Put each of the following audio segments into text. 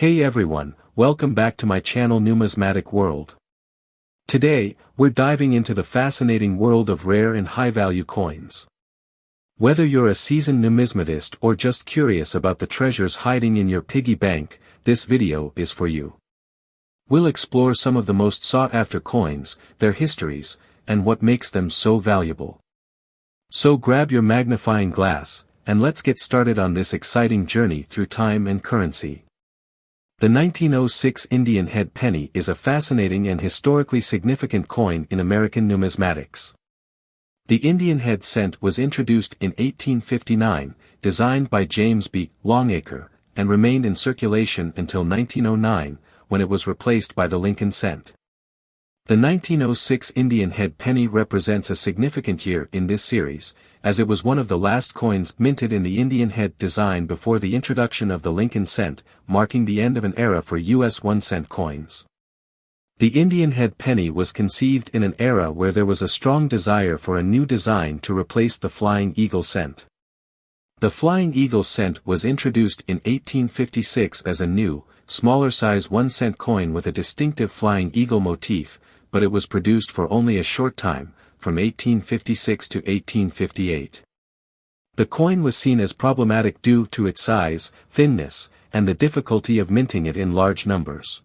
Hey everyone, welcome back to my channel Numismatic World. Today, we're diving into the fascinating world of rare and high-value coins. Whether you're a seasoned numismatist or just curious about the treasures hiding in your piggy bank, this video is for you. We'll explore some of the most sought-after coins, their histories, and what makes them so valuable. So grab your magnifying glass, and let's get started on this exciting journey through time and currency. The 1906 Indian head penny is a fascinating and historically significant coin in American numismatics. The Indian head cent was introduced in 1859, designed by James B. Longacre, and remained in circulation until 1909, when it was replaced by the Lincoln cent. The 1906 Indian head penny represents a significant year in this series, as it was one of the last coins minted in the Indian head design before the introduction of the Lincoln cent, marking the end of an era for U.S. 1-cent coins. The Indian head penny was conceived in an era where there was a strong desire for a new design to replace the Flying Eagle cent. The Flying Eagle cent was introduced in 1856 as a new, smaller-size 1-cent coin with a distinctive Flying Eagle motif, but it was produced for only a short time, from 1856 to 1858. The coin was seen as problematic due to its size, thinness, and the difficulty of minting it in large numbers.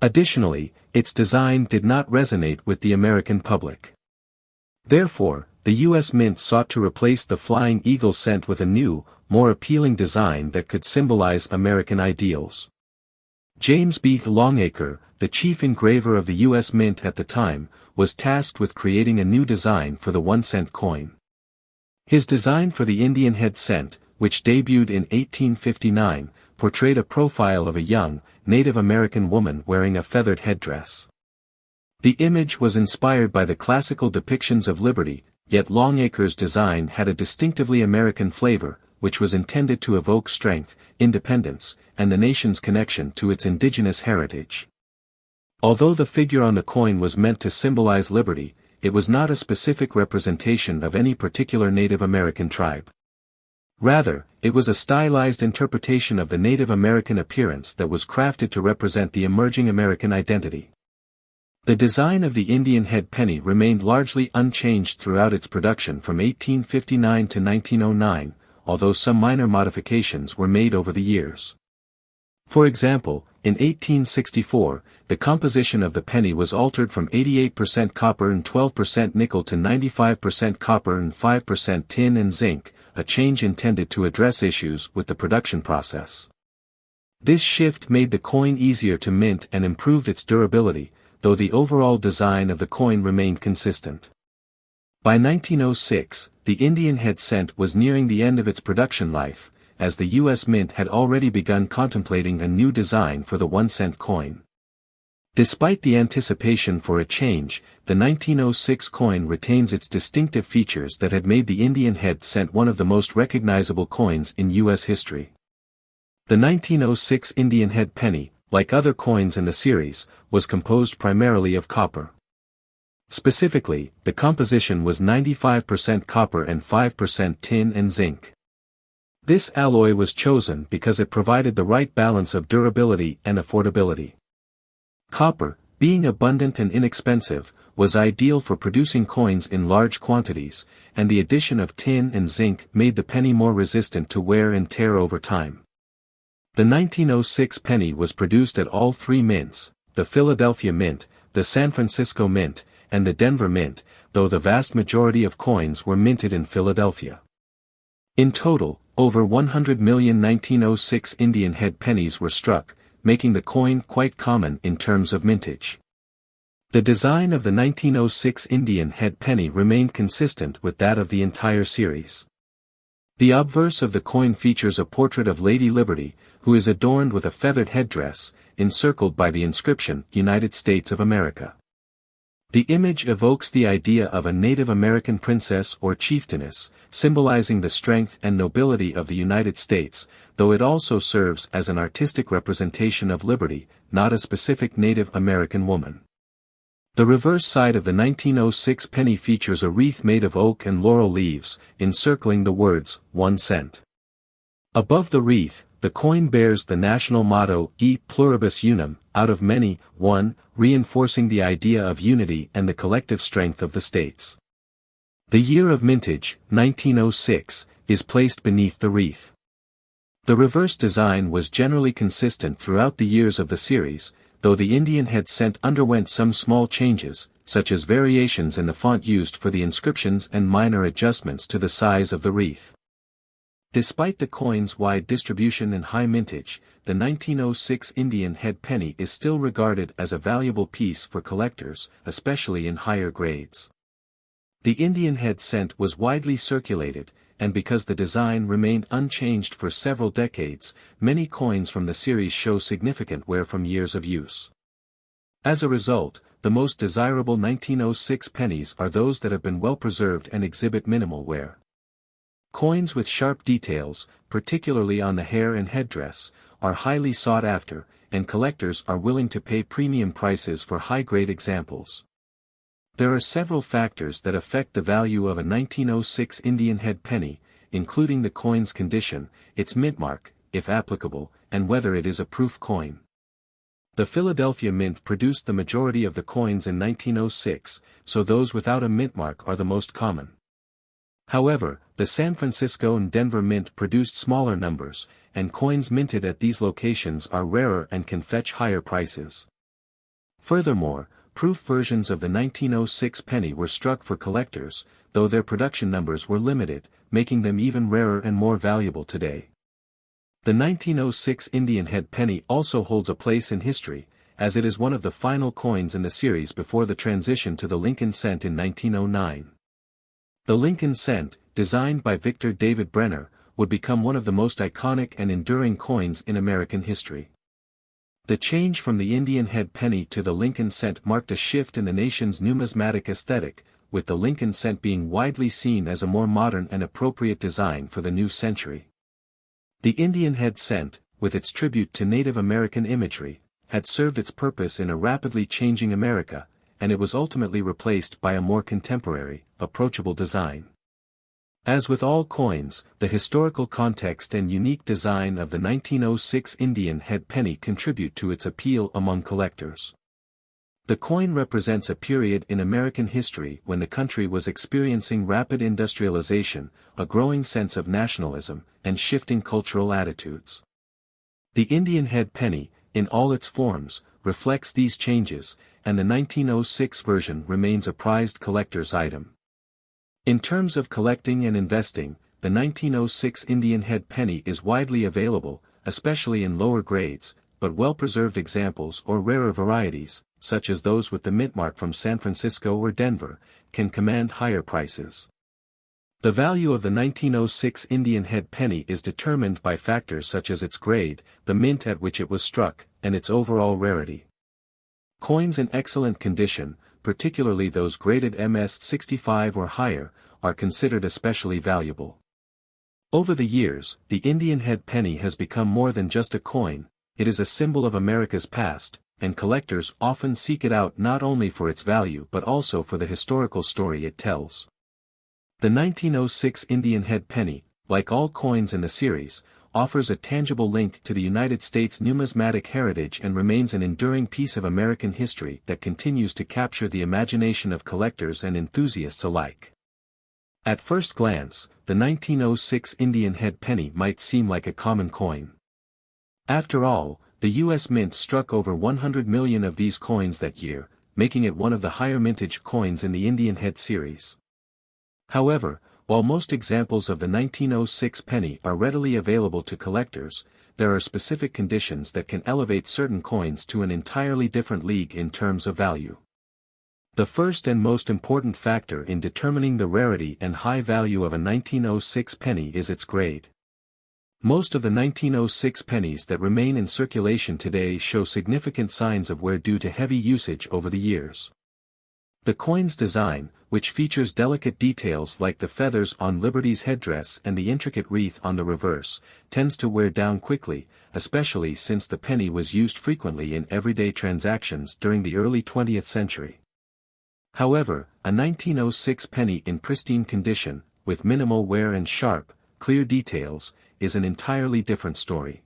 Additionally, its design did not resonate with the American public. Therefore, the U.S. Mint sought to replace the Flying Eagle cent with a new, more appealing design that could symbolize American ideals. James B. Longacre, the chief engraver of the U.S. Mint at the time, was tasked with creating a new design for the 1-cent coin. His design for the Indian head cent, which debuted in 1859, portrayed a profile of a young, Native American woman wearing a feathered headdress. The image was inspired by the classical depictions of liberty, yet Longacre's design had a distinctively American flavor, which was intended to evoke strength, independence, and the nation's connection to its indigenous heritage. Although the figure on the coin was meant to symbolize liberty, it was not a specific representation of any particular Native American tribe. Rather, it was a stylized interpretation of the Native American appearance that was crafted to represent the emerging American identity. The design of the Indian head penny remained largely unchanged throughout its production from 1859 to 1909, although some minor modifications were made over the years. For example, in 1864, the composition of the penny was altered from 88% copper and 12% nickel to 95% copper and 5% tin and zinc, a change intended to address issues with the production process. This shift made the coin easier to mint and improved its durability, though the overall design of the coin remained consistent. By 1906, the Indian head cent was nearing the end of its production life, as the U.S. Mint had already begun contemplating a new design for the 1-cent coin. Despite the anticipation for a change, the 1906 coin retains its distinctive features that had made the Indian head cent one of the most recognizable coins in U.S. history. The 1906 Indian head penny, like other coins in the series, was composed primarily of copper. Specifically, the composition was 95% copper and 5% tin and zinc. This alloy was chosen because it provided the right balance of durability and affordability. Copper, being abundant and inexpensive, was ideal for producing coins in large quantities, and the addition of tin and zinc made the penny more resistant to wear and tear over time. The 1906 penny was produced at all three mints, the Philadelphia Mint, the San Francisco Mint, and the Denver Mint, though the vast majority of coins were minted in Philadelphia. In total, over 100 million 1906 Indian head pennies were struck, making the coin quite common in terms of mintage. The design of the 1906 Indian head penny remained consistent with that of the entire series. The obverse of the coin features a portrait of Lady Liberty, who is adorned with a feathered headdress, encircled by the inscription, United States of America. The image evokes the idea of a Native American princess or chieftainess, symbolizing the strength and nobility of the United States, though it also serves as an artistic representation of liberty, not a specific Native American woman. The reverse side of the 1906 penny features a wreath made of oak and laurel leaves, encircling the words, 1 cent. Above the wreath, The coin bears the national motto E pluribus unum, out of many, one, reinforcing the idea of unity and the collective strength of the states. The year of mintage, 1906, is placed beneath the wreath. The reverse design was generally consistent throughout the years of the series, though the Indian head cent underwent some small changes, such as variations in the font used for the inscriptions and minor adjustments to the size of the wreath. Despite the coin's wide distribution and high mintage, the 1906 Indian head penny is still regarded as a valuable piece for collectors, especially in higher grades. The Indian head cent was widely circulated, and because the design remained unchanged for several decades, many coins from the series show significant wear from years of use. As a result, the most desirable 1906 pennies are those that have been well preserved and exhibit minimal wear. Coins with sharp details, particularly on the hair and headdress, are highly sought after, and collectors are willing to pay premium prices for high-grade examples. There are several factors that affect the value of a 1906 Indian head penny, including the coin's condition, its mint mark, if applicable, and whether it is a proof coin. The Philadelphia Mint produced the majority of the coins in 1906, so those without a mint mark are the most common. However, the San Francisco and Denver Mint produced smaller numbers, and coins minted at these locations are rarer and can fetch higher prices. Furthermore, proof versions of the 1906 penny were struck for collectors, though their production numbers were limited, making them even rarer and more valuable today. The 1906 Indian head penny also holds a place in history, as it is one of the final coins in the series before the transition to the Lincoln cent in 1909. The Lincoln cent, designed by Victor David Brenner, would become one of the most iconic and enduring coins in American history. The change from the Indian head penny to the Lincoln cent marked a shift in the nation's numismatic aesthetic, with the Lincoln cent being widely seen as a more modern and appropriate design for the new century. The Indian head cent, with its tribute to Native American imagery, had served its purpose in a rapidly changing America, and it was ultimately replaced by a more contemporary, approachable design. As with all coins, the historical context and unique design of the 1906 Indian head penny contribute to its appeal among collectors. The coin represents a period in American history when the country was experiencing rapid industrialization, a growing sense of nationalism, and shifting cultural attitudes. The Indian head penny, in all its forms, reflects these changes, and the 1906 version remains a prized collector's item. In terms of collecting and investing, the 1906 Indian head penny is widely available, especially in lower grades, but well-preserved examples or rarer varieties, such as those with the mint mark from San Francisco or Denver, can command higher prices. The value of the 1906 Indian head penny is determined by factors such as its grade, the mint at which it was struck, and its overall rarity. Coins in excellent condition, particularly those graded MS-65 or higher, are considered especially valuable. Over the years, the Indian head penny has become more than just a coin, it is a symbol of America's past, and collectors often seek it out not only for its value but also for the historical story it tells. The 1906 Indian head penny, like all coins in the series, offers a tangible link to the United States numismatic heritage and remains an enduring piece of American history that continues to capture the imagination of collectors and enthusiasts alike. At first glance, the 1906 Indian head penny might seem like a common coin. After all, the U.S. Mint struck over 100 million of these coins that year, making it one of the higher mintage coins in the Indian head series. However, while most examples of the 1906 penny are readily available to collectors, there are specific conditions that can elevate certain coins to an entirely different league in terms of value. The first and most important factor in determining the rarity and high value of a 1906 penny is its grade. Most of the 1906 pennies that remain in circulation today show significant signs of wear due to heavy usage over the years. The coin's design, which features delicate details like the feathers on Liberty's headdress and the intricate wreath on the reverse, tends to wear down quickly, especially since the penny was used frequently in everyday transactions during the early 20th century. However, a 1906 penny in pristine condition, with minimal wear and sharp, clear details, is an entirely different story.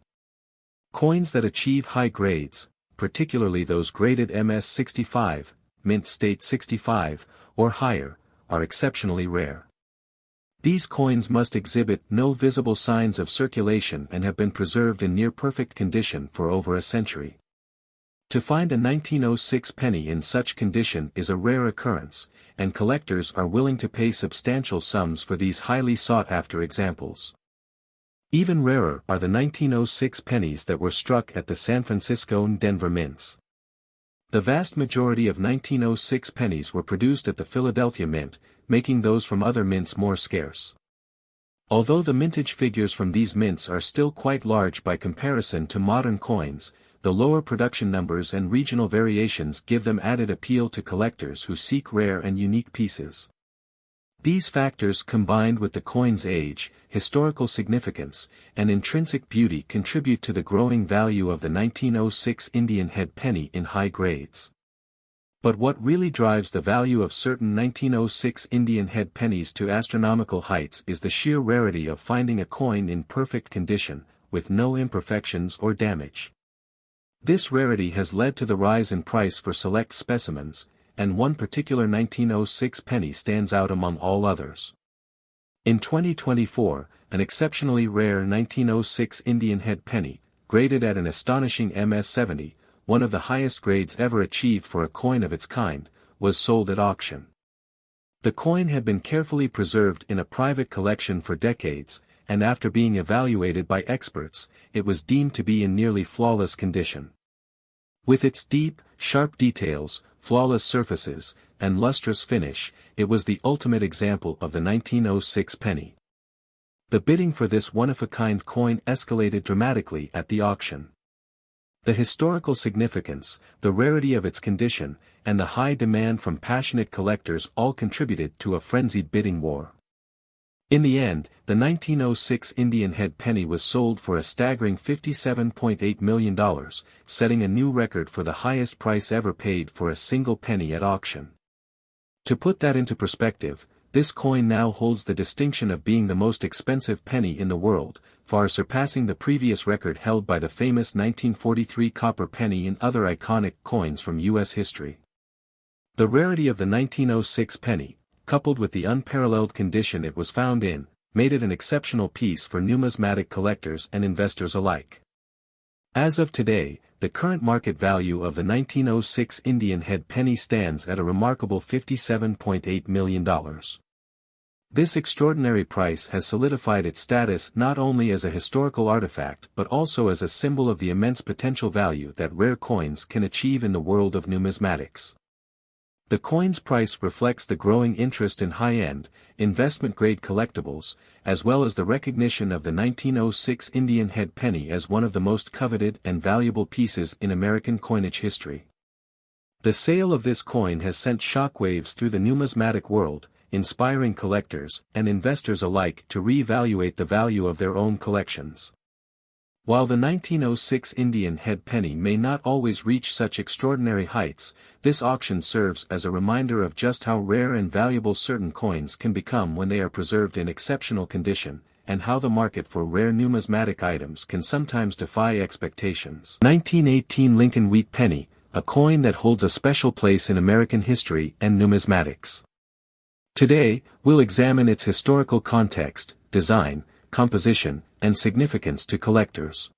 Coins that achieve high grades, particularly those graded MS-65, mint state 65, or higher, are exceptionally rare. These coins must exhibit no visible signs of circulation and have been preserved in near-perfect condition for over a century. To find a 1906 penny in such condition is a rare occurrence, and collectors are willing to pay substantial sums for these highly sought-after examples. Even rarer are the 1906 pennies that were struck at the San Francisco and Denver mints. The vast majority of 1906 pennies were produced at the Philadelphia Mint, making those from other mints more scarce. Although the mintage figures from these mints are still quite large by comparison to modern coins, the lower production numbers and regional variations give them added appeal to collectors who seek rare and unique pieces. These factors combined with the coin's age, historical significance, and intrinsic beauty contribute to the growing value of the 1906 Indian head penny in high grades. But what really drives the value of certain 1906 Indian head pennies to astronomical heights is the sheer rarity of finding a coin in perfect condition, with no imperfections or damage. This rarity has led to the rise in price for select specimens, and one particular 1906 penny stands out among all others. In 2024, an exceptionally rare 1906 Indian head penny, graded at an astonishing MS-70, one of the highest grades ever achieved for a coin of its kind, was sold at auction. The coin had been carefully preserved in a private collection for decades, and after being evaluated by experts, it was deemed to be in nearly flawless condition. With its deep, sharp details, flawless surfaces, and lustrous finish, it was the ultimate example of the 1906 penny. The bidding for this one-of-a-kind coin escalated dramatically at the auction. The historical significance, the rarity of its condition, and the high demand from passionate collectors all contributed to a frenzied bidding war. In the end, the 1906 Indian head penny was sold for a staggering $57.8 million, setting a new record for the highest price ever paid for a single penny at auction. To put that into perspective, this coin now holds the distinction of being the most expensive penny in the world, far surpassing the previous record held by the famous 1943 copper penny and other iconic coins from U.S. history. The rarity of the 1906 penny, coupled with the unparalleled condition it was found in, made it an exceptional piece for numismatic collectors and investors alike. As of today, the current market value of the 1906 Indian head penny stands at a remarkable $57.8 million. This extraordinary price has solidified its status not only as a historical artifact but also as a symbol of the immense potential value that rare coins can achieve in the world of numismatics. The coin's price reflects the growing interest in high-end, investment-grade collectibles, as well as the recognition of the 1906 Indian head penny as one of the most coveted and valuable pieces in American coinage history. The sale of this coin has sent shockwaves through the numismatic world, inspiring collectors and investors alike to re-evaluate the value of their own collections. While the 1906 Indian head penny may not always reach such extraordinary heights, this auction serves as a reminder of just how rare and valuable certain coins can become when they are preserved in exceptional condition, and how the market for rare numismatic items can sometimes defy expectations. 1918 Lincoln Wheat Penny, a coin that holds a special place in American history and numismatics. Today, we'll examine its historical context, design, composition, and significance to collectors.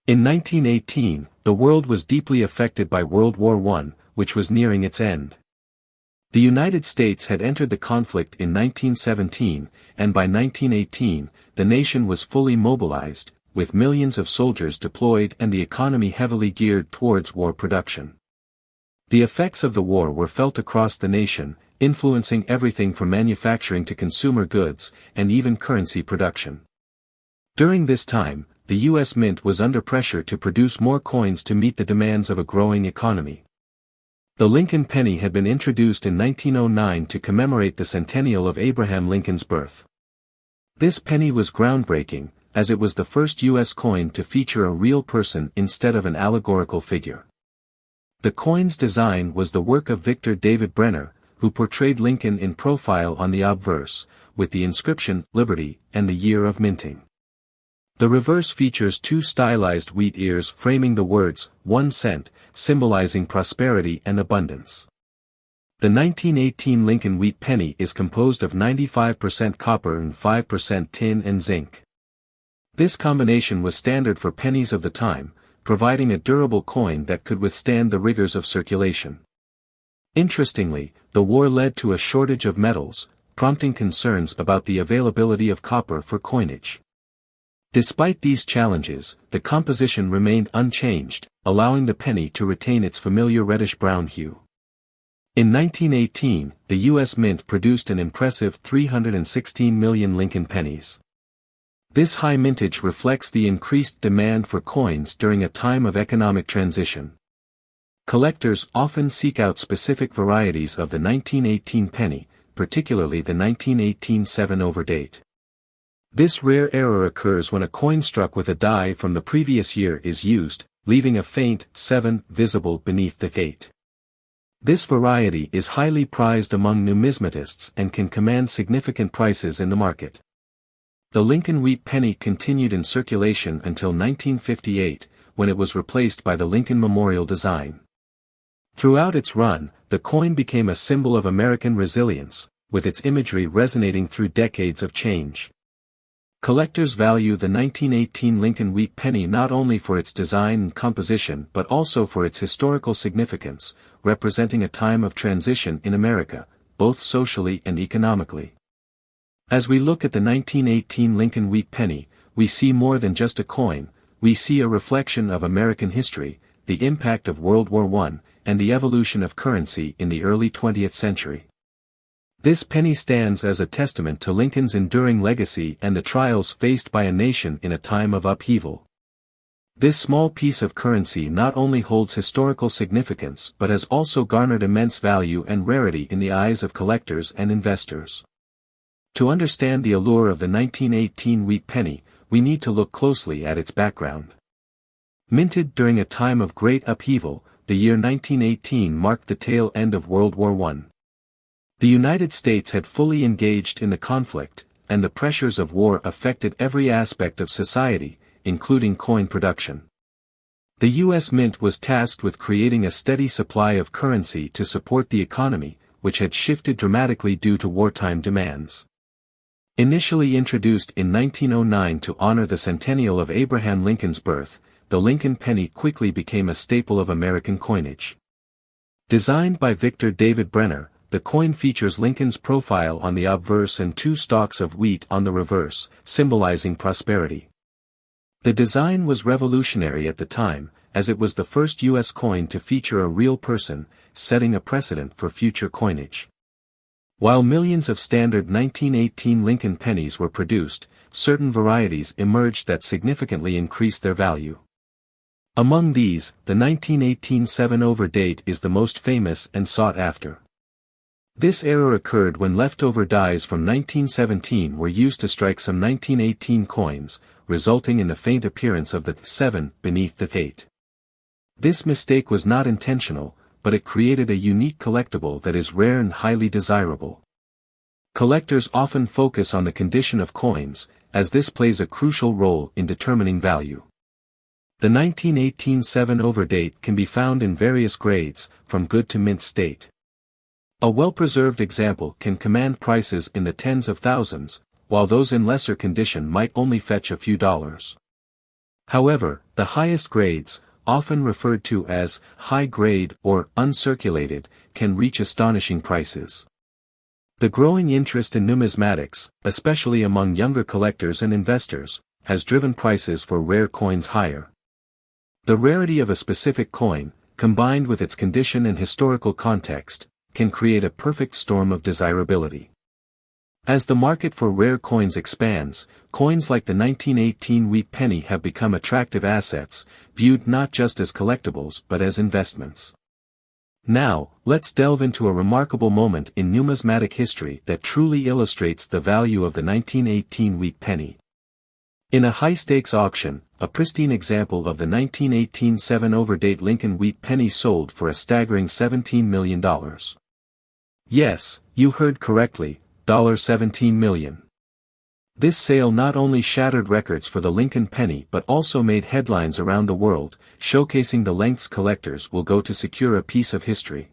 In 1918, the world was deeply affected by World War I, which was nearing its end. The United States had entered the conflict in 1917, and by 1918, the nation was fully mobilized, with millions of soldiers deployed and the economy heavily geared towards war production. The effects of the war were felt across the nation, influencing everything from manufacturing to consumer goods, and even currency production. During this time, the U.S. Mint was under pressure to produce more coins to meet the demands of a growing economy. The Lincoln penny had been introduced in 1909 to commemorate the centennial of Abraham Lincoln's birth. This penny was groundbreaking, as it was the first U.S. coin to feature a real person instead of an allegorical figure. The coin's design was the work of Victor David Brenner, who portrayed Lincoln in profile on the obverse, with the inscription, Liberty, and the year of minting. The reverse features two stylized wheat ears framing the words, 1 cent, symbolizing prosperity and abundance. The 1918 Lincoln Wheat Penny is composed of 95% copper and 5% tin and zinc. This combination was standard for pennies of the time, providing a durable coin that could withstand the rigors of circulation. Interestingly, the war led to a shortage of metals, prompting concerns about the availability of copper for coinage. Despite these challenges, the composition remained unchanged, allowing the penny to retain its familiar reddish-brown hue. In 1918, the U.S. Mint produced an impressive 316 million Lincoln pennies. This high mintage reflects the increased demand for coins during a time of economic transition. Collectors often seek out specific varieties of the 1918 penny, particularly the 1918 7/over date. This rare error occurs when a coin struck with a die from the previous year is used, leaving a faint 7 visible beneath the 8. This variety is highly prized among numismatists and can command significant prices in the market. The Lincoln Wheat Penny continued in circulation until 1958, when it was replaced by the Lincoln Memorial design. Throughout its run, the coin became a symbol of American resilience, with its imagery resonating through decades of change. Collectors value the 1918 Lincoln Wheat Penny not only for its design and composition but also for its historical significance, representing a time of transition in America, both socially and economically. As we look at the 1918 Lincoln Wheat Penny, we see more than just a coin, we see a reflection of American history, the impact of World War I, and the evolution of currency in the early 20th century. This penny stands as a testament to Lincoln's enduring legacy and the trials faced by a nation in a time of upheaval. This small piece of currency not only holds historical significance but has also garnered immense value and rarity in the eyes of collectors and investors. To understand the allure of the 1918 wheat penny, we need to look closely at its background. Minted during a time of great upheaval, the year 1918 marked the tail end of World War I. The United States had fully engaged in the conflict, and the pressures of war affected every aspect of society, including coin production. The U.S. Mint was tasked with creating a steady supply of currency to support the economy, which had shifted dramatically due to wartime demands. Initially introduced in 1909 to honor the centennial of Abraham Lincoln's birth, the Lincoln penny quickly became a staple of American coinage. Designed by Victor David Brenner, the coin features Lincoln's profile on the obverse and two stalks of wheat on the reverse, symbolizing prosperity. The design was revolutionary at the time, as it was the first U.S. coin to feature a real person, setting a precedent for future coinage. While millions of standard 1918 Lincoln pennies were produced, certain varieties emerged that significantly increased their value. Among these, the 1918 7/over date is the most famous and sought after. This error occurred when leftover dies from 1917 were used to strike some 1918 coins, resulting in the faint appearance of the 7 beneath the 8. This mistake was not intentional, but it created a unique collectible that is rare and highly desirable. Collectors often focus on the condition of coins, as this plays a crucial role in determining value. The 1918 7/over date can be found in various grades, from good to mint state. A well-preserved example can command prices in the tens of thousands, while those in lesser condition might only fetch a few dollars. However, the highest grades, often referred to as high-grade or uncirculated, can reach astonishing prices. The growing interest in numismatics, especially among younger collectors and investors, has driven prices for rare coins higher. The rarity of a specific coin, combined with its condition and historical context, can create a perfect storm of desirability. As the market for rare coins expands, coins like the 1918 wheat penny have become attractive assets, viewed not just as collectibles but as investments. Now, let's delve into a remarkable moment in numismatic history that truly illustrates the value of the 1918 wheat penny. In a high-stakes auction, a pristine example of the 1918 7/over date Lincoln wheat penny sold for a staggering $17 million. Yes, you heard correctly, $17 million. This sale not only shattered records for the Lincoln penny but also made headlines around the world, showcasing the lengths collectors will go to secure a piece of history.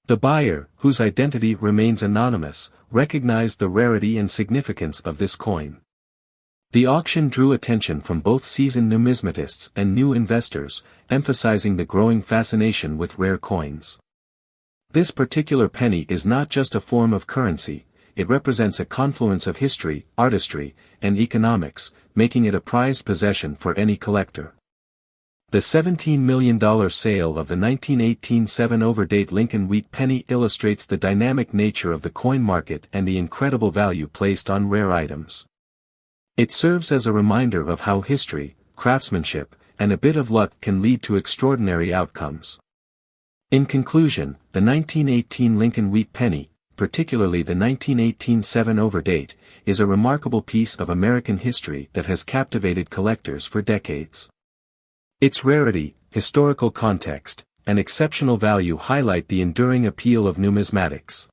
The buyer, whose identity remains anonymous, recognized the rarity and significance of this coin. The auction drew attention from both seasoned numismatists and new investors, emphasizing the growing fascination with rare coins. This particular penny is not just a form of currency, it represents a confluence of history, artistry, and economics, making it a prized possession for any collector. The $17 million sale of the 1918 7/date Lincoln wheat penny illustrates the dynamic nature of the coin market and the incredible value placed on rare items. It serves as a reminder of how history, craftsmanship, and a bit of luck can lead to extraordinary outcomes. In conclusion, the 1918 Lincoln wheat penny, particularly the 1918 7/date, is a remarkable piece of American history that has captivated collectors for decades. Its rarity, historical context, and exceptional value highlight the enduring appeal of numismatics.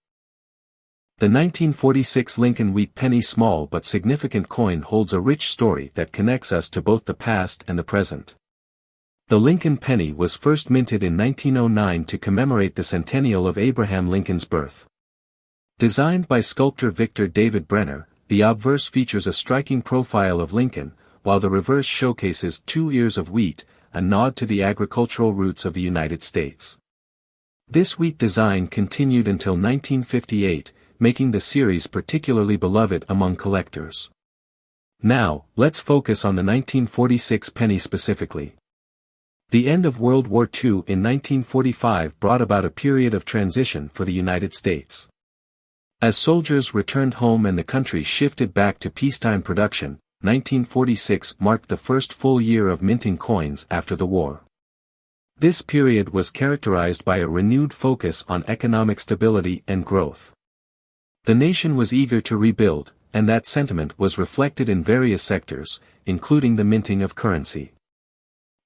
The 1946 Lincoln wheat penny small but significant coin holds a rich story that connects us to both the past and the present. The Lincoln penny was first minted in 1909 to commemorate the centennial of Abraham Lincoln's birth. Designed by sculptor Victor David Brenner, the obverse features a striking profile of Lincoln, while the reverse showcases 2 ears of wheat, a nod to the agricultural roots of the United States. This wheat design continued until 1958, making the series particularly beloved among collectors. Now, let's focus on the 1946 penny specifically. The end of World War II in 1945 brought about a period of transition for the United States. As soldiers returned home and the country shifted back to peacetime production, 1946 marked the first full year of minting coins after the war. This period was characterized by a renewed focus on economic stability and growth. The nation was eager to rebuild, and that sentiment was reflected in various sectors, including the minting of currency.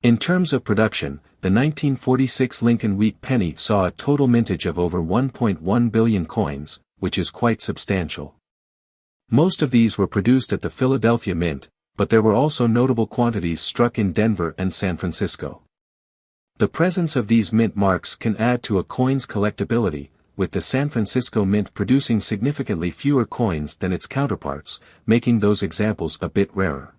In terms of production, the 1946 Lincoln wheat penny saw a total mintage of over 1.1 billion coins, which is quite substantial. Most of these were produced at the Philadelphia Mint, but there were also notable quantities struck in Denver and San Francisco. The presence of these mint marks can add to a coin's collectability, with the San Francisco Mint producing significantly fewer coins than its counterparts, making those examples a bit rarer.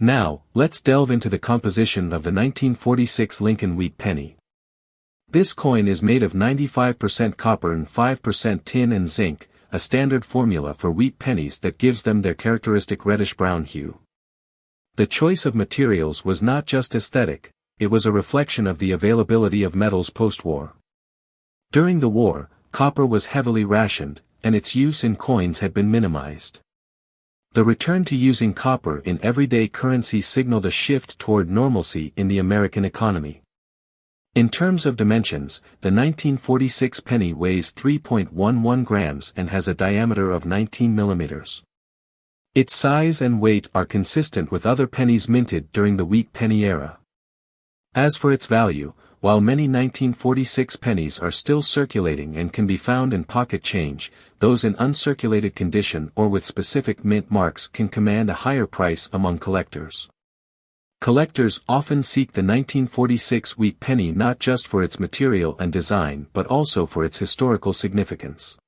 Now, let's delve into the composition of the 1946 Lincoln wheat penny. This coin is made of 95% copper and 5% tin and zinc, a standard formula for wheat pennies that gives them their characteristic reddish-brown hue. The choice of materials was not just aesthetic, it was a reflection of the availability of metals post-war. During the war, copper was heavily rationed, and its use in coins had been minimized. The return to using copper in everyday currency signaled a shift toward normalcy in the American economy. In terms of dimensions, the 1946 penny weighs 3.11 grams and has a diameter of 19 millimeters. Its size and weight are consistent with other pennies minted during the wheat penny era. As for its value, while many 1946 pennies are still circulating and can be found in pocket change, those in uncirculated condition or with specific mint marks can command a higher price among collectors. Collectors often seek the 1946 wheat penny not just for its material and design but also for its historical significance.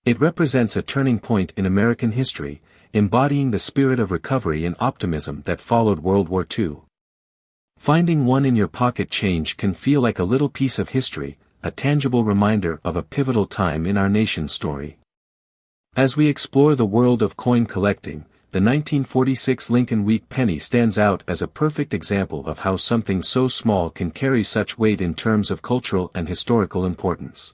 It represents a turning point in American history, embodying the spirit of recovery and optimism that followed World War II. Finding one in your pocket change can feel like a little piece of history, a tangible reminder of a pivotal time in our nation's story. As we explore the world of coin collecting, the 1946 Lincoln wheat penny stands out as a perfect example of how something so small can carry such weight in terms of cultural and historical importance.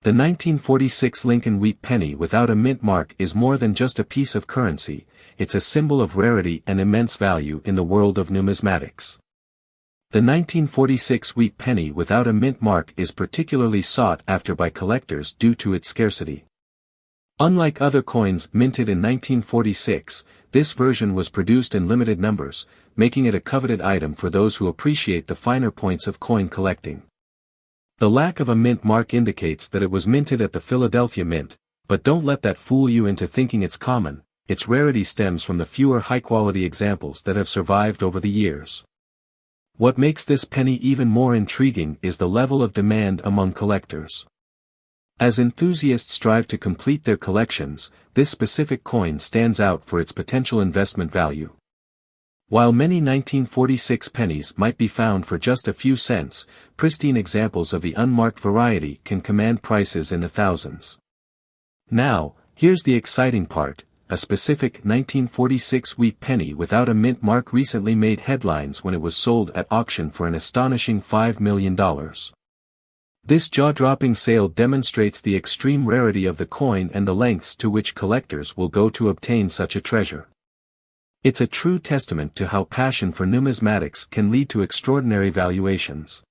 The 1946 Lincoln wheat penny without a mint mark is more than just a piece of currency, it's a symbol of rarity and immense value in the world of numismatics. The 1946 wheat penny without a mint mark is particularly sought after by collectors due to its scarcity. Unlike other coins minted in 1946, this version was produced in limited numbers, making it a coveted item for those who appreciate the finer points of coin collecting. The lack of a mint mark indicates that it was minted at the Philadelphia Mint, but don't let that fool you into thinking it's common. its rarity stems from the fewer high-quality examples that have survived over the years. What makes this penny even more intriguing is the level of demand among collectors. As enthusiasts strive to complete their collections, this specific coin stands out for its potential investment value. While many 1946 pennies might be found for just a few cents, pristine examples of the unmarked variety can command prices in the thousands. Now, here's the exciting part. A specific 1946 wheat penny without a mint mark recently made headlines when it was sold at auction for an astonishing $5 million. This jaw-dropping sale demonstrates the extreme rarity of the coin and the lengths to which collectors will go to obtain such a treasure. It's a true testament to how passion for numismatics can lead to extraordinary valuations.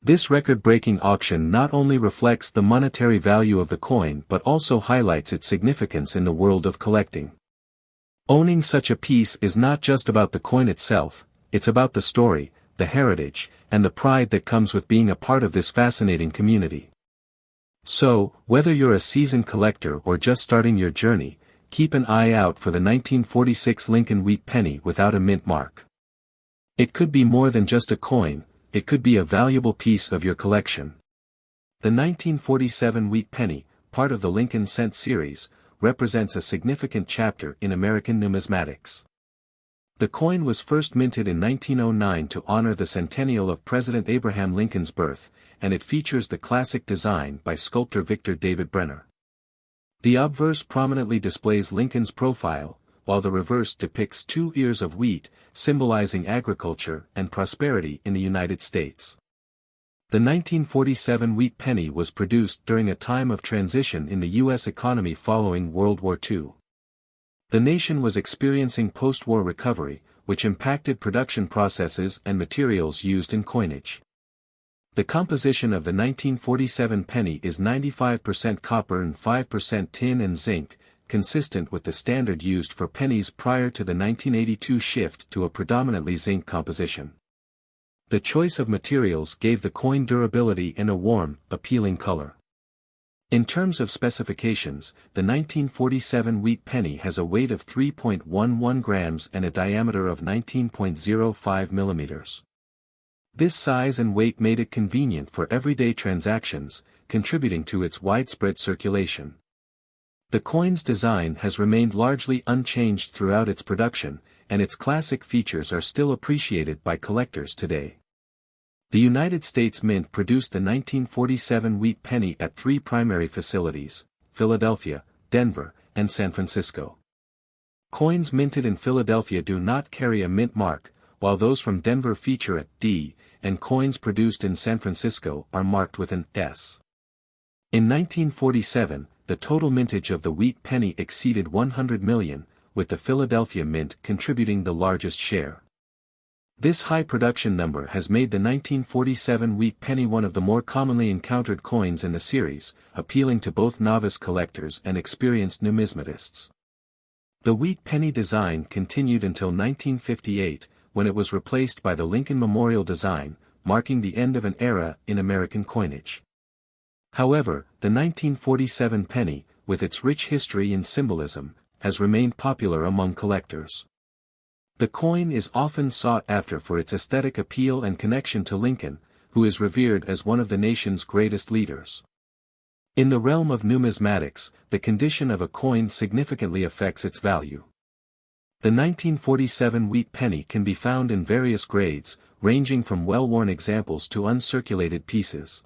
This record-breaking auction not only reflects the monetary value of the coin but also highlights its significance in the world of collecting. Owning such a piece is not just about the coin itself, it's about the story, the heritage, and the pride that comes with being a part of this fascinating community. So, whether you're a seasoned collector or just starting your journey, keep an eye out for the 1946 Lincoln wheat penny without a mint mark. It could be more than just a coin, it could be a valuable piece of your collection. The 1947 wheat penny, part of the Lincoln Cent series, represents a significant chapter in American numismatics. The coin was first minted in 1909 to honor the centennial of President Abraham Lincoln's birth, and it features the classic design by sculptor Victor David Brenner. The obverse prominently displays Lincoln's profile, while the reverse depicts 2 ears of wheat, symbolizing agriculture and prosperity in the United States. The 1947 wheat penny was produced during a time of transition in the U.S. economy following World War II. The nation was experiencing post-war recovery, which impacted production processes and materials used in coinage. The composition of the 1947 penny is 95% copper and 5% tin and zinc, consistent with the standard used for pennies prior to the 1982 shift to a predominantly zinc composition. The choice of materials gave the coin durability and a warm, appealing color. In terms of specifications, the 1947 wheat penny has a weight of 3.11 grams and a diameter of 19.05 millimeters. This size and weight made it convenient for everyday transactions, contributing to its widespread circulation. The coin's design has remained largely unchanged throughout its production, and its classic features are still appreciated by collectors today. The United States Mint produced the 1947 wheat penny at 3 primary facilities: Philadelphia, Denver, and San Francisco. Coins minted in Philadelphia do not carry a mint mark, while those from Denver feature a D, and coins produced in San Francisco are marked with an S. In 1947, the total mintage of the wheat penny exceeded 100 million, with the Philadelphia Mint contributing the largest share. This high production number has made the 1947 wheat penny one of the more commonly encountered coins in the series, appealing to both novice collectors and experienced numismatists. The wheat penny design continued until 1958, when it was replaced by the Lincoln Memorial design, marking the end of an era in American coinage. However, the 1947 penny, with its rich history and symbolism, has remained popular among collectors. The coin is often sought after for its aesthetic appeal and connection to Lincoln, who is revered as one of the nation's greatest leaders. In the realm of numismatics, the condition of a coin significantly affects its value. The 1947 wheat penny can be found in various grades, ranging from well-worn examples to uncirculated pieces.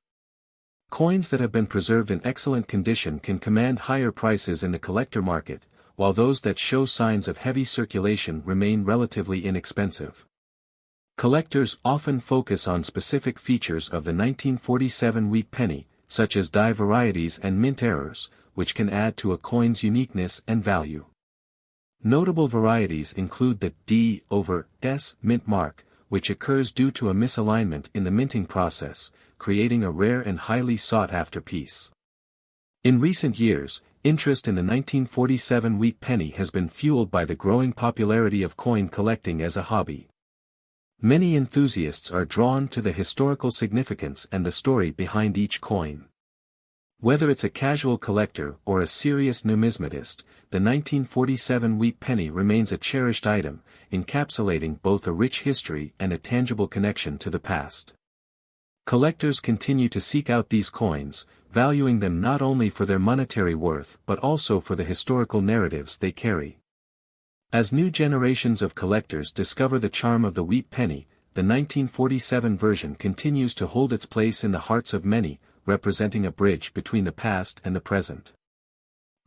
Coins that have been preserved in excellent condition can command higher prices in the collector market, while those that show signs of heavy circulation remain relatively inexpensive. Collectors often focus on specific features of the 1947 wheat penny, such as die varieties and mint errors, which can add to a coin's uniqueness and value. Notable varieties include the D/S mint mark, which occurs due to a misalignment in the minting process, creating a rare and highly sought-after piece. In recent years, interest in the 1947 wheat penny has been fueled by the growing popularity of coin collecting as a hobby. Many enthusiasts are drawn to the historical significance and the story behind each coin. Whether it's a casual collector or a serious numismatist, the 1947 wheat penny remains a cherished item, encapsulating both a rich history and a tangible connection to the past. Collectors continue to seek out these coins, valuing them not only for their monetary worth but also for the historical narratives they carry. As new generations of collectors discover the charm of the wheat penny, the 1947 version continues to hold its place in the hearts of many, representing a bridge between the past and the present.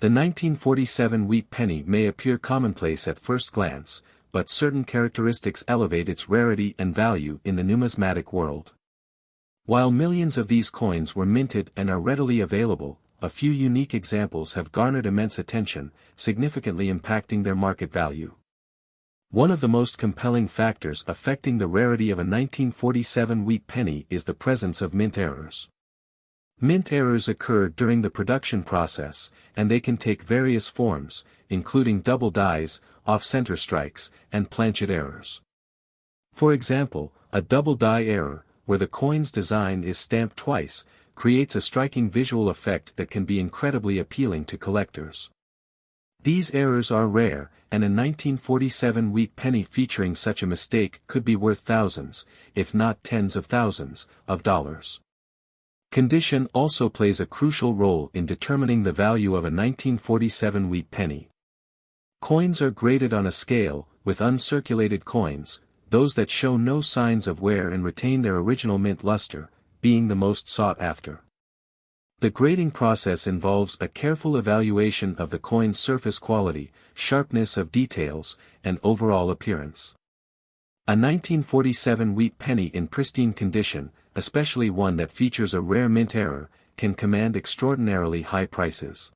The 1947 wheat penny may appear commonplace at first glance, but certain characteristics elevate its rarity and value in the numismatic world. While millions of these coins were minted and are readily available, a few unique examples have garnered immense attention, significantly impacting their market value. One of the most compelling factors affecting the rarity of a 1947 wheat penny is the presence of mint errors. Mint errors occur during the production process, and they can take various forms, including double dies, off-center strikes, and planchet errors. For example, a double die error, where the coin's design is stamped twice, creates a striking visual effect that can be incredibly appealing to collectors. These errors are rare, and a 1947 wheat penny featuring such a mistake could be worth thousands, if not tens of thousands, of dollars. Condition also plays a crucial role in determining the value of a 1947 wheat penny. Coins are graded on a scale, with uncirculated coins, those that show no signs of wear and retain their original mint luster, being the most sought after. The grading process involves a careful evaluation of the coin's surface quality, sharpness of details, and overall appearance. A 1947 wheat penny in pristine condition, especially one that features a rare mint error, can command extraordinarily high prices.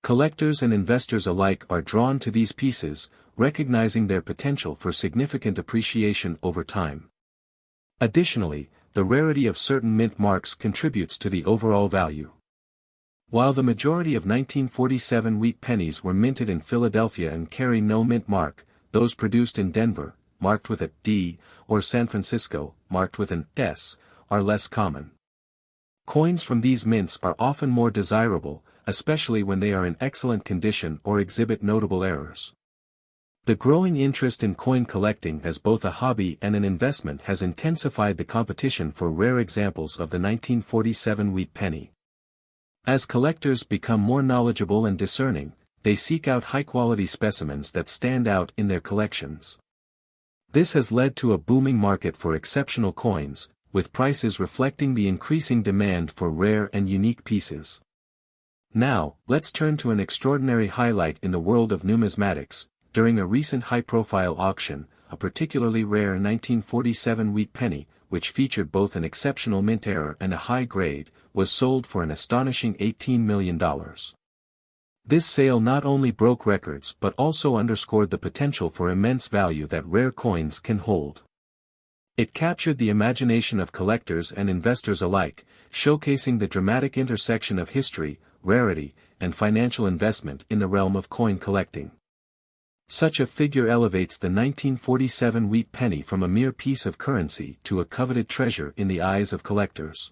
Collectors and investors alike are drawn to these pieces, recognizing their potential for significant appreciation over time. Additionally, the rarity of certain mint marks contributes to the overall value. While the majority of 1947 wheat pennies were minted in Philadelphia and carry no mint mark, those produced in Denver, marked with a D, or San Francisco, marked with an S, are less common. Coins from these mints are often more desirable, especially when they are in excellent condition or exhibit notable errors. The growing interest in coin collecting as both a hobby and an investment has intensified the competition for rare examples of the 1947 wheat penny. As collectors become more knowledgeable and discerning, they seek out high-quality specimens that stand out in their collections. This has led to a booming market for exceptional coins, with prices reflecting the increasing demand for rare and unique pieces. Now, let's turn to an extraordinary highlight in the world of numismatics. During a recent high-profile auction, a particularly rare 1947 wheat penny, which featured both an exceptional mint error and a high grade, was sold for an astonishing $18 million. This sale not only broke records but also underscored the potential for immense value that rare coins can hold. It captured the imagination of collectors and investors alike, showcasing the dramatic intersection of history, rarity, and financial investment in the realm of coin collecting. Such a figure elevates the 1947 wheat penny from a mere piece of currency to a coveted treasure in the eyes of collectors.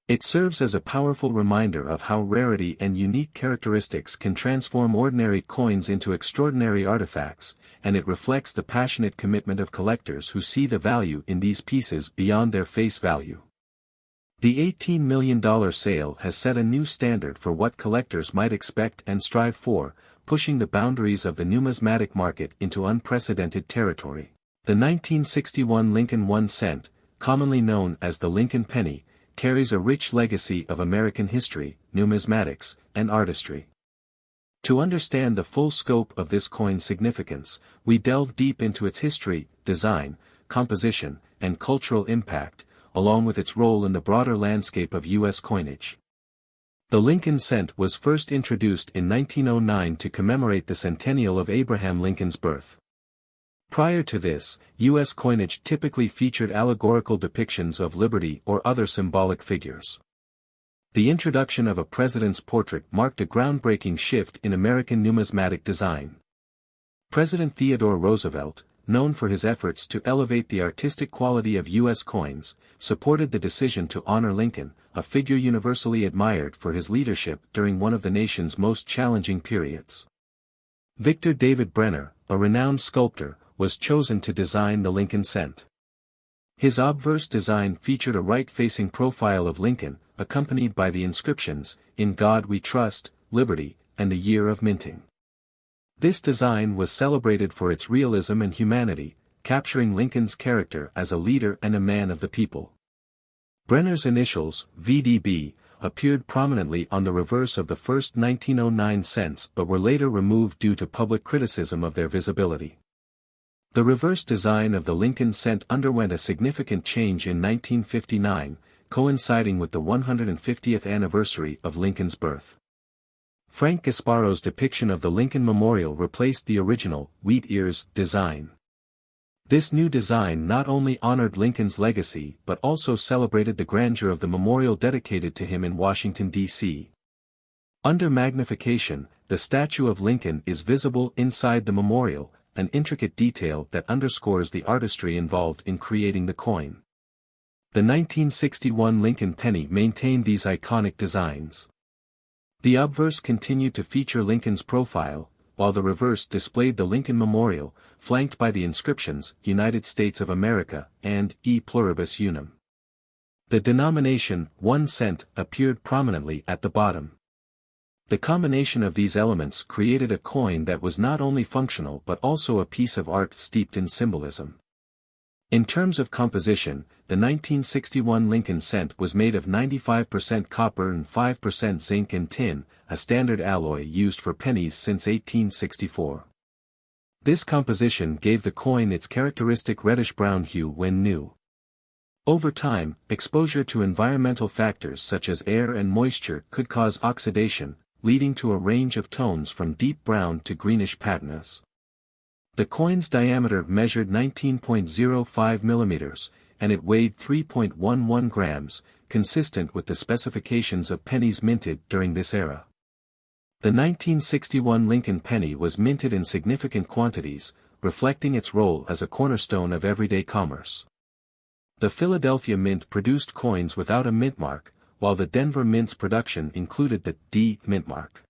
It serves as a powerful reminder of how rarity and unique characteristics can transform ordinary coins into extraordinary artifacts, and it reflects the passionate commitment of collectors who see the value in these pieces beyond their face value. The $18 million sale has set a new standard for what collectors might expect and strive for, pushing the boundaries of the numismatic market into unprecedented territory. The 1961 Lincoln 1 cent, commonly known as the Lincoln penny, carries a rich legacy of American history, numismatics, and artistry. To understand the full scope of this coin's significance, we delve deep into its history, design, composition, and cultural impact, along with its role in the broader landscape of U.S. coinage. The Lincoln cent was first introduced in 1909 to commemorate the centennial of Abraham Lincoln's birth. Prior to this, U.S. coinage typically featured allegorical depictions of liberty or other symbolic figures. The introduction of a president's portrait marked a groundbreaking shift in American numismatic design. President Theodore Roosevelt, known for his efforts to elevate the artistic quality of U.S. coins, supported the decision to honor Lincoln, a figure universally admired for his leadership during one of the nation's most challenging periods. Victor David Brenner, a renowned sculptor, was chosen to design the Lincoln cent. His obverse design featured a right-facing profile of Lincoln, accompanied by the inscriptions, "In God We Trust, Liberty, and the Year of Minting." This design was celebrated for its realism and humanity, capturing Lincoln's character as a leader and a man of the people. Brenner's initials, VDB, appeared prominently on the reverse of the first 1909 cents but were later removed due to public criticism of their visibility. The reverse design of the Lincoln cent underwent a significant change in 1959, coinciding with the 150th anniversary of Lincoln's birth. Frank Gasparo's depiction of the Lincoln Memorial replaced the original, wheat ears, design. This new design not only honored Lincoln's legacy but also celebrated the grandeur of the memorial dedicated to him in Washington, D.C. Under magnification, the statue of Lincoln is visible inside the memorial, an intricate detail that underscores the artistry involved in creating the coin. The 1961 Lincoln penny maintained these iconic designs. The obverse continued to feature Lincoln's profile, while the reverse displayed the Lincoln Memorial, flanked by the inscriptions, United States of America, and E Pluribus Unum. The denomination, 1 cent, appeared prominently at the bottom. The combination of these elements created a coin that was not only functional but also a piece of art steeped in symbolism. In terms of composition, the 1961 Lincoln cent was made of 95% copper and 5% zinc and tin, a standard alloy used for pennies since 1864. This composition gave the coin its characteristic reddish-brown hue when new. Over time, exposure to environmental factors such as air and moisture could cause oxidation, leading to a range of tones from deep brown to greenish patinas. The coin's diameter measured 19.05 millimeters, and it weighed 3.11 grams, consistent with the specifications of pennies minted during this era. The 1961 Lincoln penny was minted in significant quantities, reflecting its role as a cornerstone of everyday commerce. The Philadelphia Mint produced coins without a mint mark, while the Denver Mint's production included the D mint mark.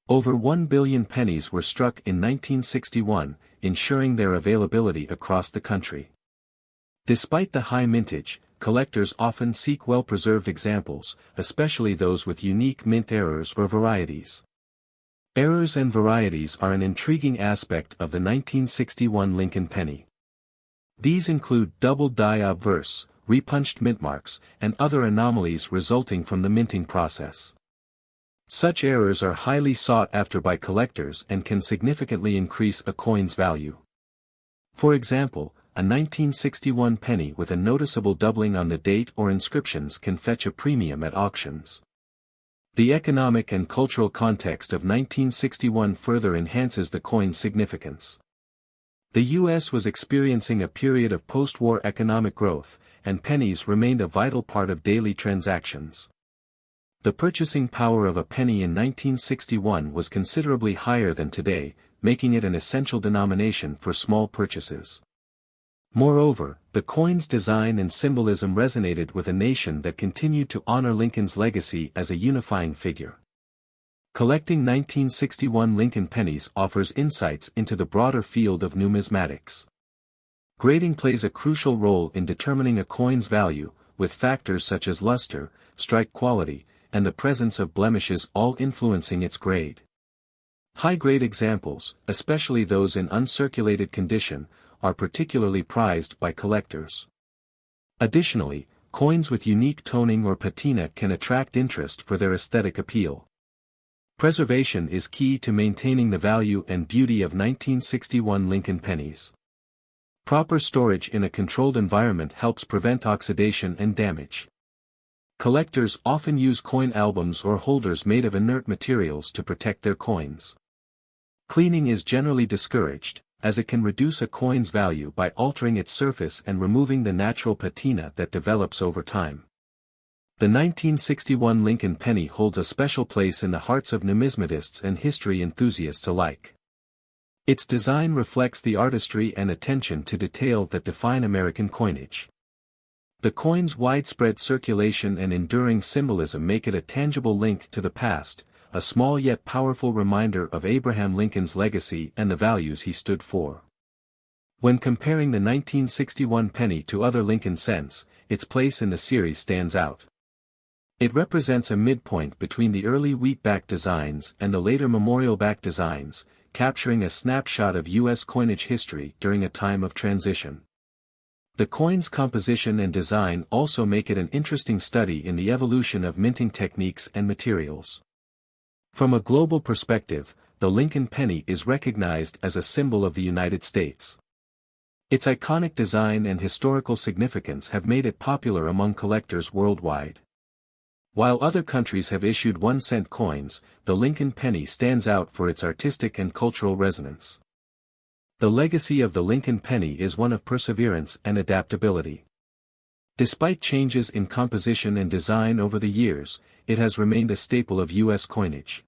Over 1 billion pennies were struck in 1961, ensuring their availability across the country. Despite the high mintage, collectors often seek well-preserved examples, especially those with unique mint errors or varieties. Errors and varieties are an intriguing aspect of the 1961 Lincoln penny. These include double die obverse, repunched mint marks, and other anomalies resulting from the minting process. Such errors are highly sought after by collectors and can significantly increase a coin's value. For example, a 1961 penny with a noticeable doubling on the date or inscriptions can fetch a premium at auctions. The economic and cultural context of 1961 further enhances the coin's significance. The U.S. was experiencing a period of post-war economic growth, and pennies remained a vital part of daily transactions. The purchasing power of a penny in 1961 was considerably higher than today, making it an essential denomination for small purchases. Moreover, the coin's design and symbolism resonated with a nation that continued to honor Lincoln's legacy as a unifying figure. Collecting 1961 Lincoln pennies offers insights into the broader field of numismatics. Grading plays a crucial role in determining a coin's value, with factors such as luster, strike quality, and the presence of blemishes all influencing its grade. High-grade examples, especially those in uncirculated condition, are particularly prized by collectors. Additionally, coins with unique toning or patina can attract interest for their aesthetic appeal. Preservation is key to maintaining the value and beauty of 1961 Lincoln pennies. Proper storage in a controlled environment helps prevent oxidation and damage. Collectors often use coin albums or holders made of inert materials to protect their coins. Cleaning is generally discouraged, as it can reduce a coin's value by altering its surface and removing the natural patina that develops over time. The 1961 Lincoln penny holds a special place in the hearts of numismatists and history enthusiasts alike. Its design reflects the artistry and attention to detail that define American coinage. The coin's widespread circulation and enduring symbolism make it a tangible link to the past, a small yet powerful reminder of Abraham Lincoln's legacy and the values he stood for. When comparing the 1961 penny to other Lincoln cents, its place in the series stands out. It represents a midpoint between the early wheatback designs and the later memorial-back designs, capturing a snapshot of U.S. coinage history during a time of transition. The coin's composition and design also make it an interesting study in the evolution of minting techniques and materials. From a global perspective, the Lincoln penny is recognized as a symbol of the United States. Its iconic design and historical significance have made it popular among collectors worldwide. While other countries have issued 1-cent coins, the Lincoln penny stands out for its artistic and cultural resonance. The legacy of the Lincoln penny is one of perseverance and adaptability. Despite changes in composition and design over the years, it has remained a staple of U.S. coinage.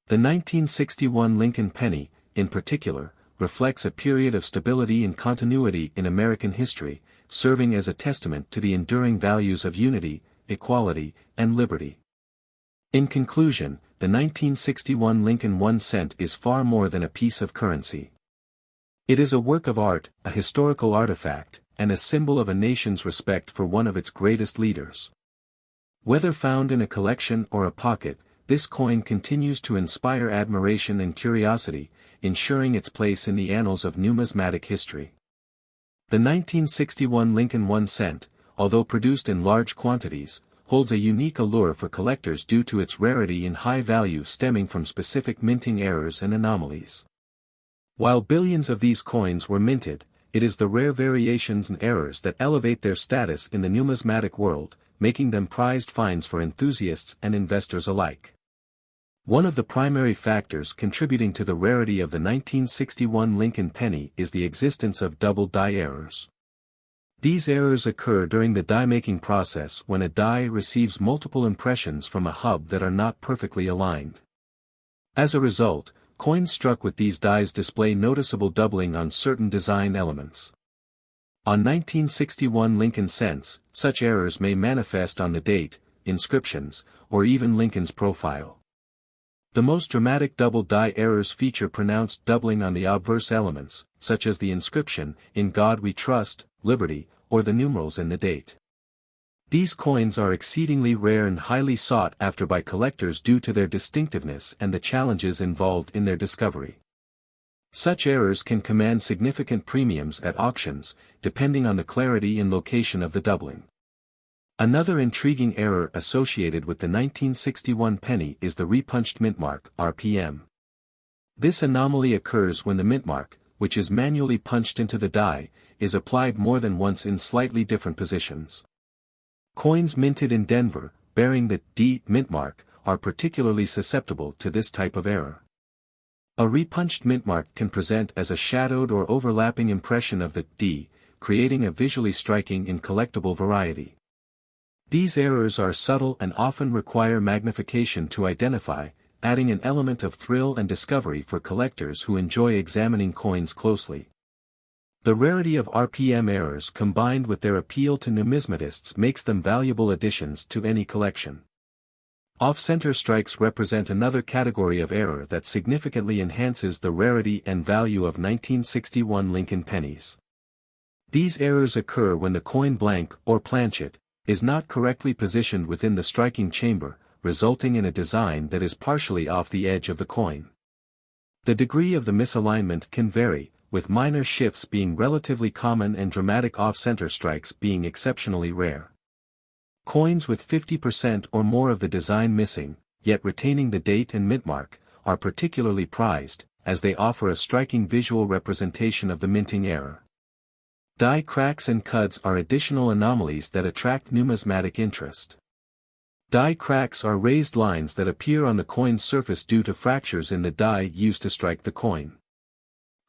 The 1961 Lincoln penny, in particular, reflects a period of stability and continuity in American history, serving as a testament to the enduring values of unity, equality, and liberty. In conclusion, the 1961 Lincoln 1-cent is far more than a piece of currency. It is a work of art, a historical artifact, and a symbol of a nation's respect for one of its greatest leaders. Whether found in a collection or a pocket, this coin continues to inspire admiration and curiosity, ensuring its place in the annals of numismatic history. The 1961 Lincoln 1-cent, although produced in large quantities, holds a unique allure for collectors due to its rarity and high value stemming from specific minting errors and anomalies. While billions of these coins were minted, it is the rare variations and errors that elevate their status in the numismatic world, making them prized finds for enthusiasts and investors alike. One of the primary factors contributing to the rarity of the 1961 Lincoln penny is the existence of double die errors. These errors occur during the die-making process when a die receives multiple impressions from a hub that are not perfectly aligned. As a result, coins struck with these dies display noticeable doubling on certain design elements. On 1961 Lincoln cents, such errors may manifest on the date, inscriptions, or even Lincoln's profile. The most dramatic double die errors feature pronounced doubling on the obverse elements, such as the inscription, "In God We Trust, Liberty," or the numerals in the date. These coins are exceedingly rare and highly sought after by collectors due to their distinctiveness and the challenges involved in their discovery. Such errors can command significant premiums at auctions, depending on the clarity and location of the doubling. Another intriguing error associated with the 1961 penny is the repunched mintmark, RPM. This anomaly occurs when the mintmark, which is manually punched into the die, is applied more than once in slightly different positions. Coins minted in Denver, bearing the D mintmark, are particularly susceptible to this type of error. A repunched mintmark can present as a shadowed or overlapping impression of the D, creating a visually striking and collectible variety. These errors are subtle and often require magnification to identify, adding an element of thrill and discovery for collectors who enjoy examining coins closely. The rarity of RPM errors combined with their appeal to numismatists makes them valuable additions to any collection. Off-center strikes represent another category of error that significantly enhances the rarity and value of 1961 Lincoln pennies. These errors occur when the coin blank, or planchet, is not correctly positioned within the striking chamber, resulting in a design that is partially off the edge of the coin. The degree of the misalignment can vary, with minor shifts being relatively common and dramatic off-center strikes being exceptionally rare. Coins with 50% or more of the design missing, yet retaining the date and mintmark, are particularly prized, as they offer a striking visual representation of the minting error. Die cracks and cuds are additional anomalies that attract numismatic interest. Die cracks are raised lines that appear on the coin's surface due to fractures in the die used to strike the coin.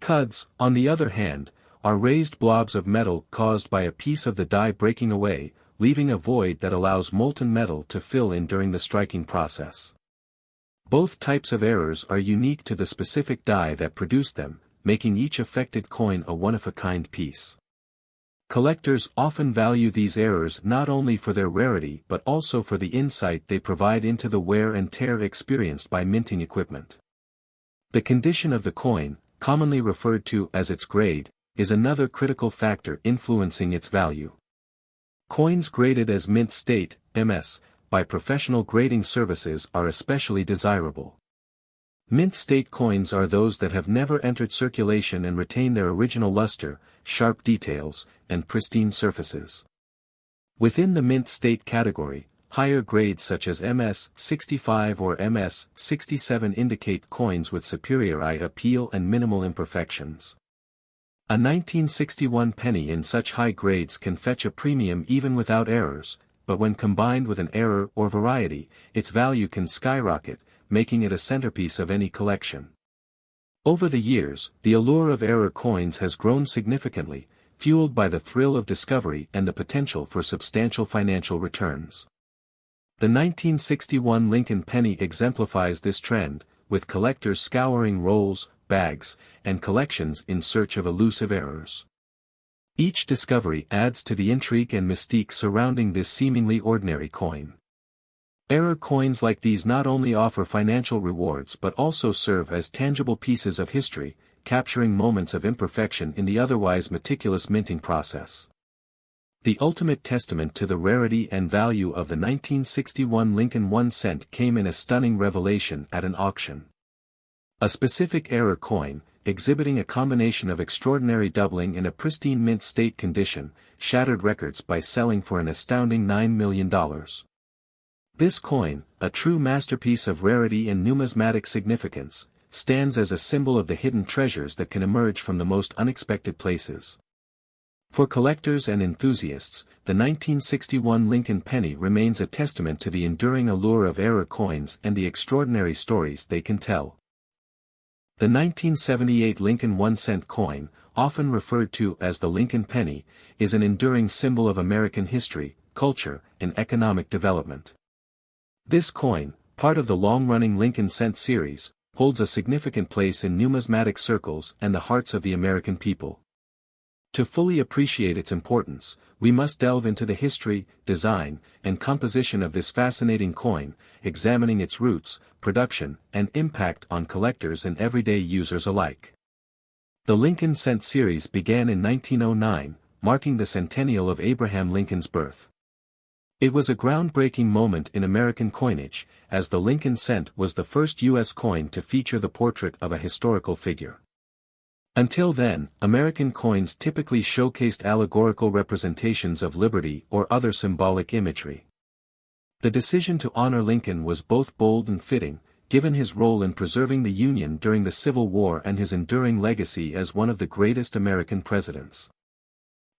Cuds, on the other hand, are raised blobs of metal caused by a piece of the die breaking away, leaving a void that allows molten metal to fill in during the striking process. Both types of errors are unique to the specific die that produced them, making each affected coin a one-of-a-kind piece. Collectors often value these errors not only for their rarity but also for the insight they provide into the wear and tear experienced by minting equipment. The condition of the coin, commonly referred to as its grade, is another critical factor influencing its value. Coins graded as mint state, MS, by professional grading services are especially desirable. Mint state coins are those that have never entered circulation and retain their original luster, sharp details, and pristine surfaces. Within the mint state category, higher grades such as MS 65 or MS 67 indicate coins with superior eye appeal and minimal imperfections. A 1961 penny in such high grades can fetch a premium even without errors, but when combined with an error or variety, its value can skyrocket, making it a centerpiece of any collection. Over the years, the allure of error coins has grown significantly, fueled by the thrill of discovery and the potential for substantial financial returns. The 1961 Lincoln penny exemplifies this trend, with collectors scouring rolls, bags, and collections in search of elusive errors. Each discovery adds to the intrigue and mystique surrounding this seemingly ordinary coin. Error coins like these not only offer financial rewards but also serve as tangible pieces of history, capturing moments of imperfection in the otherwise meticulous minting process. The ultimate testament to the rarity and value of the 1961 Lincoln 1 cent came in a stunning revelation at an auction. A specific error coin, exhibiting a combination of extraordinary doubling and a pristine mint state condition, shattered records by selling for an astounding $9 million. This coin, a true masterpiece of rarity and numismatic significance, stands as a symbol of the hidden treasures that can emerge from the most unexpected places. For collectors and enthusiasts, the 1961 Lincoln penny remains a testament to the enduring allure of error coins and the extraordinary stories they can tell. The 1978 Lincoln 1 cent coin, often referred to as the Lincoln penny, is an enduring symbol of American history, culture, and economic development. This coin, part of the long-running Lincoln cent series, holds a significant place in numismatic circles and the hearts of the American people. To fully appreciate its importance, we must delve into the history, design, and composition of this fascinating coin, examining its roots, production, and impact on collectors and everyday users alike. The Lincoln cent series began in 1909, marking the centennial of Abraham Lincoln's birth. It was a groundbreaking moment in American coinage, as the Lincoln cent was the first U.S. coin to feature the portrait of a historical figure. Until then, American coins typically showcased allegorical representations of liberty or other symbolic imagery. The decision to honor Lincoln was both bold and fitting, given his role in preserving the Union during the Civil War and his enduring legacy as one of the greatest American presidents.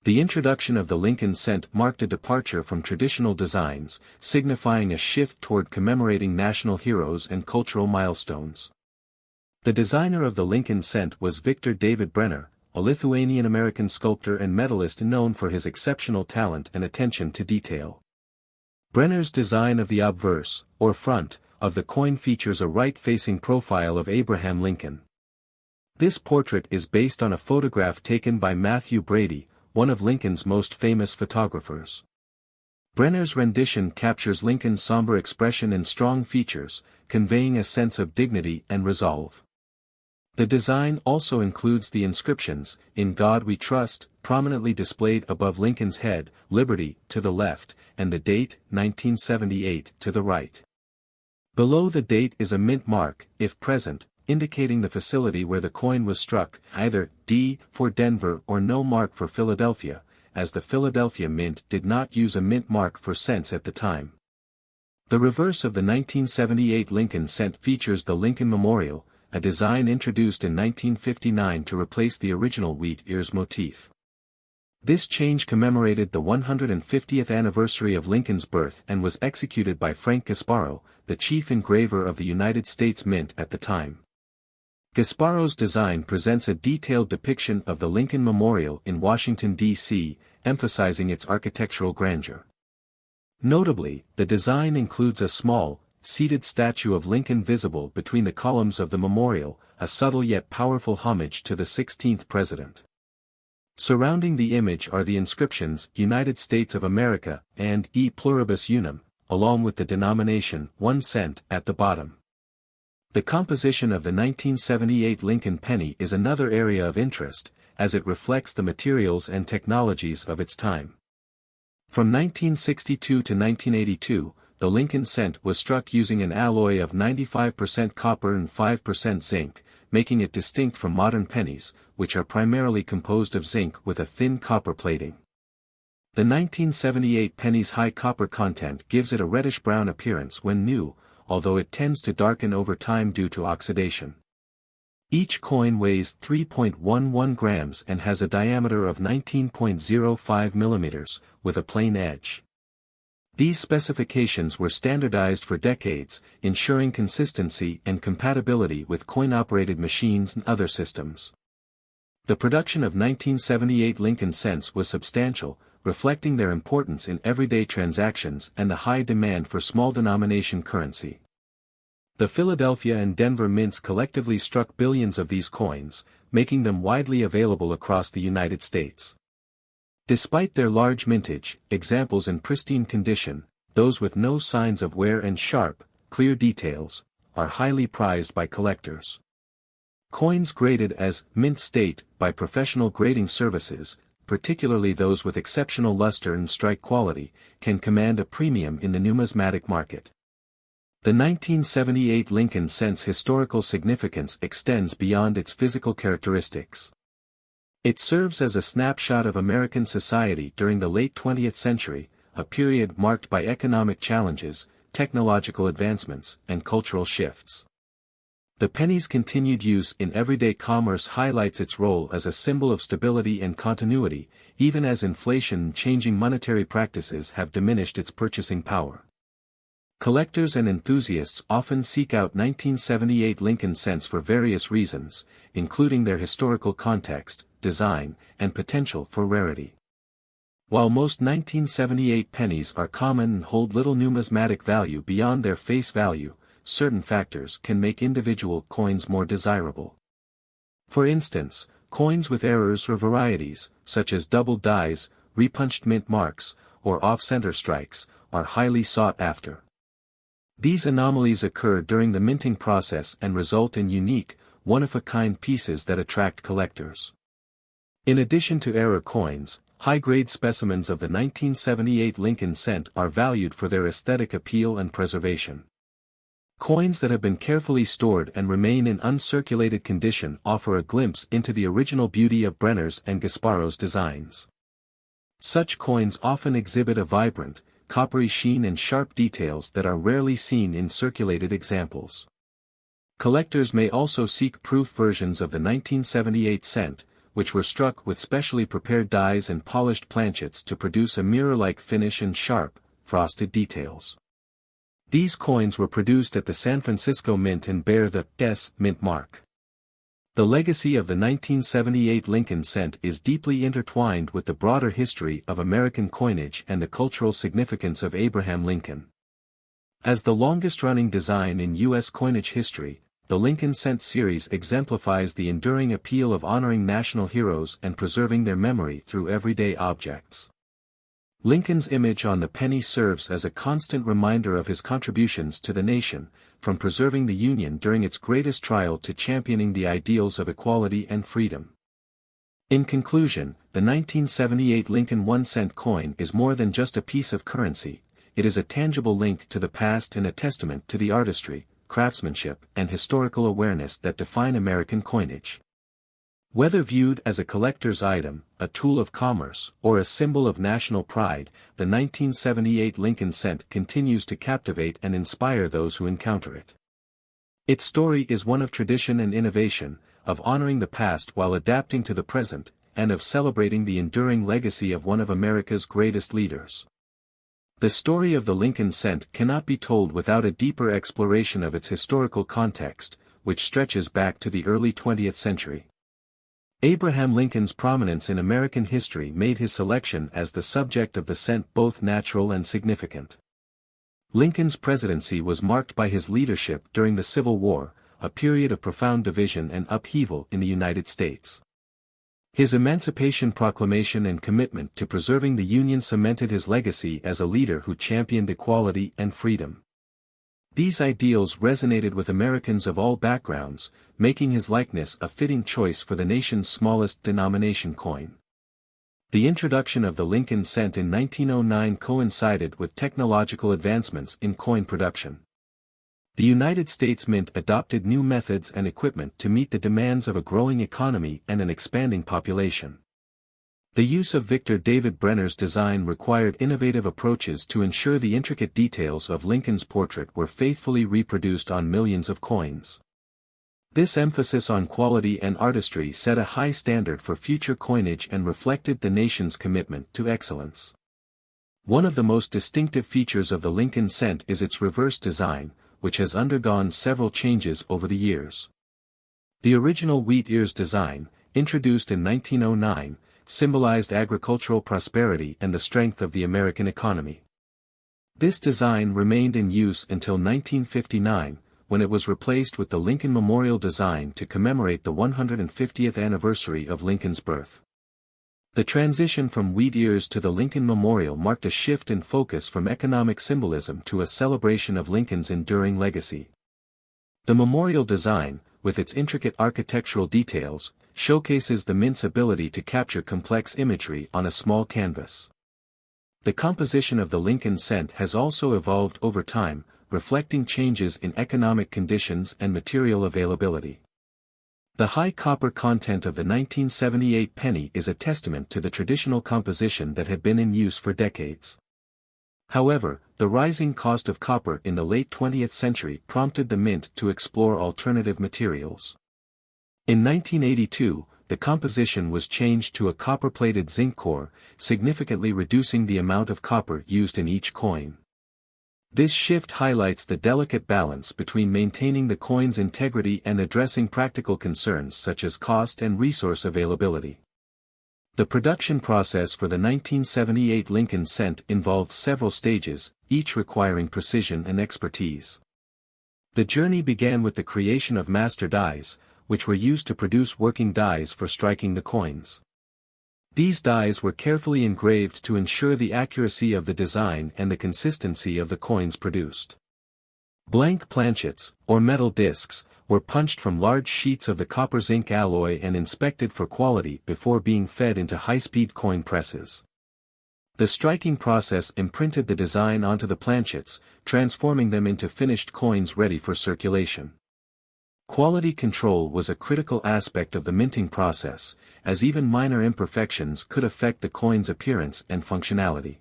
The introduction of the Lincoln cent marked a departure from traditional designs, signifying a shift toward commemorating national heroes and cultural milestones. The designer of the Lincoln cent was Victor David Brenner, a Lithuanian-American sculptor and medalist known for his exceptional talent and attention to detail. Brenner's design of the obverse, or front, of the coin features a right-facing profile of Abraham Lincoln. This portrait is based on a photograph taken by Matthew Brady, one of Lincoln's most famous photographers. Brenner's rendition captures Lincoln's somber expression and strong features, conveying a sense of dignity and resolve. The design also includes the inscriptions, "In God We Trust," prominently displayed above Lincoln's head, "Liberty," to the left, and the date, 1978, to the right. Below the date is a mint mark, if present, indicating the facility where the coin was struck, either D for Denver or no mark for Philadelphia, as the Philadelphia Mint did not use a mint mark for cents at the time. The reverse of the 1978 Lincoln cent features the Lincoln Memorial, a design introduced in 1959 to replace the original wheat ears motif. This change commemorated the 150th anniversary of Lincoln's birth and was executed by Frank Gasparo, the chief engraver of the United States Mint at the time. Gasparo's design presents a detailed depiction of the Lincoln Memorial in Washington, D.C., emphasizing its architectural grandeur. Notably, the design includes a small, seated statue of Lincoln visible between the columns of the memorial, a subtle yet powerful homage to the 16th president. Surrounding the image are the inscriptions United States of America and E pluribus unum, along with the denomination 1 cent at the bottom. The composition of the 1978 Lincoln penny is another area of interest, as it reflects the materials and technologies of its time. From 1962 to 1982, the Lincoln cent was struck using an alloy of 95% copper and 5% zinc, making it distinct from modern pennies, which are primarily composed of zinc with a thin copper plating. The 1978 penny's high copper content gives it a reddish-brown appearance when new, although it tends to darken over time due to oxidation. Each coin weighs 3.11 grams and has a diameter of 19.05 millimeters, with a plain edge. These specifications were standardized for decades, ensuring consistency and compatibility with coin-operated machines and other systems. The production of 1978 Lincoln cents was substantial, reflecting their importance in everyday transactions and the high demand for small-denomination currency. The Philadelphia and Denver mints collectively struck billions of these coins, making them widely available across the United States. Despite their large mintage, examples in pristine condition, those with no signs of wear and sharp, clear details, are highly prized by collectors. Coins graded as mint state by professional grading services, particularly those with exceptional luster and strike quality, can command a premium in the numismatic market. The 1978 Lincoln cent's historical significance extends beyond its physical characteristics. It serves as a snapshot of American society during the late 20th century, a period marked by economic challenges, technological advancements, and cultural shifts. The penny's continued use in everyday commerce highlights its role as a symbol of stability and continuity, even as inflation and changing monetary practices have diminished its purchasing power. Collectors and enthusiasts often seek out 1978 Lincoln cents for various reasons, including their historical context, design, and potential for rarity. While most 1978 pennies are common and hold little numismatic value beyond their face value, certain factors can make individual coins more desirable. For instance, coins with errors or varieties, such as doubled dies, repunched mint marks, or off-center strikes, are highly sought after. These anomalies occur during the minting process and result in unique, one-of-a-kind pieces that attract collectors. In addition to error coins, high-grade specimens of the 1978 Lincoln cent are valued for their aesthetic appeal and preservation. Coins that have been carefully stored and remain in uncirculated condition offer a glimpse into the original beauty of Brenner's and Gasparo's designs. Such coins often exhibit a vibrant, coppery sheen and sharp details that are rarely seen in circulated examples. Collectors may also seek proof versions of the 1978 cent, which were struck with specially prepared dies and polished planchets to produce a mirror-like finish and sharp, frosted details. These coins were produced at the San Francisco Mint and bear the S mint mark. The legacy of the 1978 Lincoln cent is deeply intertwined with the broader history of American coinage and the cultural significance of Abraham Lincoln. As the longest-running design in U.S. coinage history, the Lincoln cent series exemplifies the enduring appeal of honoring national heroes and preserving their memory through everyday objects. Lincoln's image on the penny serves as a constant reminder of his contributions to the nation, from preserving the Union during its greatest trial to championing the ideals of equality and freedom. In conclusion, the 1978 Lincoln 1-cent coin is more than just a piece of currency, it is a tangible link to the past and a testament to the artistry, craftsmanship, and historical awareness that define American coinage. Whether viewed as a collector's item, a tool of commerce, or a symbol of national pride, the 1978 Lincoln cent continues to captivate and inspire those who encounter it. Its story is one of tradition and innovation, of honoring the past while adapting to the present, and of celebrating the enduring legacy of one of America's greatest leaders. The story of the Lincoln cent cannot be told without a deeper exploration of its historical context, which stretches back to the early 20th century. Abraham Lincoln's prominence in American history made his selection as the subject of the cent both natural and significant. Lincoln's presidency was marked by his leadership during the Civil War, a period of profound division and upheaval in the United States. His Emancipation Proclamation and commitment to preserving the Union cemented his legacy as a leader who championed equality and freedom. These ideals resonated with Americans of all backgrounds, making his likeness a fitting choice for the nation's smallest denomination coin. The introduction of the Lincoln cent in 1909 coincided with technological advancements in coin production. The United States Mint adopted new methods and equipment to meet the demands of a growing economy and an expanding population. The use of Victor David Brenner's design required innovative approaches to ensure the intricate details of Lincoln's portrait were faithfully reproduced on millions of coins. This emphasis on quality and artistry set a high standard for future coinage and reflected the nation's commitment to excellence. One of the most distinctive features of the Lincoln cent is its reverse design, which has undergone several changes over the years. The original wheat ears design, introduced in 1909, symbolized agricultural prosperity and the strength of the American economy. This design remained in use until 1959, when it was replaced with the Lincoln Memorial design to commemorate the 150th anniversary of Lincoln's birth. The transition from wheat ears to the Lincoln Memorial marked a shift in focus from economic symbolism to a celebration of Lincoln's enduring legacy. The memorial design, with its intricate architectural details, showcases the mint's ability to capture complex imagery on a small canvas. The composition of the Lincoln cent has also evolved over time, reflecting changes in economic conditions and material availability. The high copper content of the 1978 penny is a testament to the traditional composition that had been in use for decades. However, the rising cost of copper in the late 20th century prompted the mint to explore alternative materials. In 1982, the composition was changed to a copper-plated zinc core, significantly reducing the amount of copper used in each coin. This shift highlights the delicate balance between maintaining the coin's integrity and addressing practical concerns such as cost and resource availability. The production process for the 1978 Lincoln cent involved several stages, each requiring precision and expertise. The journey began with the creation of master dies, which were used to produce working dies for striking the coins. These dies were carefully engraved to ensure the accuracy of the design and the consistency of the coins produced. Blank planchets, or metal discs, were punched from large sheets of the copper zinc alloy and inspected for quality before being fed into high-speed coin presses. The striking process imprinted the design onto the planchets, transforming them into finished coins ready for circulation. Quality control was a critical aspect of the minting process, as even minor imperfections could affect the coin's appearance and functionality.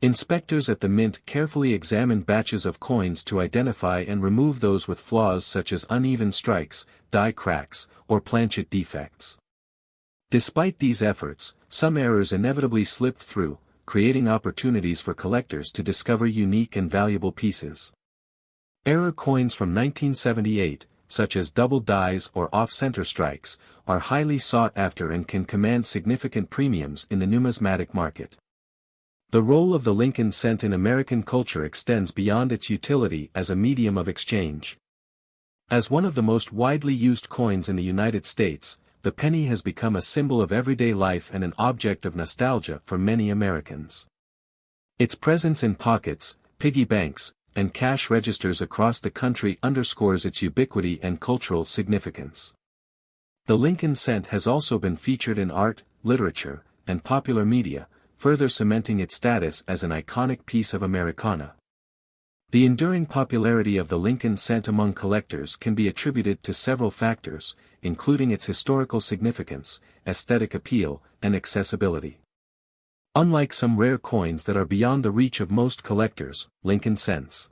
Inspectors at the mint carefully examined batches of coins to identify and remove those with flaws such as uneven strikes, die cracks, or planchet defects. Despite these efforts, some errors inevitably slipped through, creating opportunities for collectors to discover unique and valuable pieces. Error coins from 1978, such as double dies or off-center strikes, are highly sought after and can command significant premiums in the numismatic market. The role of the Lincoln cent in American culture extends beyond its utility as a medium of exchange. As one of the most widely used coins in the United States, the penny has become a symbol of everyday life and an object of nostalgia for many Americans. Its presence in pockets, piggy banks, and cash registers across the country underscores its ubiquity and cultural significance. The Lincoln cent has also been featured in art, literature, and popular media, further cementing its status as an iconic piece of Americana. The enduring popularity of the Lincoln cent among collectors can be attributed to several factors, including its historical significance, aesthetic appeal, and accessibility. Unlike some rare coins that are beyond the reach of most collectors, Lincoln cents.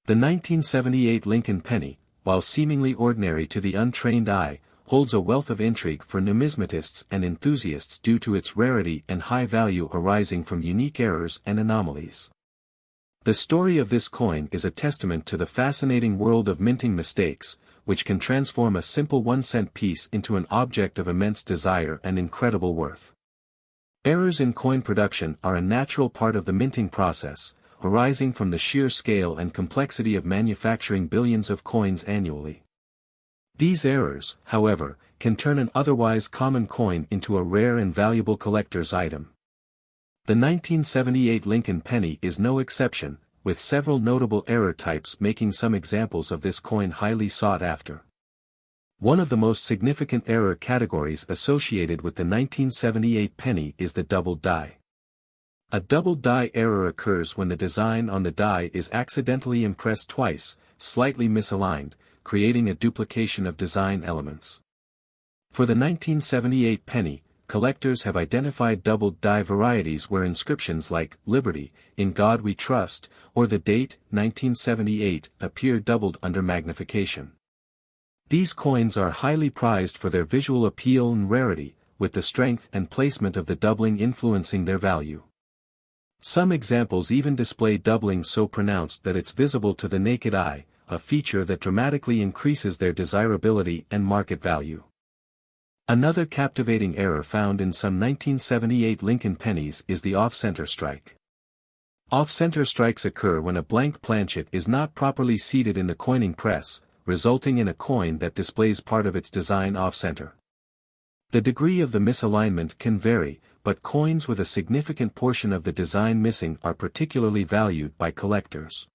The 1978 Lincoln penny, while seemingly ordinary to the untrained eye, holds a wealth of intrigue for numismatists and enthusiasts due to its rarity and high value arising from unique errors and anomalies. The story of this coin is a testament to the fascinating world of minting mistakes, which can transform a simple 1-cent piece into an object of immense desire and incredible worth. Errors in coin production are a natural part of the minting process, arising from the sheer scale and complexity of manufacturing billions of coins annually. These errors, however, can turn an otherwise common coin into a rare and valuable collector's item. The 1978 Lincoln penny is no exception, with several notable error types making some examples of this coin highly sought after. One of the most significant error categories associated with the 1978 penny is the doubled die. A doubled die error occurs when the design on the die is accidentally impressed twice, slightly misaligned, creating a duplication of design elements. For the 1978 penny, collectors have identified doubled die varieties where inscriptions like "Liberty," "In God We Trust," or the date, 1978, appear doubled under magnification. These coins are highly prized for their visual appeal and rarity, with the strength and placement of the doubling influencing their value. Some examples even display doubling so pronounced that it's visible to the naked eye, a feature that dramatically increases their desirability and market value. Another captivating error found in some 1978 Lincoln pennies is the off-center strike. Off-center strikes occur when a blank planchet is not properly seated in the coining press, resulting in a coin that displays part of its design off-center. The degree of the misalignment can vary, but coins with a significant portion of the design missing are particularly valued by collectors.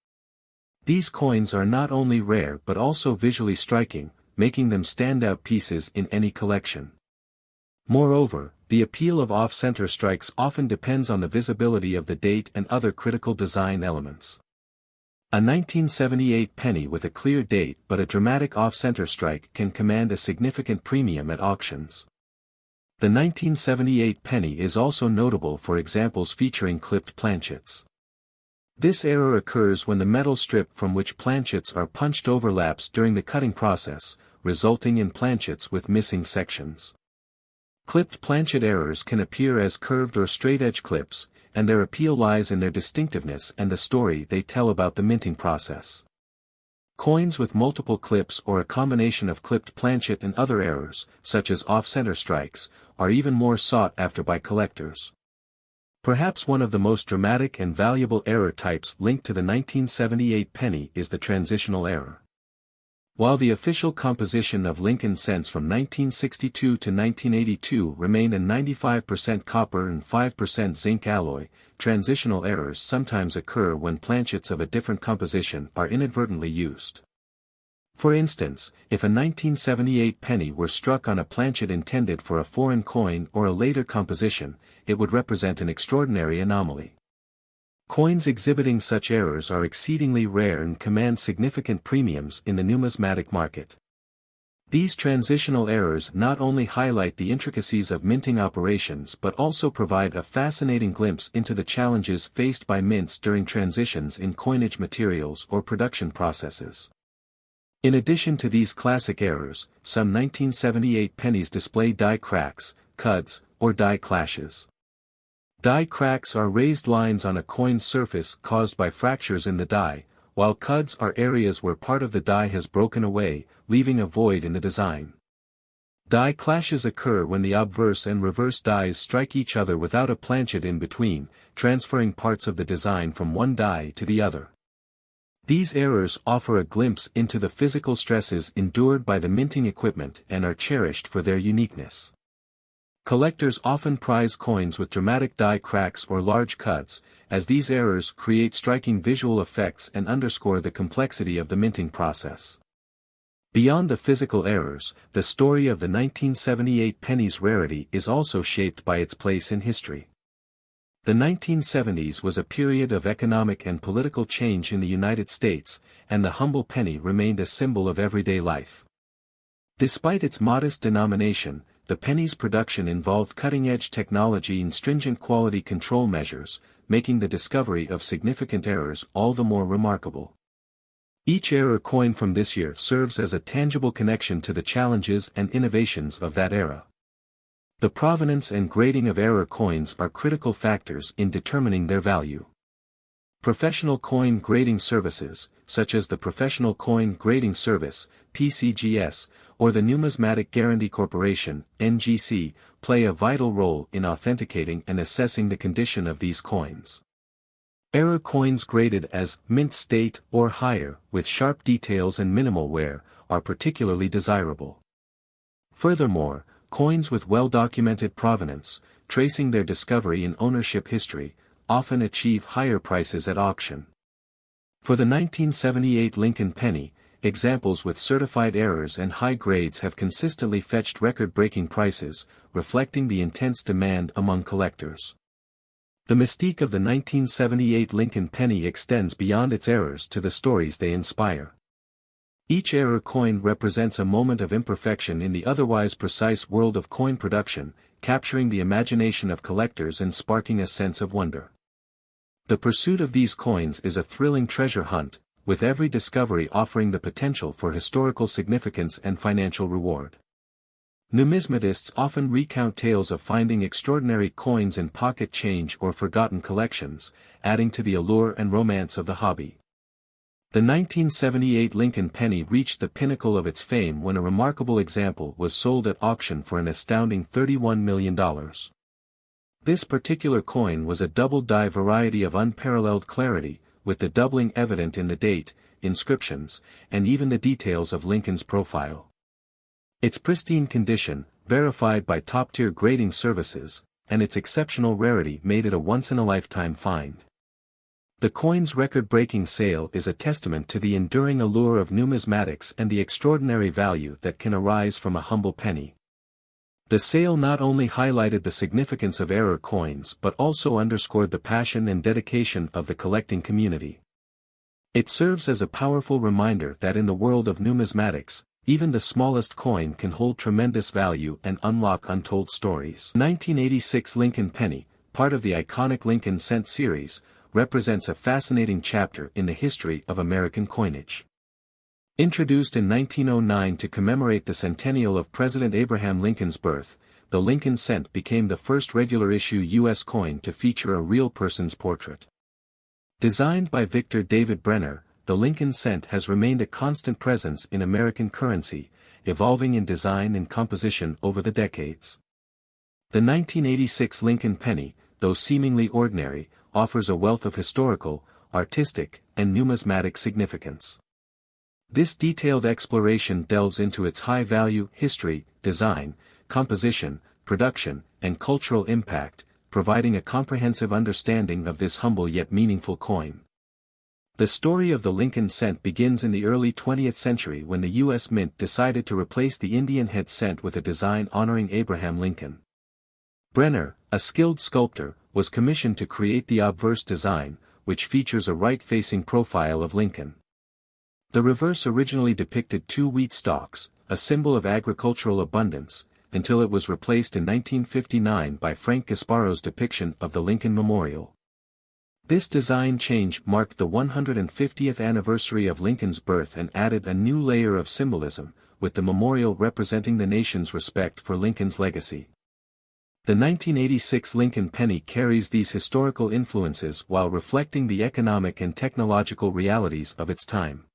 These coins are not only rare but also visually striking, making them standout pieces in any collection. Moreover, the appeal of off-center strikes often depends on the visibility of the date and other critical design elements. A 1978 penny with a clear date but a dramatic off-center strike can command a significant premium at auctions. The 1978 penny is also notable for examples featuring clipped planchets. This error occurs when the metal strip from which planchets are punched overlaps during the cutting process, resulting in planchets with missing sections. Clipped planchet errors can appear as curved or straight-edge clips, and their appeal lies in their distinctiveness and the story they tell about the minting process. Coins with multiple clips or a combination of clipped planchet and other errors, such as off-center strikes, are even more sought after by collectors. Perhaps one of the most dramatic and valuable error types linked to the 1978 penny is the transitional error. While the official composition of Lincoln cents from 1962 to 1982 remained a 95% copper and 5% zinc alloy, transitional errors sometimes occur when planchets of a different composition are inadvertently used. For instance, if a 1978 penny were struck on a planchet intended for a foreign coin or a later composition, it would represent an extraordinary anomaly. Coins exhibiting such errors are exceedingly rare and command significant premiums in the numismatic market. These transitional errors not only highlight the intricacies of minting operations but also provide a fascinating glimpse into the challenges faced by mints during transitions in coinage materials or production processes. In addition to these classic errors, some 1978 pennies display die cracks, cuds, or die clashes. Die cracks are raised lines on a coin's surface caused by fractures in the die, while cuds are areas where part of the die has broken away, leaving a void in the design. Die clashes occur when the obverse and reverse dies strike each other without a planchet in between, transferring parts of the design from one die to the other. These errors offer a glimpse into the physical stresses endured by the minting equipment and are cherished for their uniqueness. Collectors often prize coins with dramatic die cracks or large cuts, as these errors create striking visual effects and underscore the complexity of the minting process. Beyond the physical errors, the story of the 1978 penny's rarity is also shaped by its place in history. The 1970s was a period of economic and political change in the United States, and the humble penny remained a symbol of everyday life. Despite its modest denomination, the penny's production involved cutting-edge technology and stringent quality control measures, making the discovery of significant errors all the more remarkable. Each error coin from this year serves as a tangible connection to the challenges and innovations of that era. The provenance and grading of error coins are critical factors in determining their value. Professional coin grading services, such as the Professional Coin Grading Service, PCGS, or the Numismatic Guarantee Corporation, NGC, play a vital role in authenticating and assessing the condition of these coins. Error coins graded as mint state or higher, with sharp details and minimal wear, are particularly desirable. Furthermore, coins with well-documented provenance, tracing their discovery in ownership history, often achieve higher prices at auction. For the 1978 Lincoln penny, examples with certified errors and high grades have consistently fetched record-breaking prices, reflecting the intense demand among collectors. The mystique of the 1978 Lincoln penny extends beyond its errors to the stories they inspire. Each error coin represents a moment of imperfection in the otherwise precise world of coin production, capturing the imagination of collectors and sparking a sense of wonder. The pursuit of these coins is a thrilling treasure hunt, with every discovery offering the potential for historical significance and financial reward. Numismatists often recount tales of finding extraordinary coins in pocket change or forgotten collections, adding to the allure and romance of the hobby. The 1978 Lincoln penny reached the pinnacle of its fame when a remarkable example was sold at auction for an astounding $31 million. This particular coin was a double-die variety of unparalleled clarity, with the doubling evident in the date, inscriptions, and even the details of Lincoln's profile. Its pristine condition, verified by top-tier grading services, and its exceptional rarity made it a once-in-a-lifetime find. The coin's record-breaking sale is a testament to the enduring allure of numismatics and the extraordinary value that can arise from a humble penny. The sale not only highlighted the significance of error coins but also underscored the passion and dedication of the collecting community. It serves as a powerful reminder that in the world of numismatics, even the smallest coin can hold tremendous value and unlock untold stories. 1986 Lincoln penny, part of the iconic Lincoln cent series, represents a fascinating chapter in the history of American coinage. Introduced in 1909 to commemorate the centennial of President Abraham Lincoln's birth, the Lincoln cent became the first regular-issue U.S. coin to feature a real person's portrait. Designed by Victor David Brenner, the Lincoln cent has remained a constant presence in American currency, evolving in design and composition over the decades. The 1986 Lincoln penny, though seemingly ordinary, offers a wealth of historical, artistic, and numismatic significance. This detailed exploration delves into its high-value history, design, composition, production, and cultural impact, providing a comprehensive understanding of this humble yet meaningful coin. The story of the Lincoln cent begins in the early 20th century when the U.S. Mint decided to replace the Indian head cent with a design honoring Abraham Lincoln. Brenner, a skilled sculptor, was commissioned to create the obverse design, which features a right-facing profile of Lincoln. The reverse originally depicted two wheat stalks, a symbol of agricultural abundance, until it was replaced in 1959 by Frank Gasparo's depiction of the Lincoln Memorial. This design change marked the 150th anniversary of Lincoln's birth and added a new layer of symbolism, with the memorial representing the nation's respect for Lincoln's legacy. The 1986 Lincoln penny carries these historical influences while reflecting the economic and technological realities of its time.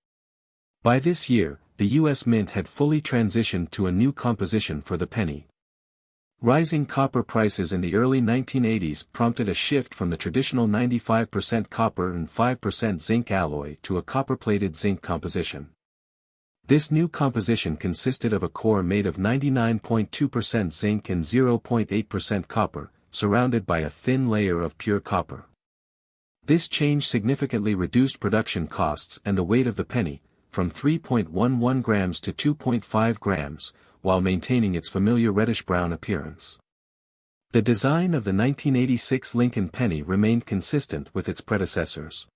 By this year, the U.S. Mint had fully transitioned to a new composition for the penny. Rising copper prices in the early 1980s prompted a shift from the traditional 95% copper and 5% zinc alloy to a copper-plated zinc composition. This new composition consisted of a core made of 99.2% zinc and 0.8% copper, surrounded by a thin layer of pure copper. This change significantly reduced production costs and the weight of the penny, from 3.11 grams to 2.5 grams, while maintaining its familiar reddish-brown appearance. The design of the 1986 Lincoln penny remained consistent with its predecessors.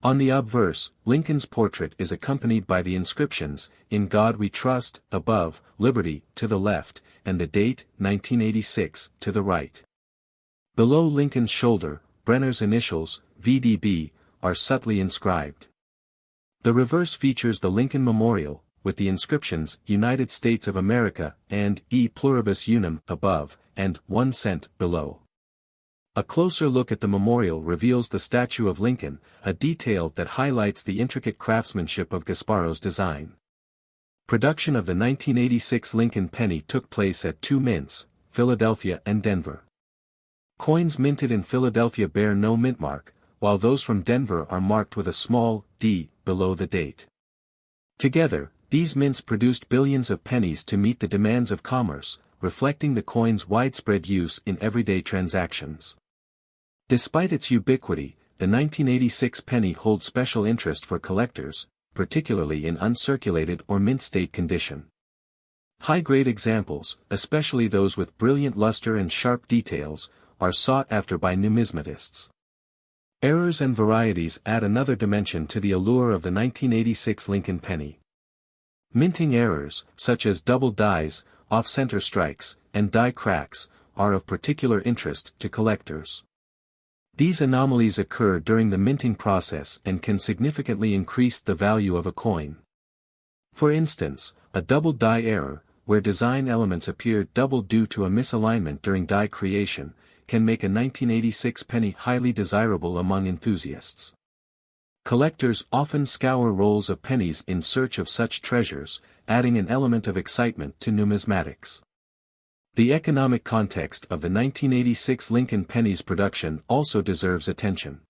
On the obverse, Lincoln's portrait is accompanied by the inscriptions, "In God We Trust," above, "Liberty," to the left, and the date, 1986, to the right. Below Lincoln's shoulder, Brenner's initials, VDB, are subtly inscribed. The reverse features the Lincoln Memorial, with the inscriptions, "United States of America," and "E Pluribus Unum," above, and 1 cent, below. A closer look at the memorial reveals the statue of Lincoln, a detail that highlights the intricate craftsmanship of Gasparo's design. Production of the 1986 Lincoln penny took place at two mints, Philadelphia and Denver. Coins minted in Philadelphia bear no mint mark, while those from Denver are marked with a small d below the date. Together, These mints produced billions of pennies to meet the demands of commerce, reflecting the coin's widespread use in everyday transactions. Despite its ubiquity, the 1986 penny holds special interest for collectors, particularly in uncirculated or mint state condition. High-grade examples, especially those with brilliant luster and sharp details, are sought after by numismatists. Errors and varieties add another dimension to the allure of the 1986 Lincoln penny. Minting errors, such as double dies, off-center strikes, and die cracks, are of particular interest to collectors. These anomalies occur during the minting process and can significantly increase the value of a coin. For instance, a double die error, where design elements appear double due to a misalignment during die creation, can make a 1986 penny highly desirable among enthusiasts. Collectors often scour rolls of pennies in search of such treasures, adding an element of excitement to numismatics. The economic context of the 1986 Lincoln penny's production also deserves attention.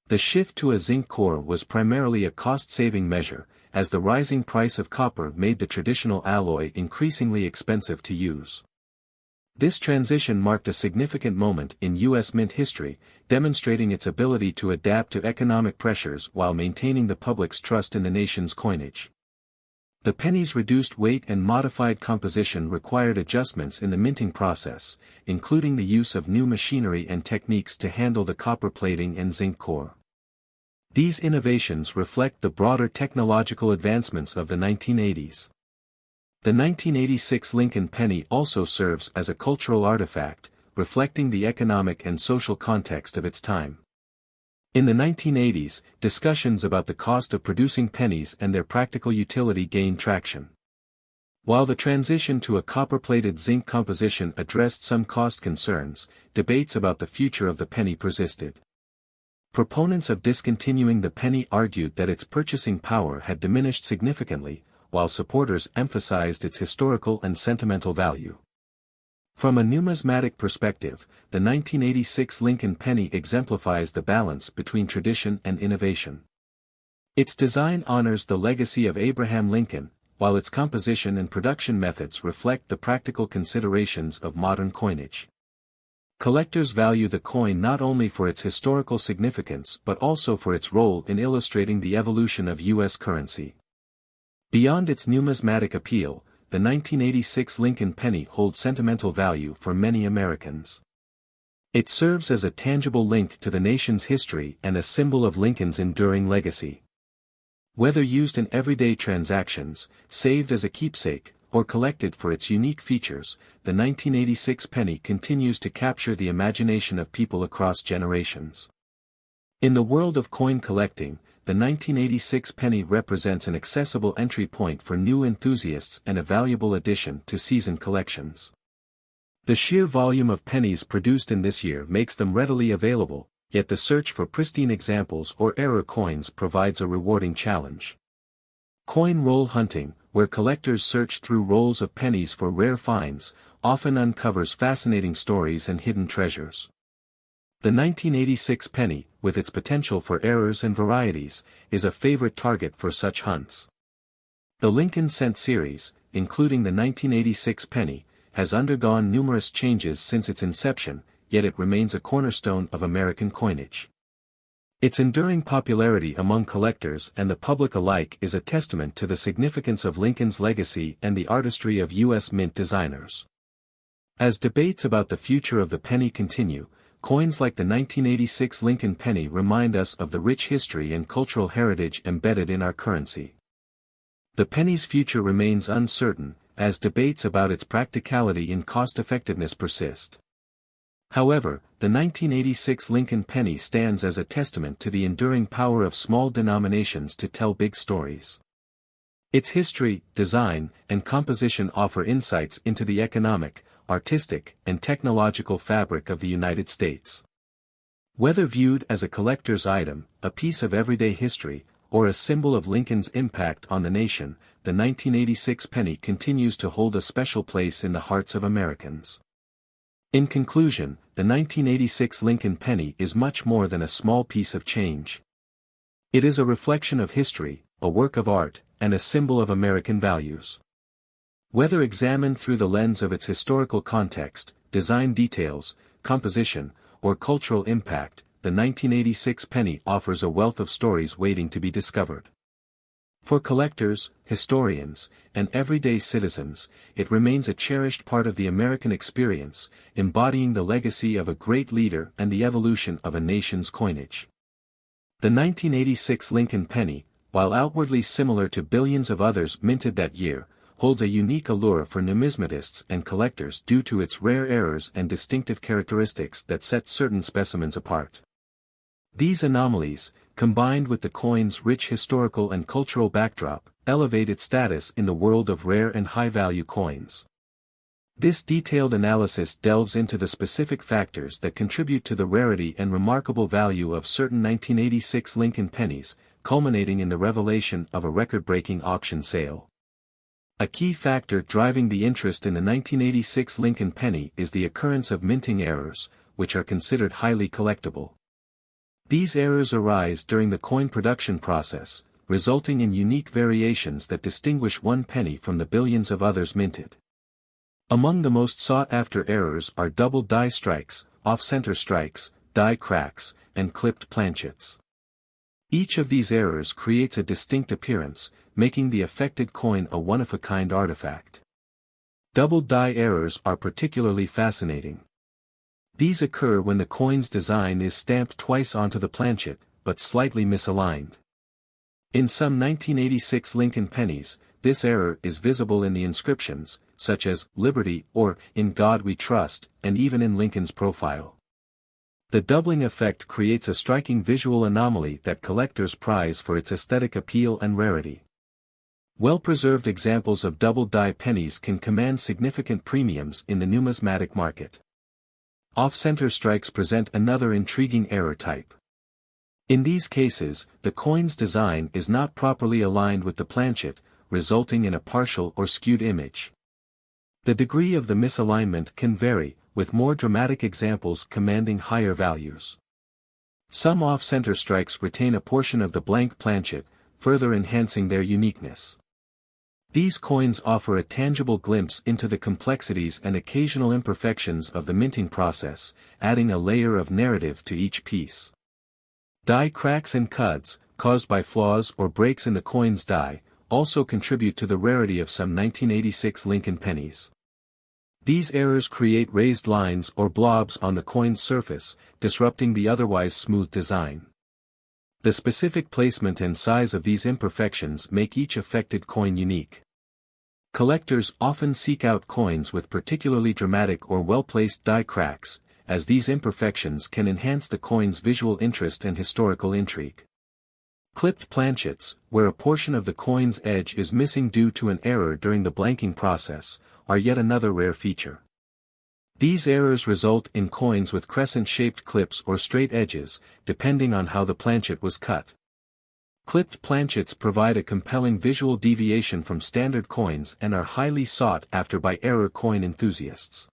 The shift to a zinc core was primarily a cost-saving measure, as the rising price of copper made the traditional alloy increasingly expensive to use. This transition marked a significant moment in U.S. mint history, demonstrating its ability to adapt to economic pressures while maintaining the public's trust in the nation's coinage. The penny's reduced weight and modified composition required adjustments in the minting process, including the use of new machinery and techniques to handle the copper plating and zinc core. These innovations reflect the broader technological advancements of the 1980s. The 1986 Lincoln penny also serves as a cultural artifact, reflecting the economic and social context of its time. In the 1980s, discussions about the cost of producing pennies and their practical utility gained traction. While the transition to a copper-plated zinc composition addressed some cost concerns, debates about the future of the penny persisted. Proponents of discontinuing the penny argued that its purchasing power had diminished significantly, while supporters emphasized its historical and sentimental value. From a numismatic perspective, the 1986 Lincoln penny exemplifies the balance between tradition and innovation. Its design honors the legacy of Abraham Lincoln, while its composition and production methods reflect the practical considerations of modern coinage. Collectors value the coin not only for its historical significance but also for its role in illustrating the evolution of U.S. currency. Beyond its numismatic appeal, the 1986 Lincoln penny holds sentimental value for many Americans. It serves as a tangible link to the nation's history and a symbol of Lincoln's enduring legacy. Whether used in everyday transactions, saved as a keepsake, or collected for its unique features, the 1986 penny continues to capture the imagination of people across generations. In the world of coin collecting, the 1986 penny represents an accessible entry point for new enthusiasts and a valuable addition to seasoned collections. The sheer volume of pennies produced in this year makes them readily available, yet the search for pristine examples or error coins provides a rewarding challenge. Coin roll hunting, where collectors search through rolls of pennies for rare finds, often uncovers fascinating stories and hidden treasures. The 1986 penny, with its potential for errors and varieties, is a favorite target for such hunts. The Lincoln Cent series, including the 1986 penny, has undergone numerous changes since its inception, yet it remains a cornerstone of American coinage. Its enduring popularity among collectors and the public alike is a testament to the significance of Lincoln's legacy and the artistry of U.S. mint designers. As debates about the future of the penny continue, coins like the 1986 Lincoln penny remind us of the rich history and cultural heritage embedded in our currency. The penny's future remains uncertain, as debates about its practicality and cost-effectiveness persist. However, the 1986 Lincoln penny stands as a testament to the enduring power of small denominations to tell big stories. Its history, design, and composition offer insights into the economic, artistic, and technological fabric of the United States. Whether viewed as a collector's item, a piece of everyday history, or a symbol of Lincoln's impact on the nation, the 1986 penny continues to hold a special place in the hearts of Americans. In conclusion, the 1986 Lincoln penny is much more than a small piece of change. It is a reflection of history, a work of art, and a symbol of American values. Whether examined through the lens of its historical context, design details, composition, or cultural impact, the 1986 penny offers a wealth of stories waiting to be discovered. For collectors, historians, and everyday citizens, it remains a cherished part of the American experience, embodying the legacy of a great leader and the evolution of a nation's coinage. The 1986 Lincoln penny, while outwardly similar to billions of others minted that year, holds a unique allure for numismatists and collectors due to its rare errors and distinctive characteristics that set certain specimens apart. These anomalies, combined with the coin's rich historical and cultural backdrop, elevate its status in the world of rare and high-value coins. This detailed analysis delves into the specific factors that contribute to the rarity and remarkable value of certain 1986 Lincoln pennies, culminating in the revelation of a record-breaking auction sale. A key factor driving the interest in the 1986 Lincoln penny is the occurrence of minting errors, which are considered highly collectible. These errors arise during the coin production process, resulting in unique variations that distinguish one penny from the billions of others minted. Among the most sought-after errors are double die strikes, off-center strikes, die cracks, and clipped planchets. Each of these errors creates a distinct appearance, making the affected coin a one-of-a-kind artifact. Double die errors are particularly fascinating. These occur when the coin's design is stamped twice onto the planchet, but slightly misaligned. In some 1986 Lincoln pennies, this error is visible in the inscriptions, such as "Liberty" or "In God We Trust," and even in Lincoln's profile. The doubling effect creates a striking visual anomaly that collectors prize for its aesthetic appeal and rarity. Well-preserved examples of double-die pennies can command significant premiums in the numismatic market. Off-center strikes present another intriguing error type. In these cases, the coin's design is not properly aligned with the planchet, resulting in a partial or skewed image. The degree of the misalignment can vary, with more dramatic examples commanding higher values. Some off-center strikes retain a portion of the blank planchet, further enhancing their uniqueness. These coins offer a tangible glimpse into the complexities and occasional imperfections of the minting process, adding a layer of narrative to each piece. Die cracks and cuds, caused by flaws or breaks in the coin's die, also contribute to the rarity of some 1986 Lincoln pennies. These errors create raised lines or blobs on the coin's surface, disrupting the otherwise smooth design. The specific placement and size of these imperfections make each affected coin unique. Collectors often seek out coins with particularly dramatic or well-placed die cracks, as these imperfections can enhance the coin's visual interest and historical intrigue. Clipped planchets, where a portion of the coin's edge is missing due to an error during the blanking process, are yet another rare feature. These errors result in coins with crescent-shaped clips or straight edges, depending on how the planchet was cut. Clipped planchets provide a compelling visual deviation from standard coins and are highly sought after by error coin enthusiasts.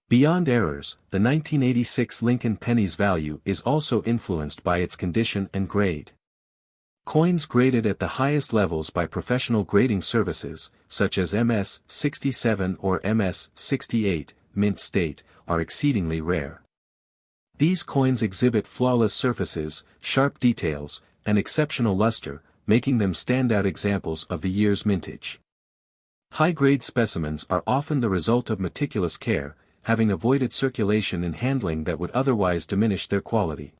Beyond errors, the 1986 Lincoln penny's value is also influenced by its condition and grade. Coins graded at the highest levels by professional grading services, such as MS-67 or MS-68, mint state, are exceedingly rare. These coins exhibit flawless surfaces, sharp details, and exceptional luster, making them standout examples of the year's mintage. High-grade specimens are often the result of meticulous care, having avoided circulation and handling that would otherwise diminish their quality.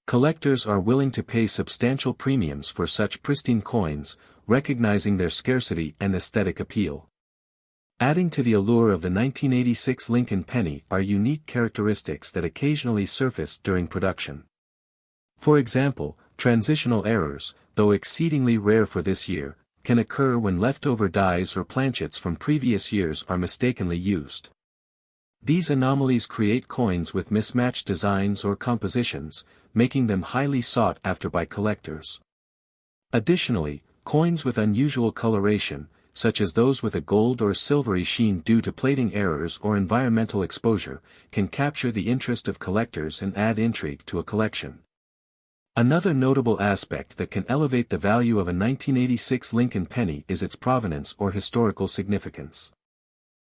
Collectors are willing to pay substantial premiums for such pristine coins, recognizing their scarcity and aesthetic appeal. Adding to the allure of the 1986 Lincoln penny are unique characteristics that occasionally surface during production. For example, transitional errors, though exceedingly rare for this year, can occur when leftover dies or planchets from previous years are mistakenly used. These anomalies create coins with mismatched designs or compositions, making them highly sought after by collectors. Additionally, coins with unusual coloration, such as those with a gold or silvery sheen due to plating errors or environmental exposure, can capture the interest of collectors and add intrigue to a collection. Another notable aspect that can elevate the value of a 1986 Lincoln penny is its provenance or historical significance.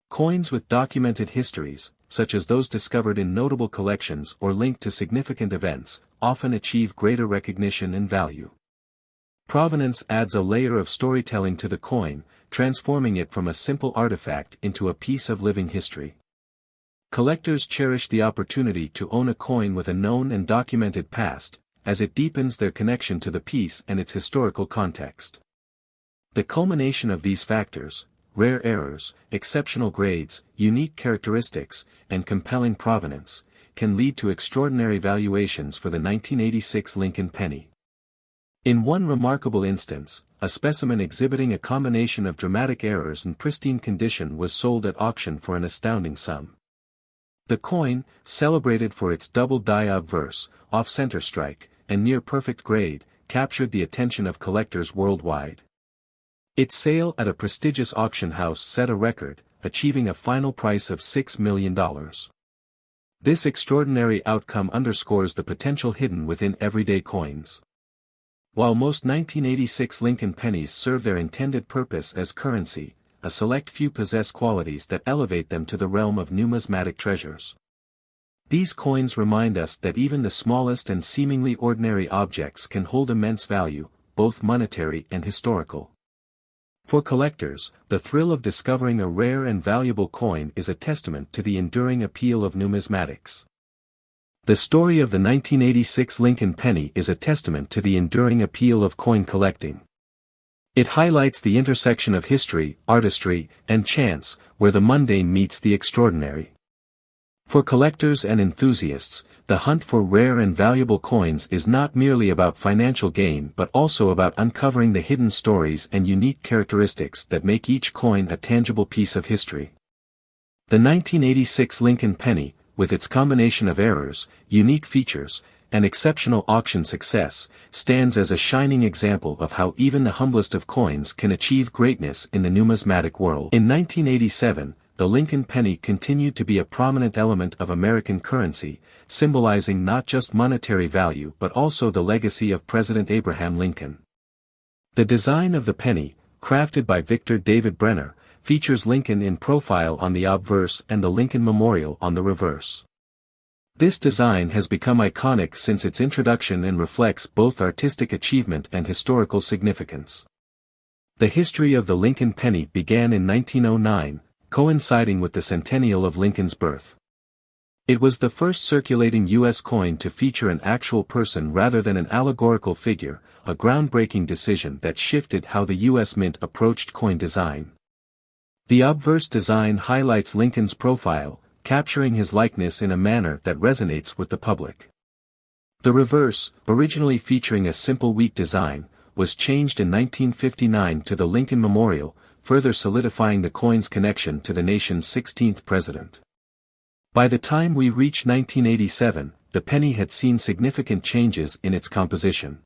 Coins with documented histories, such as those discovered in notable collections or linked to significant events, often achieve greater recognition and value. Provenance adds a layer of storytelling to the coin, transforming it from a simple artifact into a piece of living history. Collectors cherish the opportunity to own a coin with a known and documented past, as it deepens their connection to the piece and its historical context. The culmination of these factors, rare errors, exceptional grades, unique characteristics, and compelling provenance, can lead to extraordinary valuations for the 1986 Lincoln penny. In one remarkable instance, a specimen exhibiting a combination of dramatic errors and pristine condition was sold at auction for an astounding sum. The coin, celebrated for its double die obverse, off-center strike, and near-perfect grade, captured the attention of collectors worldwide. Its sale at a prestigious auction house set a record, achieving a final price of $6 million. This extraordinary outcome underscores the potential hidden within everyday coins. While most 1986 Lincoln pennies serve their intended purpose as currency, a select few possess qualities that elevate them to the realm of numismatic treasures. These coins remind us that even the smallest and seemingly ordinary objects can hold immense value, both monetary and historical. For collectors, the thrill of discovering a rare and valuable coin is a testament to the enduring appeal of numismatics. The story of the 1986 Lincoln penny is a testament to the enduring appeal of coin collecting. It highlights the intersection of history, artistry, and chance, where the mundane meets the extraordinary. For collectors and enthusiasts, the hunt for rare and valuable coins is not merely about financial gain but also about uncovering the hidden stories and unique characteristics that make each coin a tangible piece of history. The 1986 Lincoln penny, with its combination of errors, unique features, and exceptional auction success, stands as a shining example of how even the humblest of coins can achieve greatness in the numismatic world. In 1987, the Lincoln penny continued to be a prominent element of American currency, symbolizing not just monetary value but also the legacy of President Abraham Lincoln. The design of the penny, crafted by Victor David Brenner, features Lincoln in profile on the obverse and the Lincoln Memorial on the reverse. This design has become iconic since its introduction and reflects both artistic achievement and historical significance. The history of the Lincoln penny began in 1909, coinciding with the centennial of Lincoln's birth. It was the first circulating U.S. coin to feature an actual person rather than an allegorical figure, a groundbreaking decision that shifted how the U.S. Mint approached coin design. The obverse design highlights Lincoln's profile, capturing his likeness in a manner that resonates with the public. The reverse, originally featuring a simple wheat design, was changed in 1959 to the Lincoln Memorial, further solidifying the coin's connection to the nation's 16th president. By the time we reach 1987, the penny had seen significant changes in its composition.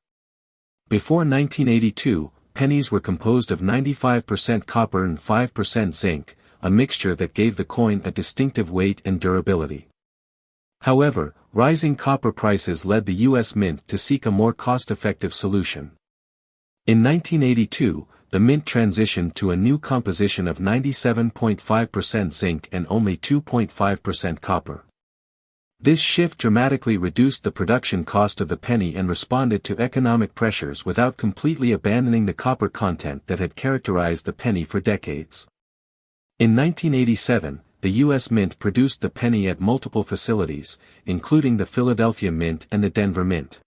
Before 1982, pennies were composed of 95% copper and 5% zinc, a mixture that gave the coin a distinctive weight and durability. However, rising copper prices led the U.S. Mint to seek a more cost-effective solution. In 1982, the Mint transitioned to a new composition of 97.5% zinc and only 2.5% copper. This shift dramatically reduced the production cost of the penny and responded to economic pressures without completely abandoning the copper content that had characterized the penny for decades. In 1987, the U.S. Mint produced the penny at multiple facilities, including the Philadelphia Mint and the Denver Mint.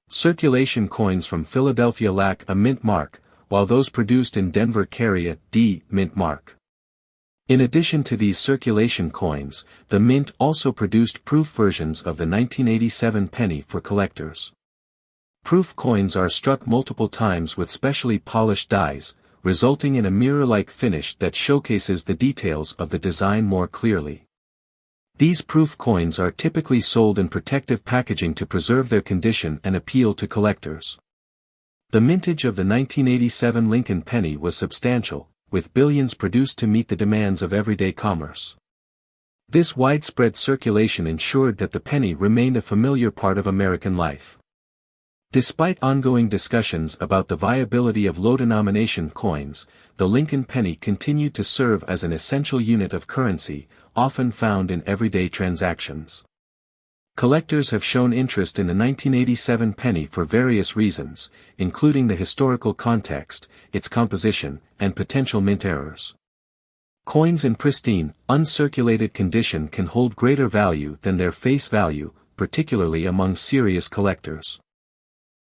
Circulation coins from Philadelphia lack a mint mark, while those produced in Denver carry a D mint mark. In addition to these circulation coins, the Mint also produced proof versions of the 1987 penny for collectors. Proof coins are struck multiple times with specially polished dies, resulting in a mirror-like finish that showcases the details of the design more clearly. These proof coins are typically sold in protective packaging to preserve their condition and appeal to collectors. The mintage of the 1987 Lincoln penny was substantial, with billions produced to meet the demands of everyday commerce. This widespread circulation ensured that the penny remained a familiar part of American life. Despite ongoing discussions about the viability of low-denomination coins, the Lincoln penny continued to serve as an essential unit of currency, often found in everyday transactions. Collectors have shown interest in the 1987 penny for various reasons, including the historical context, its composition, and potential mint errors. Coins in pristine, uncirculated condition can hold greater value than their face value, particularly among serious collectors.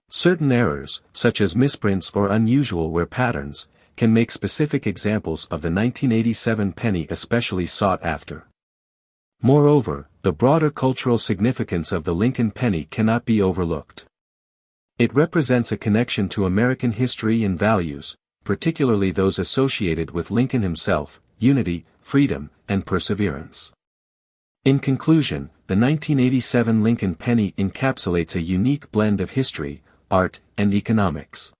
Certain errors, such as misprints or unusual wear patterns, can make specific examples of the 1987 penny especially sought after. Moreover, the broader cultural significance of the Lincoln penny cannot be overlooked. It represents a connection to American history and values, particularly those associated with Lincoln himself: unity, freedom, and perseverance. In conclusion, the 1987 Lincoln penny encapsulates a unique blend of history, art, and economics.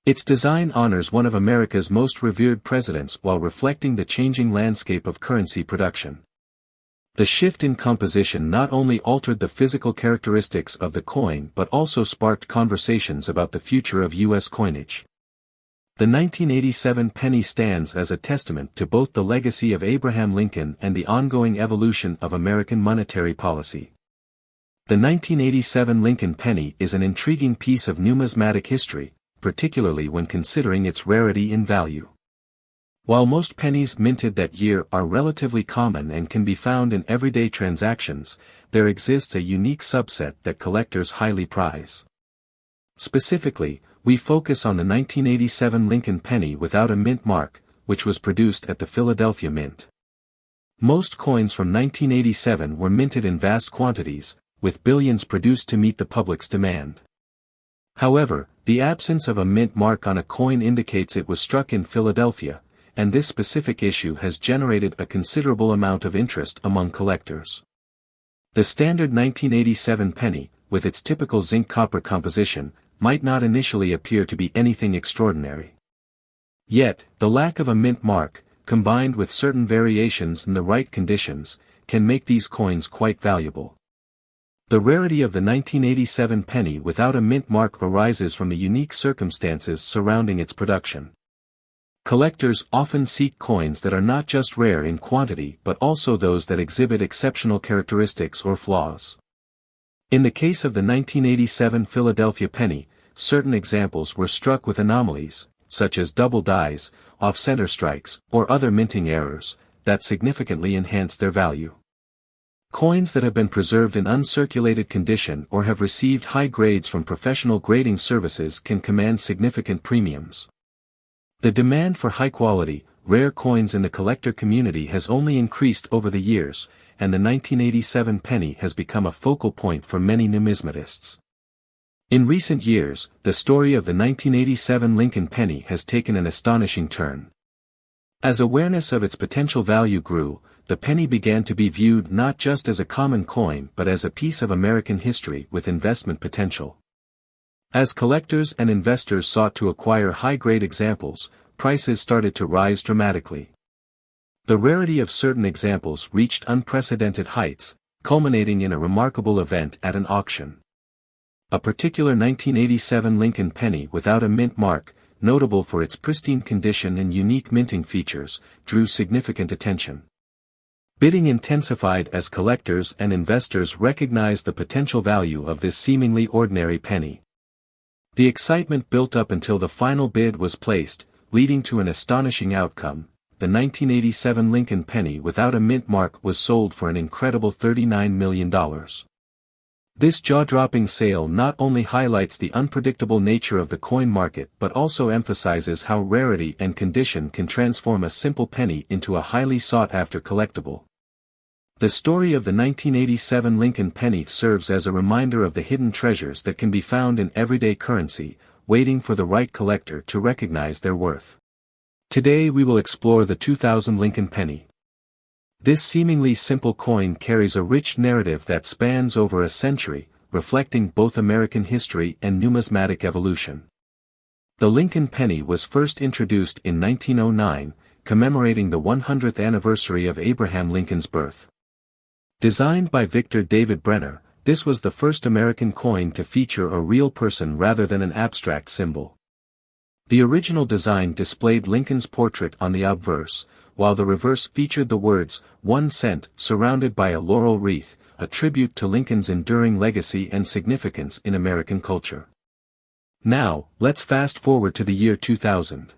Its design honors one of America's most revered presidents while reflecting the changing landscape of currency production. The shift in composition not only altered the physical characteristics of the coin but also sparked conversations about the future of U.S. coinage. The 1987 penny stands as a testament to both the legacy of Abraham Lincoln and the ongoing evolution of American monetary policy. The 1987 Lincoln penny is an intriguing piece of numismatic history, particularly when considering its rarity and value. While most pennies minted that year are relatively common and can be found in everyday transactions, there exists a unique subset that collectors highly prize. Specifically, we focus on the 1987 Lincoln penny without a mint mark, which was produced at the Philadelphia Mint. Most coins from 1987 were minted in vast quantities, with billions produced to meet the public's demand. However, the absence of a mint mark on a coin indicates it was struck in Philadelphia, and this specific issue has generated a considerable amount of interest among collectors. The standard 1987 penny, with its typical zinc-copper composition, might not initially appear to be anything extraordinary. Yet, the lack of a mint mark, combined with certain variations in the right conditions, can make these coins quite valuable. The rarity of the 1987 penny without a mint mark arises from the unique circumstances surrounding its production. Collectors often seek coins that are not just rare in quantity but also those that exhibit exceptional characteristics or flaws. In the case of the 1987 Philadelphia penny, certain examples were struck with anomalies, such as double dies, off-center strikes, or other minting errors, that significantly enhanced their value. Coins that have been preserved in uncirculated condition or have received high grades from professional grading services can command significant premiums. The demand for high-quality, rare coins in the collector community has only increased over the years, and the 1987 penny has become a focal point for many numismatists. In recent years, the story of the 1987 Lincoln penny has taken an astonishing turn. As awareness of its potential value grew, the penny began to be viewed not just as a common coin but as a piece of American history with investment potential. As collectors and investors sought to acquire high-grade examples, prices started to rise dramatically. The rarity of certain examples reached unprecedented heights, culminating in a remarkable event at an auction. A particular 1987 Lincoln penny without a mint mark, notable for its pristine condition and unique minting features, drew significant attention. Bidding intensified as collectors and investors recognized the potential value of this seemingly ordinary penny. The excitement built up until the final bid was placed, leading to an astonishing outcome. The 1987 Lincoln penny without a mint mark was sold for an incredible $39 million. This jaw-dropping sale not only highlights the unpredictable nature of the coin market but also emphasizes how rarity and condition can transform a simple penny into a highly sought-after collectible. The story of the 1987 Lincoln penny serves as a reminder of the hidden treasures that can be found in everyday currency, waiting for the right collector to recognize their worth. Today we will explore the 2000 Lincoln penny. This seemingly simple coin carries a rich narrative that spans over a century, reflecting both American history and numismatic evolution. The Lincoln penny was first introduced in 1909, commemorating the 100th anniversary of Abraham Lincoln's birth. Designed by Victor David Brenner, this was the first American coin to feature a real person rather than an abstract symbol. The original design displayed Lincoln's portrait on the obverse, while the reverse featured the words, 1 cent, surrounded by a laurel wreath, a tribute to Lincoln's enduring legacy and significance in American culture. Now, let's fast forward to the year 2000.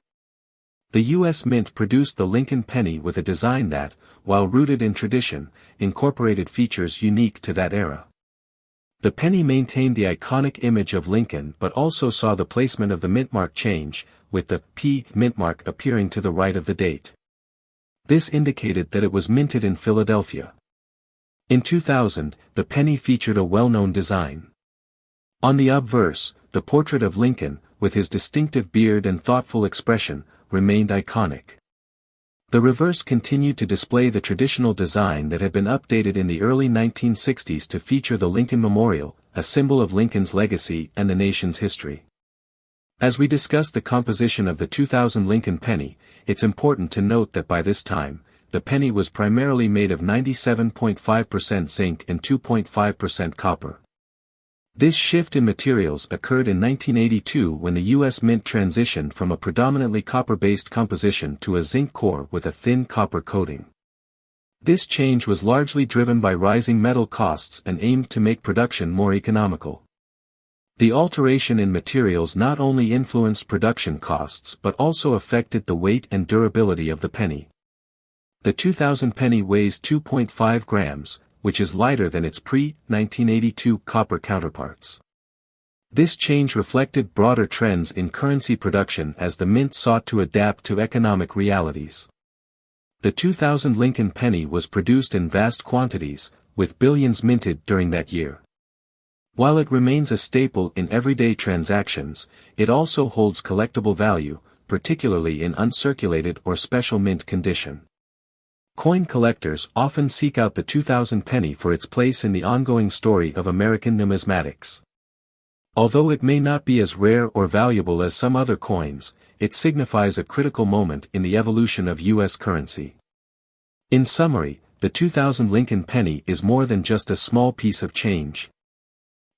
The U.S. Mint produced the Lincoln penny with a design that, while rooted in tradition, incorporated features unique to that era. The penny maintained the iconic image of Lincoln but also saw the placement of the mint mark change, with the P mint mark appearing to the right of the date. This indicated that it was minted in Philadelphia. In 2000, the penny featured a well-known design. On the obverse, the portrait of Lincoln, with his distinctive beard and thoughtful expression, remained iconic. The reverse continued to display the traditional design that had been updated in the early 1960s to feature the Lincoln Memorial, a symbol of Lincoln's legacy and the nation's history. As we discuss the composition of the 2000 Lincoln penny, it's important to note that by this time, the penny was primarily made of 97.5% zinc and 2.5% copper. This shift in materials occurred in 1982 when the U.S. Mint transitioned from a predominantly copper-based composition to a zinc core with a thin copper coating. This change was largely driven by rising metal costs and aimed to make production more economical. The alteration in materials not only influenced production costs but also affected the weight and durability of the penny. The 2000 penny weighs 2.5 grams, which is lighter than its pre-1982 copper counterparts. This change reflected broader trends in currency production as the mint sought to adapt to economic realities. The 2000 Lincoln penny was produced in vast quantities, with billions minted during that year. While it remains a staple in everyday transactions, it also holds collectible value, particularly in uncirculated or special mint condition. Coin collectors often seek out the 2000 penny for its place in the ongoing story of American numismatics. Although it may not be as rare or valuable as some other coins, it signifies a critical moment in the evolution of U.S. currency. In summary, the 2000 Lincoln penny is more than just a small piece of change.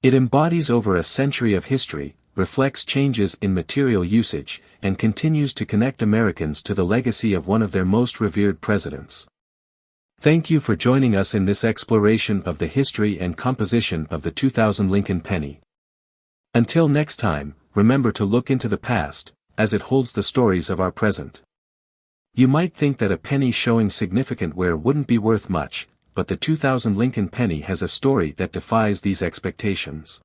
It embodies over a century of history, reflects changes in material usage, and continues to connect Americans to the legacy of one of their most revered presidents. Thank you for joining us in this exploration of the history and composition of the 2000 Lincoln penny. Until next time, remember to look into the past, as it holds the stories of our present. You might think that a penny showing significant wear wouldn't be worth much, but the 2000 Lincoln penny has a story that defies these expectations.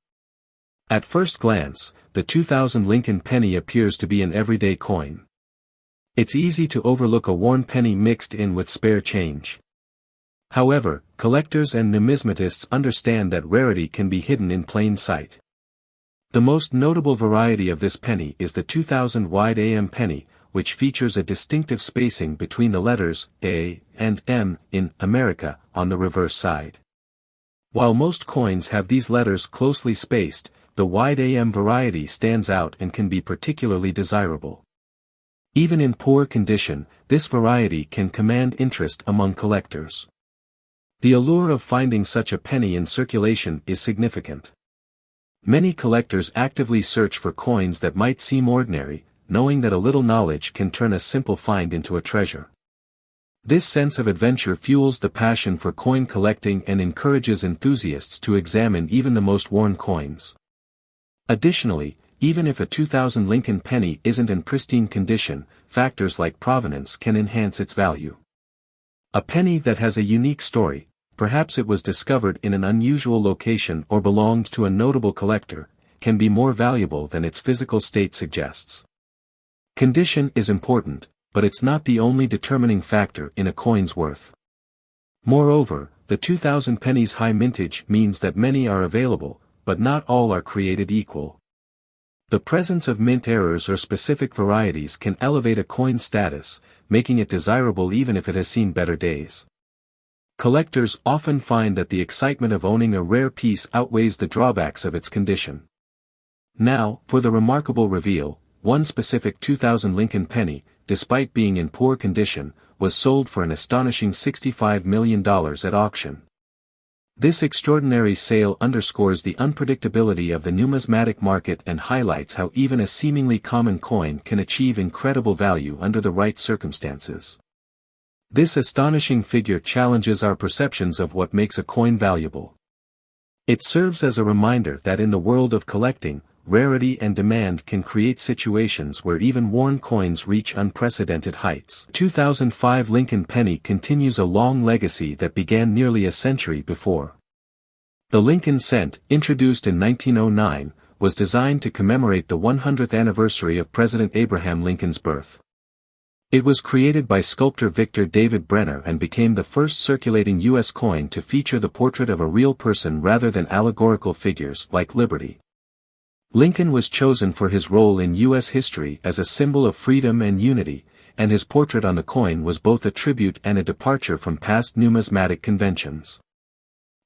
At first glance, the 2000 Lincoln penny appears to be an everyday coin. It's easy to overlook a worn penny mixed in with spare change. However, collectors and numismatists understand that rarity can be hidden in plain sight. The most notable variety of this penny is the 2000 wide AM penny, which features a distinctive spacing between the letters A and M in America on the reverse side. While most coins have these letters closely spaced, the wide AM variety stands out and can be particularly desirable. Even in poor condition, this variety can command interest among collectors. The allure of finding such a penny in circulation is significant. Many collectors actively search for coins that might seem ordinary, knowing that a little knowledge can turn a simple find into a treasure. This sense of adventure fuels the passion for coin collecting and encourages enthusiasts to examine even the most worn coins. Additionally, even if a 2000 Lincoln penny isn't in pristine condition, factors like provenance can enhance its value. A penny that has a unique story, perhaps it was discovered in an unusual location or belonged to a notable collector, can be more valuable than its physical state suggests. Condition is important, but it's not the only determining factor in a coin's worth. Moreover, the 2000 penny's high mintage means that many are available, but not all are created equal. The presence of mint errors or specific varieties can elevate a coin's status, making it desirable even if it has seen better days. Collectors often find that the excitement of owning a rare piece outweighs the drawbacks of its condition. Now, for the remarkable reveal, one specific 2000 Lincoln penny, despite being in poor condition, was sold for an astonishing $65 million at auction. This extraordinary sale underscores the unpredictability of the numismatic market and highlights how even a seemingly common coin can achieve incredible value under the right circumstances. This astonishing figure challenges our perceptions of what makes a coin valuable. It serves as a reminder that in the world of collecting, rarity and demand can create situations where even worn coins reach unprecedented heights. 2005 Lincoln penny continues a long legacy that began nearly a century before. The Lincoln cent, introduced in 1909, was designed to commemorate the 100th anniversary of President Abraham Lincoln's birth. It was created by sculptor Victor David Brenner and became the first circulating U.S. coin to feature the portrait of a real person rather than allegorical figures like Liberty. Lincoln was chosen for his role in U.S. history as a symbol of freedom and unity, and his portrait on the coin was both a tribute and a departure from past numismatic conventions.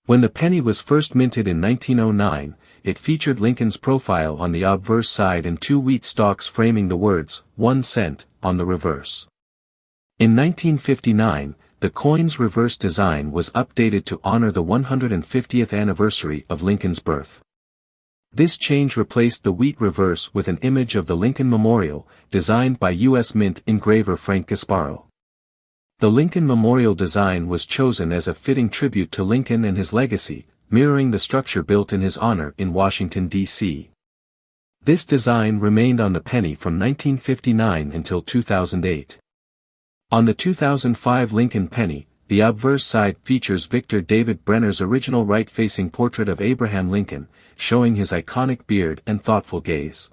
When the penny was first minted in 1909, it featured Lincoln's profile on the obverse side and 2 wheat stalks framing the words, 1 cent, on the reverse. In 1959, the coin's reverse design was updated to honor the 150th anniversary of Lincoln's birth. This change replaced the wheat reverse with an image of the Lincoln Memorial, designed by U.S. Mint engraver Frank Gasparo. The Lincoln Memorial design was chosen as a fitting tribute to Lincoln and his legacy, mirroring the structure built in his honor in Washington, D.C. This design remained on the penny from 1959 until 2008. On the 2005 Lincoln penny, the obverse side features Victor David Brenner's original right-facing portrait of Abraham Lincoln, showing his iconic beard and thoughtful gaze.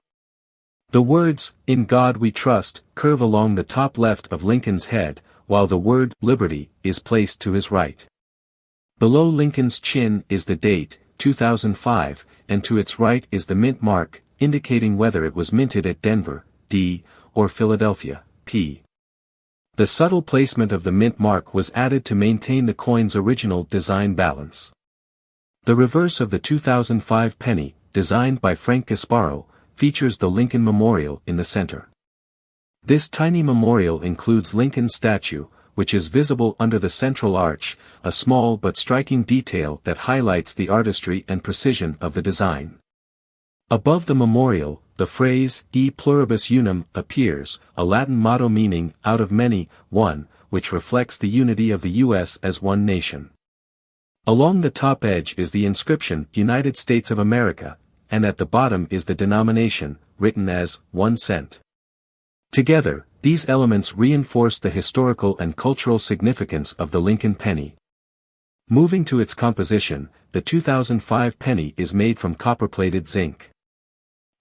The words, "In God We Trust," curve along the top left of Lincoln's head, while the word, "Liberty," is placed to his right. Below Lincoln's chin is the date, 2005, and to its right is the mint mark, indicating whether it was minted at Denver, D, or Philadelphia, P. The subtle placement of the mint mark was added to maintain the coin's original design balance. The reverse of the 2005 penny, designed by Frank Gasparo, features the Lincoln Memorial in the center. This tiny memorial includes Lincoln's statue, which is visible under the central arch, a small but striking detail that highlights the artistry and precision of the design. Above the memorial, the phrase, E pluribus unum, appears, a Latin motto meaning, out of many, one, which reflects the unity of the U.S. as one nation. Along the top edge is the inscription, United States of America, and at the bottom is the denomination, written as, 1 cent. Together, these elements reinforce the historical and cultural significance of the Lincoln penny. Moving to its composition, the 2005 penny is made from copper-plated zinc.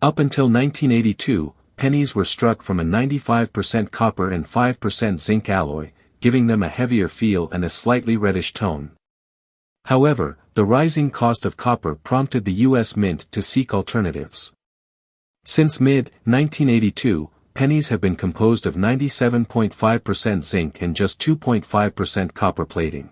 Up until 1982, pennies were struck from a 95% copper and 5% zinc alloy, giving them a heavier feel and a slightly reddish tone. However, the rising cost of copper prompted the U.S. Mint to seek alternatives. Since mid-1982, pennies have been composed of 97.5% zinc and just 2.5% copper plating.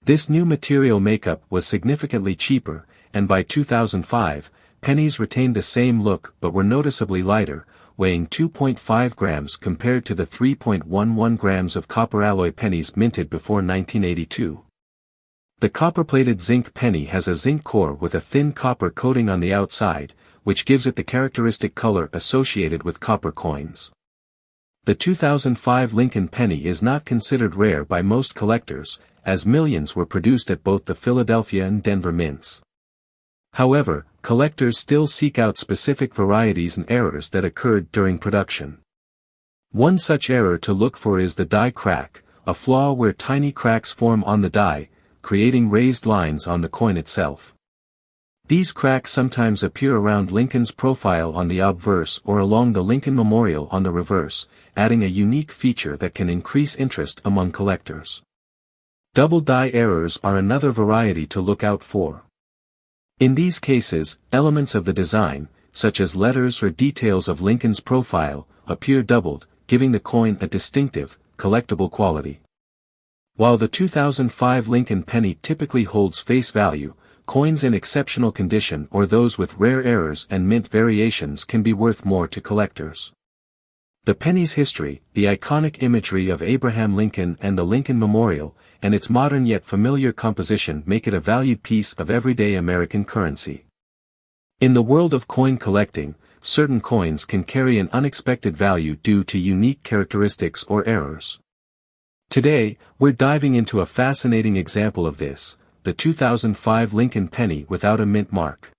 This new material makeup was significantly cheaper, and by 2005, pennies retained the same look but were noticeably lighter, weighing 2.5 grams compared to the 3.11 grams of copper alloy pennies minted before 1982. The copper-plated zinc penny has a zinc core with a thin copper coating on the outside, which gives it the characteristic color associated with copper coins. The 2005 Lincoln penny is not considered rare by most collectors, as millions were produced at both the Philadelphia and Denver mints. However, collectors still seek out specific varieties and errors that occurred during production. One such error to look for is the die crack, a flaw where tiny cracks form on the die, creating raised lines on the coin itself. These cracks sometimes appear around Lincoln's profile on the obverse or along the Lincoln Memorial on the reverse, adding a unique feature that can increase interest among collectors. Double die errors are another variety to look out for. In these cases, elements of the design, such as letters or details of Lincoln's profile, appear doubled, giving the coin a distinctive, collectible quality. While the 2005 Lincoln penny typically holds face value, coins in exceptional condition or those with rare errors and mint variations can be worth more to collectors. The penny's history, the iconic imagery of Abraham Lincoln and the Lincoln Memorial, and its modern yet familiar composition make it a valued piece of everyday American currency. In the world of coin collecting, certain coins can carry an unexpected value due to unique characteristics or errors. Today, we're diving into a fascinating example of this, the 2005 Lincoln penny without a mint mark.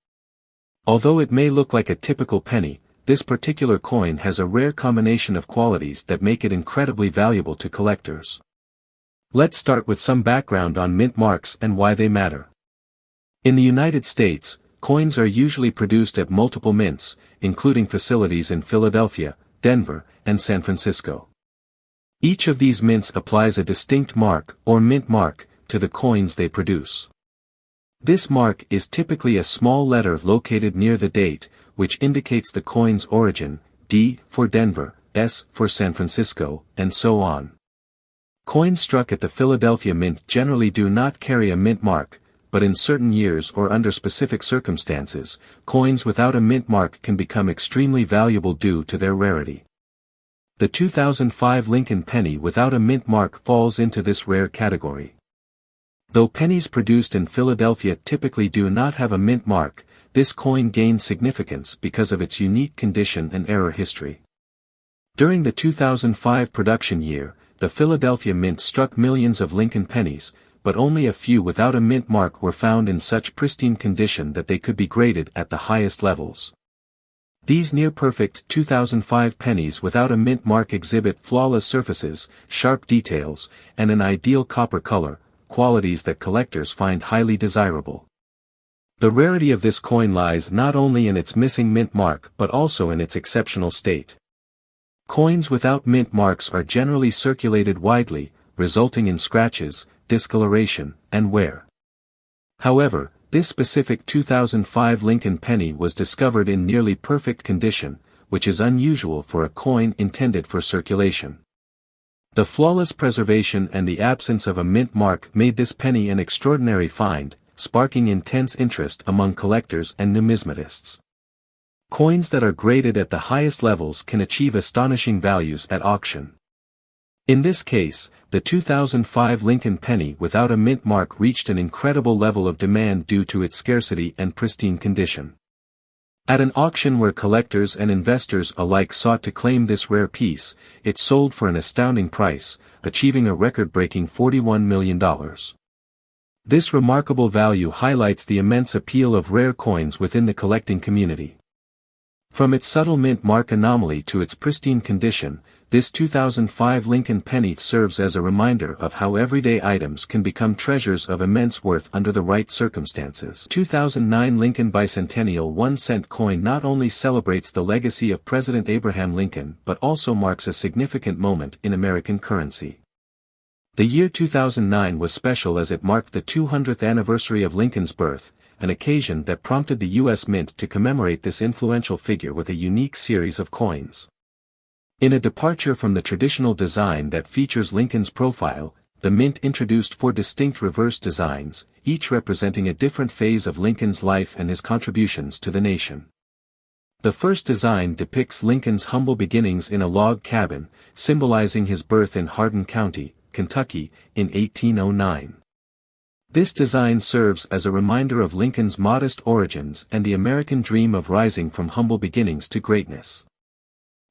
Although it may look like a typical penny, this particular coin has a rare combination of qualities that make it incredibly valuable to collectors. Let's start with some background on mint marks and why they matter. In the United States, coins are usually produced at multiple mints, including facilities in Philadelphia, Denver, and San Francisco. Each of these mints applies a distinct mark, or mint mark, to the coins they produce. This mark is typically a small letter located near the date, which indicates the coin's origin, D for Denver, S for San Francisco, and so on. Coins struck at the Philadelphia Mint generally do not carry a mint mark, but in certain years or under specific circumstances, coins without a mint mark can become extremely valuable due to their rarity. The 2005 Lincoln penny without a mint mark falls into this rare category. Though pennies produced in Philadelphia typically do not have a mint mark, this coin gains significance because of its unique condition and error history. During the 2005 production year, the Philadelphia Mint struck millions of Lincoln pennies, but only a few without a mint mark were found in such pristine condition that they could be graded at the highest levels. These near-perfect 2005 pennies without a mint mark exhibit flawless surfaces, sharp details, and an ideal copper color, qualities that collectors find highly desirable. The rarity of this coin lies not only in its missing mint mark but also in its exceptional state. Coins without mint marks are generally circulated widely, resulting in scratches, discoloration, and wear. However, this specific 2005 Lincoln penny was discovered in nearly perfect condition, which is unusual for a coin intended for circulation. The flawless preservation and the absence of a mint mark made this penny an extraordinary find, sparking intense interest among collectors and numismatists. Coins that are graded at the highest levels can achieve astonishing values at auction. In this case, the 2005 Lincoln penny without a mint mark reached an incredible level of demand due to its scarcity and pristine condition. At an auction where collectors and investors alike sought to claim this rare piece, it sold for an astounding price, achieving a record-breaking $41 million. This remarkable value highlights the immense appeal of rare coins within the collecting community. From its subtle mint mark anomaly to its pristine condition, this 2005 Lincoln penny serves as a reminder of how everyday items can become treasures of immense worth under the right circumstances. 2009 Lincoln Bicentennial 1-cent coin not only celebrates the legacy of President Abraham Lincoln but also marks a significant moment in American currency. The year 2009 was special as it marked the 200th anniversary of Lincoln's birth, an occasion that prompted the U.S. Mint to commemorate this influential figure with a unique series of coins. In a departure from the traditional design that features Lincoln's profile, the Mint introduced 4 distinct reverse designs, each representing a different phase of Lincoln's life and his contributions to the nation. The first design depicts Lincoln's humble beginnings in a log cabin, symbolizing his birth in Hardin County, Kentucky, in 1809. This design serves as a reminder of Lincoln's modest origins and the American dream of rising from humble beginnings to greatness.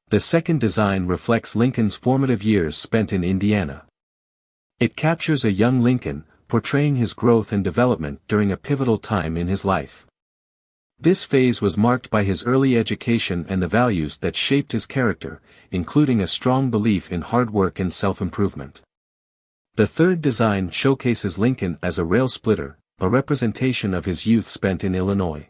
The second design reflects Lincoln's formative years spent in Indiana. It captures a young Lincoln, portraying his growth and development during a pivotal time in his life. This phase was marked by his early education and the values that shaped his character, including a strong belief in hard work and self-improvement. The third design showcases Lincoln as a rail splitter, a representation of his youth spent in Illinois.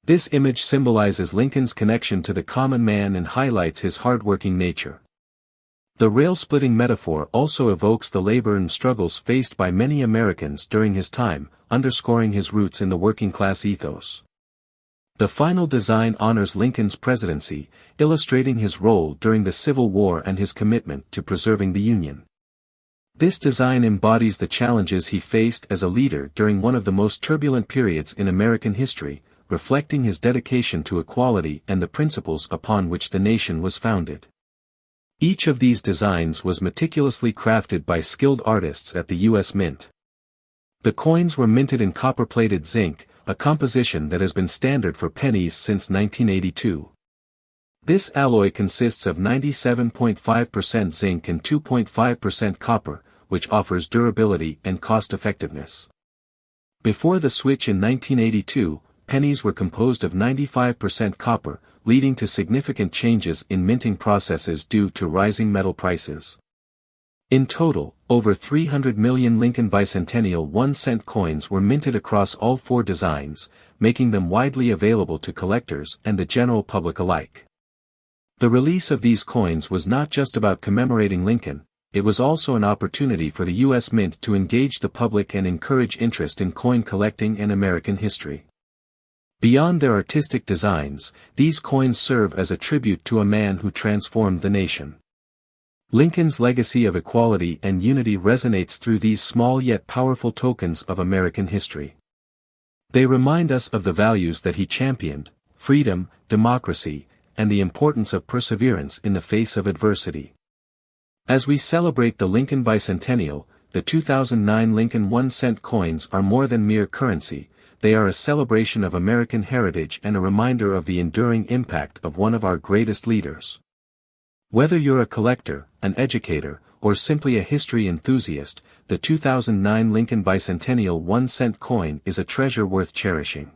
This image symbolizes Lincoln's connection to the common man and highlights his hard-working nature. The rail-splitting metaphor also evokes the labor and struggles faced by many Americans during his time, underscoring his roots in the working-class ethos. The final design honors Lincoln's presidency, illustrating his role during the Civil War and his commitment to preserving the Union. This design embodies the challenges he faced as a leader during one of the most turbulent periods in American history, reflecting his dedication to equality and the principles upon which the nation was founded. Each of these designs was meticulously crafted by skilled artists at the U.S. Mint. The coins were minted in copper-plated zinc, a composition that has been standard for pennies since 1982. This alloy consists of 97.5% zinc and 2.5% copper, which offers durability and cost-effectiveness. Before the switch in 1982, pennies were composed of 95% copper, leading to significant changes in minting processes due to rising metal prices. In total, over 300 million Lincoln Bicentennial 1-cent coins were minted across all four designs, making them widely available to collectors and the general public alike. The release of these coins was not just about commemorating Lincoln, it was also an opportunity for the U.S. Mint to engage the public and encourage interest in coin collecting and American history. Beyond their artistic designs, these coins serve as a tribute to a man who transformed the nation. Lincoln's legacy of equality and unity resonates through these small yet powerful tokens of American history. They remind us of the values that he championed: freedom, democracy, and the importance of perseverance in the face of adversity. As we celebrate the Lincoln Bicentennial, the 2009 Lincoln 1-cent coins are more than mere currency, they are a celebration of American heritage and a reminder of the enduring impact of one of our greatest leaders. Whether you're a collector, an educator, or simply a history enthusiast, the 2009 Lincoln Bicentennial 1-cent coin is a treasure worth cherishing.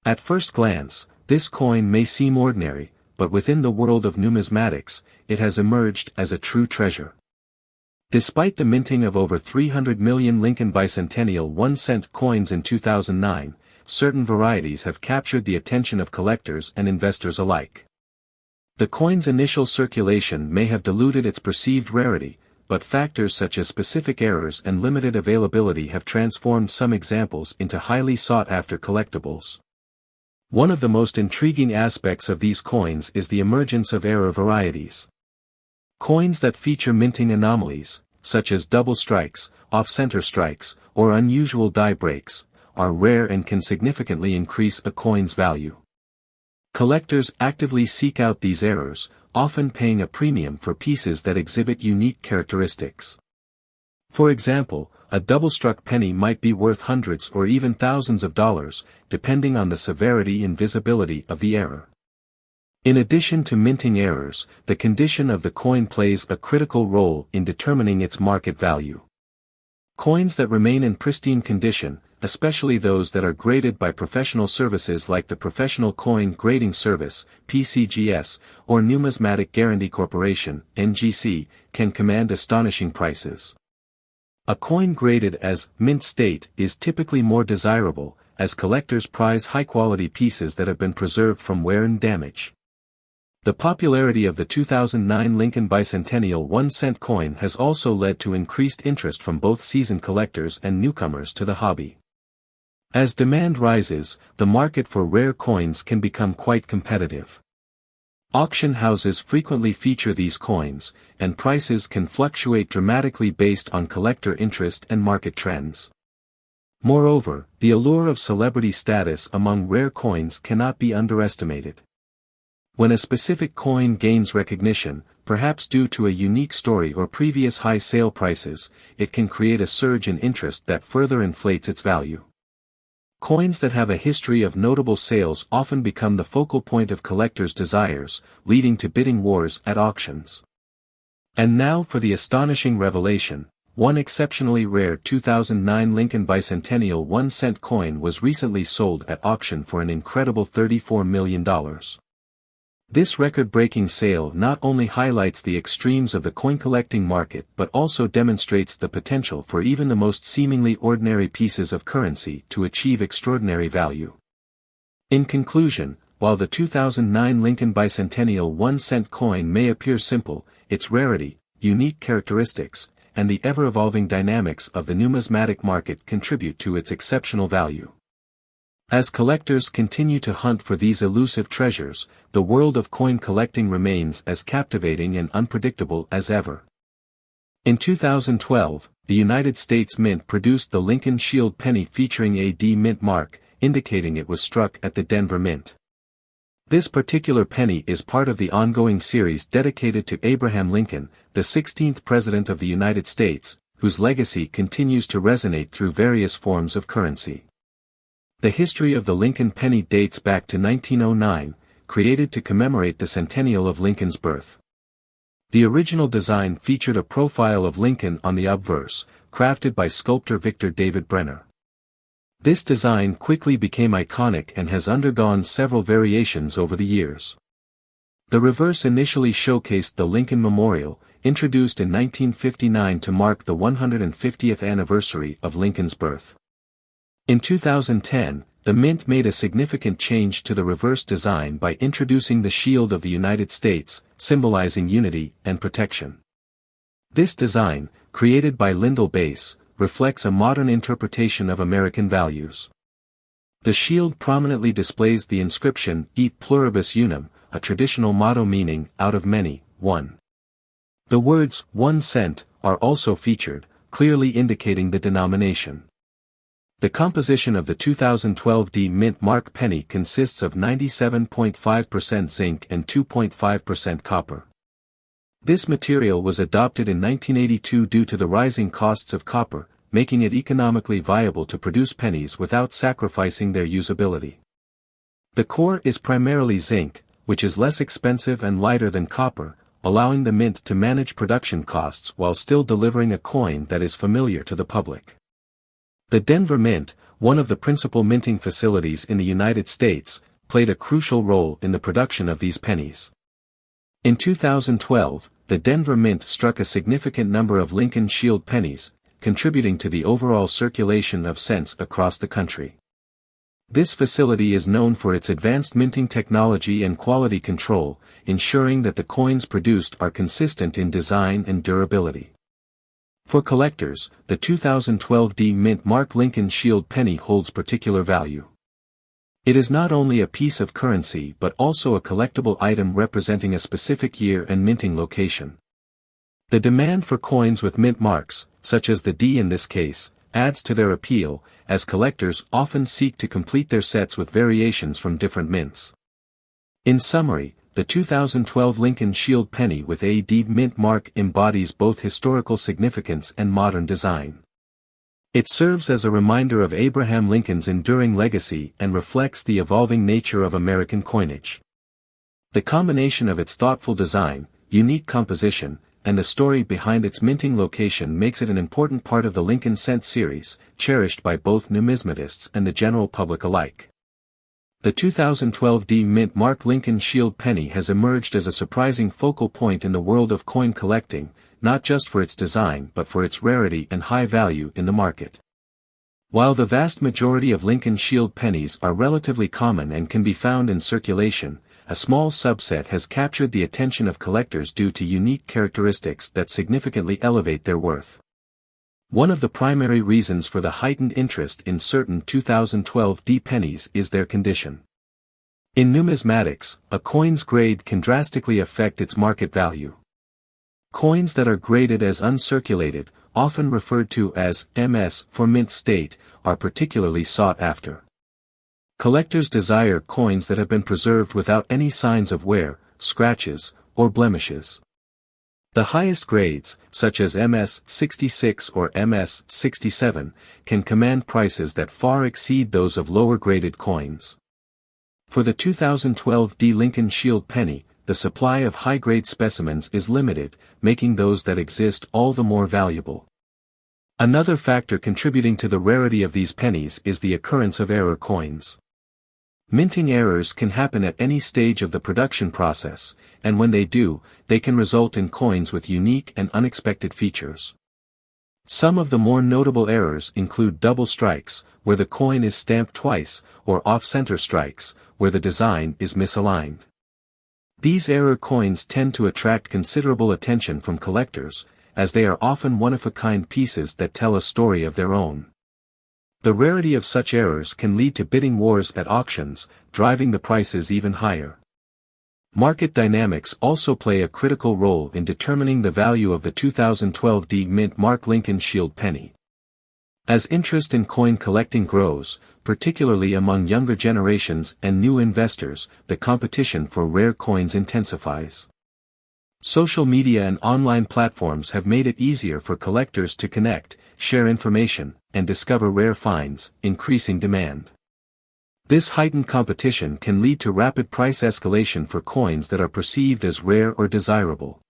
At first glance, this coin may seem ordinary, but within the world of numismatics, it has emerged as a true treasure. Despite the minting of over 300 million Lincoln Bicentennial 1-cent coins in 2009, certain varieties have captured the attention of collectors and investors alike. The coin's initial circulation may have diluted its perceived rarity, but factors such as specific errors and limited availability have transformed some examples into highly sought-after collectibles. One of the most intriguing aspects of these coins is the emergence of error varieties. Coins that feature minting anomalies, such as double strikes, off-center strikes, or unusual die breaks, are rare and can significantly increase a coin's value. Collectors actively seek out these errors, often paying a premium for pieces that exhibit unique characteristics. For example, a double-struck penny might be worth hundreds or even thousands of dollars, depending on the severity and visibility of the error. In addition to minting errors, the condition of the coin plays a critical role in determining its market value. Coins that remain in pristine condition, especially those that are graded by professional services like the Professional Coin Grading Service, PCGS, or Numismatic Guarantee Corporation, NGC, can command astonishing prices. A coin graded as mint state is typically more desirable, as collectors prize high-quality pieces that have been preserved from wear and damage. The popularity of the 2009 Lincoln Bicentennial 1-cent coin has also led to increased interest from both seasoned collectors and newcomers to the hobby. As demand rises, the market for rare coins can become quite competitive. Auction houses frequently feature these coins, and prices can fluctuate dramatically based on collector interest and market trends. Moreover, the allure of celebrity status among rare coins cannot be underestimated. When a specific coin gains recognition, perhaps due to a unique story or previous high sale prices, it can create a surge in interest that further inflates its value. Coins that have a history of notable sales often become the focal point of collectors' desires, leading to bidding wars at auctions. And now for the astonishing revelation: one exceptionally rare 2009 Lincoln Bicentennial 1-cent coin was recently sold at auction for an incredible $34 million. This record-breaking sale not only highlights the extremes of the coin-collecting market but also demonstrates the potential for even the most seemingly ordinary pieces of currency to achieve extraordinary value. In conclusion, while the 2009 Lincoln Bicentennial 1-cent coin may appear simple, its rarity, unique characteristics, and the ever-evolving dynamics of the numismatic market contribute to its exceptional value. As collectors continue to hunt for these elusive treasures, the world of coin collecting remains as captivating and unpredictable as ever. In 2012, the United States Mint produced the Lincoln Shield penny featuring a D Mint mark, indicating it was struck at the Denver Mint. This particular penny is part of the ongoing series dedicated to Abraham Lincoln, the 16th President of the United States, whose legacy continues to resonate through various forms of currency. The history of the Lincoln penny dates back to 1909, created to commemorate the centennial of Lincoln's birth. The original design featured a profile of Lincoln on the obverse, crafted by sculptor Victor David Brenner. This design quickly became iconic and has undergone several variations over the years. The reverse initially showcased the Lincoln Memorial, introduced in 1959 to mark the 150th anniversary of Lincoln's birth. In 2010, the Mint made a significant change to the reverse design by introducing the Shield of the United States, symbolizing unity and protection. This design, created by Lyndall Bass, reflects a modern interpretation of American values. The shield prominently displays the inscription, Et pluribus unum, a traditional motto meaning, out of many, one. The words, 1 cent, are also featured, clearly indicating the denomination. The composition of the 2012 D Mint Mark penny consists of 97.5% zinc and 2.5% copper. This material was adopted in 1982 due to the rising costs of copper, making it economically viable to produce pennies without sacrificing their usability. The core is primarily zinc, which is less expensive and lighter than copper, allowing the Mint to manage production costs while still delivering a coin that is familiar to the public. The Denver Mint, one of the principal minting facilities in the United States, played a crucial role in the production of these pennies. In 2012, the Denver Mint struck a significant number of Lincoln Shield pennies, contributing to the overall circulation of cents across the country. This facility is known for its advanced minting technology and quality control, ensuring that the coins produced are consistent in design and durability. For collectors, the 2012 D Mint Mark Lincoln Shield penny holds particular value. It is not only a piece of currency but also a collectible item representing a specific year and minting location. The demand for coins with mint marks, such as the D in this case, adds to their appeal, as collectors often seek to complete their sets with variations from different mints. In summary, the 2012 Lincoln Shield penny with a D Mint mark embodies both historical significance and modern design. It serves as a reminder of Abraham Lincoln's enduring legacy and reflects the evolving nature of American coinage. The combination of its thoughtful design, unique composition, and the story behind its minting location makes it an important part of the Lincoln Cent series, cherished by both numismatists and the general public alike. The 2012 D Mint Mark Lincoln Shield penny has emerged as a surprising focal point in the world of coin collecting, not just for its design but for its rarity and high value in the market. While the vast majority of Lincoln Shield pennies are relatively common and can be found in circulation, a small subset has captured the attention of collectors due to unique characteristics that significantly elevate their worth. One of the primary reasons for the heightened interest in certain 2012 D pennies is their condition. In numismatics, a coin's grade can drastically affect its market value. Coins that are graded as uncirculated, often referred to as MS for mint state, are particularly sought after. Collectors desire coins that have been preserved without any signs of wear, scratches, or blemishes. The highest grades, such as MS 66 or MS 67, can command prices that far exceed those of lower-graded coins. For the 2012 D Lincoln Shield penny, the supply of high-grade specimens is limited, making those that exist all the more valuable. Another factor contributing to the rarity of these pennies is the occurrence of error coins. Minting errors can happen at any stage of the production process, and when they do, they can result in coins with unique and unexpected features. Some of the more notable errors include double strikes, where the coin is stamped twice, or off-center strikes, where the design is misaligned. These error coins tend to attract considerable attention from collectors, as they are often one-of-a-kind pieces that tell a story of their own. The rarity of such errors can lead to bidding wars at auctions, driving the prices even higher. Market dynamics also play a critical role in determining the value of the 2012 D Mint Mark Lincoln Shield penny. As interest in coin collecting grows, particularly among younger generations and new investors, the competition for rare coins intensifies. Social media and online platforms have made it easier for collectors to connect, share information, and discover rare finds, increasing demand. This heightened competition can lead to rapid price escalation for coins that are perceived as rare or desirable.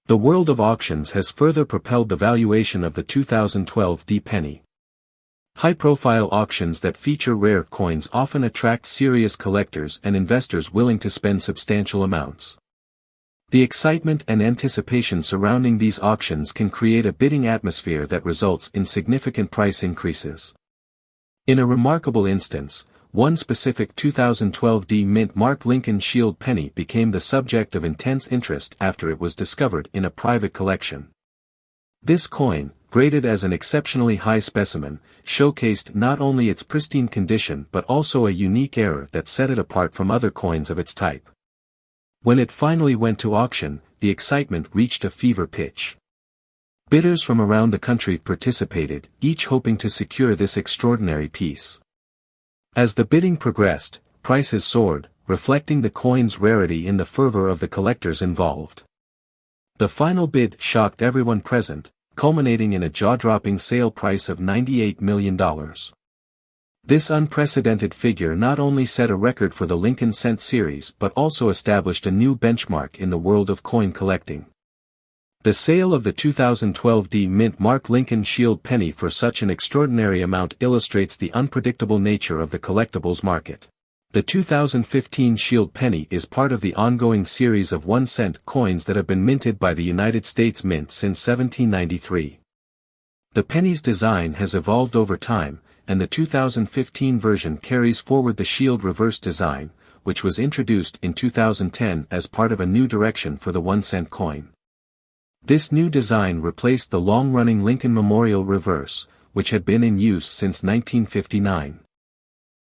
The world of auctions has further propelled the valuation of the 2012 penny. High-profile auctions that feature rare coins often attract serious collectors and investors willing to spend substantial amounts. The excitement and anticipation surrounding these auctions can create a bidding atmosphere that results in significant price increases. In a remarkable instance, one specific 2012 mint Mark Lincoln Shield penny became the subject of intense interest after it was discovered in a private collection. This coin, graded as an exceptionally high specimen, showcased not only its pristine condition but also a unique error that set it apart from other coins of its type. When it finally went to auction, the excitement reached a fever pitch. Bidders from around the country participated, each hoping to secure this extraordinary piece. As the bidding progressed, prices soared, reflecting the coin's rarity in the fervor of the collectors involved. The final bid shocked everyone present, culminating in a jaw-dropping sale price of $98 million. This unprecedented figure not only set a record for the Lincoln Cent series but also established a new benchmark in the world of coin collecting. The sale of the 2012 mint Mark Lincoln Shield penny for such an extraordinary amount illustrates the unpredictable nature of the collectibles market. The 2015 Shield penny is part of the ongoing series of 1-cent coins that have been minted by the United States Mint since 1793. The penny's design has evolved over time, and the 2015 version carries forward the Shield reverse design, which was introduced in 2010 as part of a new direction for the 1-cent coin. This new design replaced the long-running Lincoln Memorial reverse, which had been in use since 1959.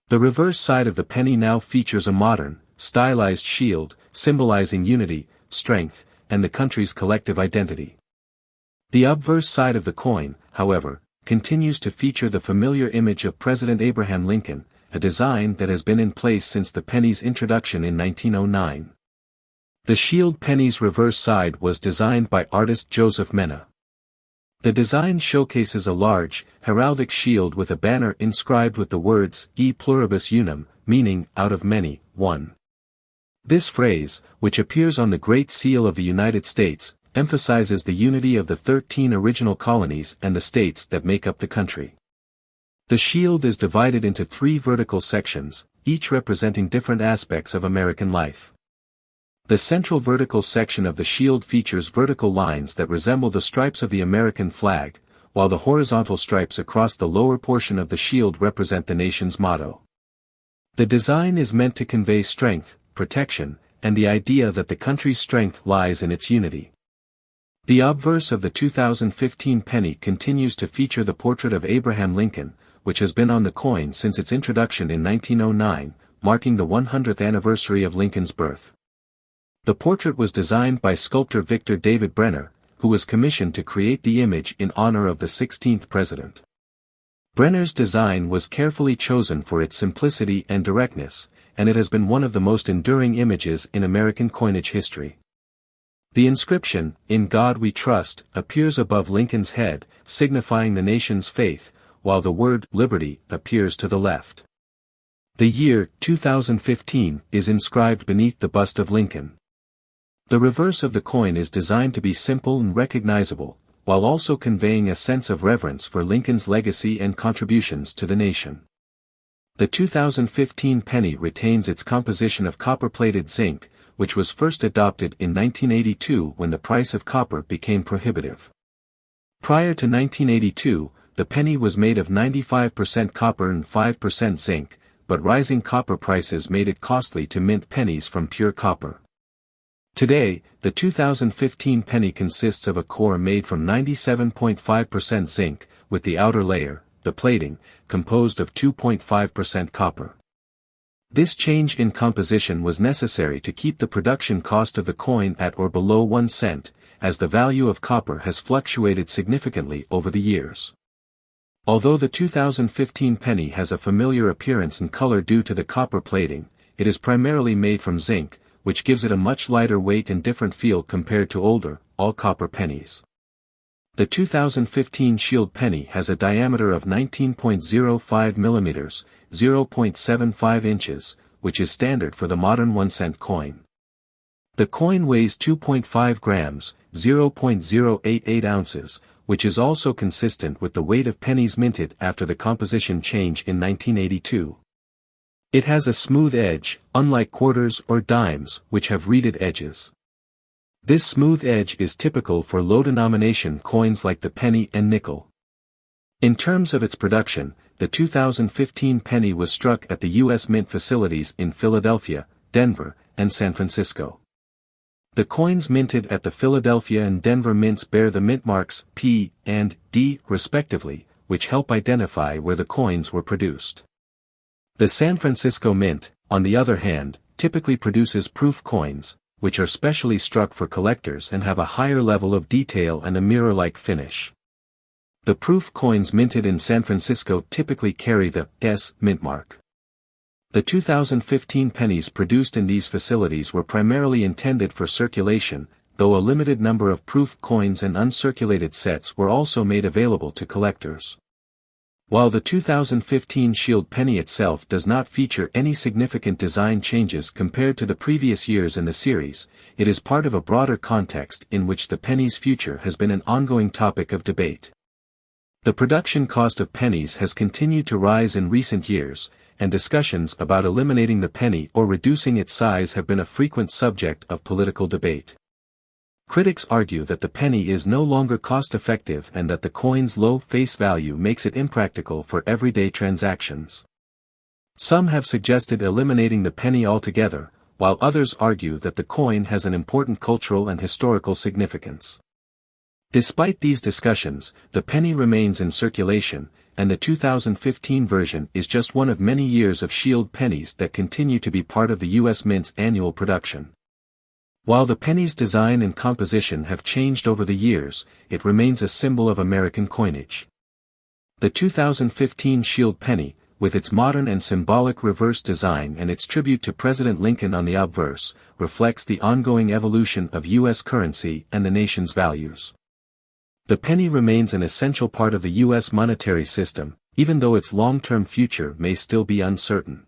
The reverse side of the penny now features a modern, stylized shield, symbolizing unity, strength, and the country's collective identity. The obverse side of the coin, however, continues to feature the familiar image of President Abraham Lincoln, a design that has been in place since the penny's introduction in 1909. The Shield penny's reverse side was designed by artist Joseph Mena. The design showcases a large, heraldic shield with a banner inscribed with the words, E pluribus unum, meaning, out of many, one. This phrase, which appears on the Great Seal of the United States, emphasizes the unity of the 13 original colonies and the states that make up the country. The shield is divided into 3 vertical sections, each representing different aspects of American life. The central vertical section of the shield features vertical lines that resemble the stripes of the American flag, while the horizontal stripes across the lower portion of the shield represent the nation's motto. The design is meant to convey strength, protection, and the idea that the country's strength lies in its unity. The obverse of the 2015 penny continues to feature the portrait of Abraham Lincoln, which has been on the coin since its introduction in 1909, marking the 100th anniversary of Lincoln's birth. The portrait was designed by sculptor Victor David Brenner, who was commissioned to create the image in honor of the 16th president. Brenner's design was carefully chosen for its simplicity and directness, and it has been one of the most enduring images in American coinage history. The inscription, "In God We Trust," appears above Lincoln's head, signifying the nation's faith, while the word "Liberty" appears to the left. The year 2015 is inscribed beneath the bust of Lincoln. The reverse of the coin is designed to be simple and recognizable, while also conveying a sense of reverence for Lincoln's legacy and contributions to the nation. The 2015 penny retains its composition of copper-plated zinc, which was first adopted in 1982 when the price of copper became prohibitive. Prior to 1982, the penny was made of 95% copper and 5% zinc, but rising copper prices made it costly to mint pennies from pure copper. Today, the 2015 penny consists of a core made from 97.5% zinc, with the outer layer, the plating, composed of 2.5% copper. This change in composition was necessary to keep the production cost of the coin at or below 1 cent, as the value of copper has fluctuated significantly over the years. Although the 2015 penny has a familiar appearance and color due to the copper plating, it is primarily made from zinc, which gives it a much lighter weight and different feel compared to older, all-copper pennies. The 2015 Shield penny has a diameter of 19.05 mm, 0.75 inches, which is standard for the modern 1-cent coin. The coin weighs 2.5 grams, 0.088 ounces, which is also consistent with the weight of pennies minted after the composition change in 1982. It has a smooth edge, unlike quarters or dimes, which have reeded edges. This smooth edge is typical for low-denomination coins like the penny and nickel. In terms of its production, the 2015 penny was struck at the U.S. Mint facilities in Philadelphia, Denver, and San Francisco. The coins minted at the Philadelphia and Denver mints bear the mint marks P and D respectively, which help identify where the coins were produced. The San Francisco Mint, on the other hand, typically produces proof coins, which are specially struck for collectors and have a higher level of detail and a mirror-like finish. The proof coins minted in San Francisco typically carry the S mint mark. The 2015 pennies produced in these facilities were primarily intended for circulation, though a limited number of proof coins and uncirculated sets were also made available to collectors. While the 2015 Shield penny itself does not feature any significant design changes compared to the previous years in the series, it is part of a broader context in which the penny's future has been an ongoing topic of debate. The production cost of pennies has continued to rise in recent years, and discussions about eliminating the penny or reducing its size have been a frequent subject of political debate. Critics argue that the penny is no longer cost-effective and that the coin's low face value makes it impractical for everyday transactions. Some have suggested eliminating the penny altogether, while others argue that the coin has an important cultural and historical significance. Despite these discussions, the penny remains in circulation, and the 2015 version is just one of many years of Shield pennies that continue to be part of the U.S. Mint's annual production. While the penny's design and composition have changed over the years, it remains a symbol of American coinage. The 2015 Shield penny, with its modern and symbolic reverse design and its tribute to President Lincoln on the obverse, reflects the ongoing evolution of U.S. currency and the nation's values. The penny remains an essential part of the U.S. monetary system, even though its long-term future may still be uncertain.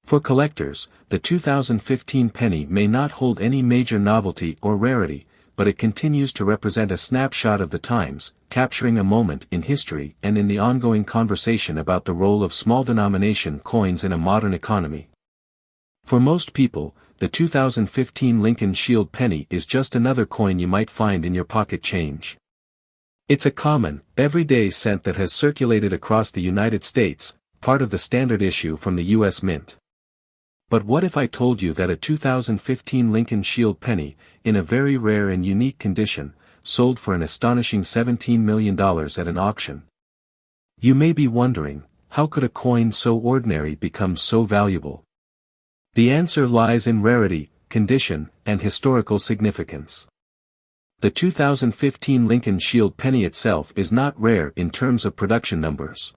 For collectors, the 2015 penny may not hold any major novelty or rarity, but it continues to represent a snapshot of the times, capturing a moment in history and in the ongoing conversation about the role of small-denomination coins in a modern economy. For most people, the 2015 Lincoln Shield penny is just another coin you might find in your pocket change. It's a common, everyday cent that has circulated across the United States, part of the standard issue from the U.S. Mint. But what if I told you that a 2015 Lincoln Shield penny, in a very rare and unique condition, sold for an astonishing $17 million at an auction? You may be wondering, how could a coin so ordinary become so valuable? The answer lies in rarity, condition, and historical significance. The 2015 Lincoln Shield penny itself is not rare in terms of production numbers.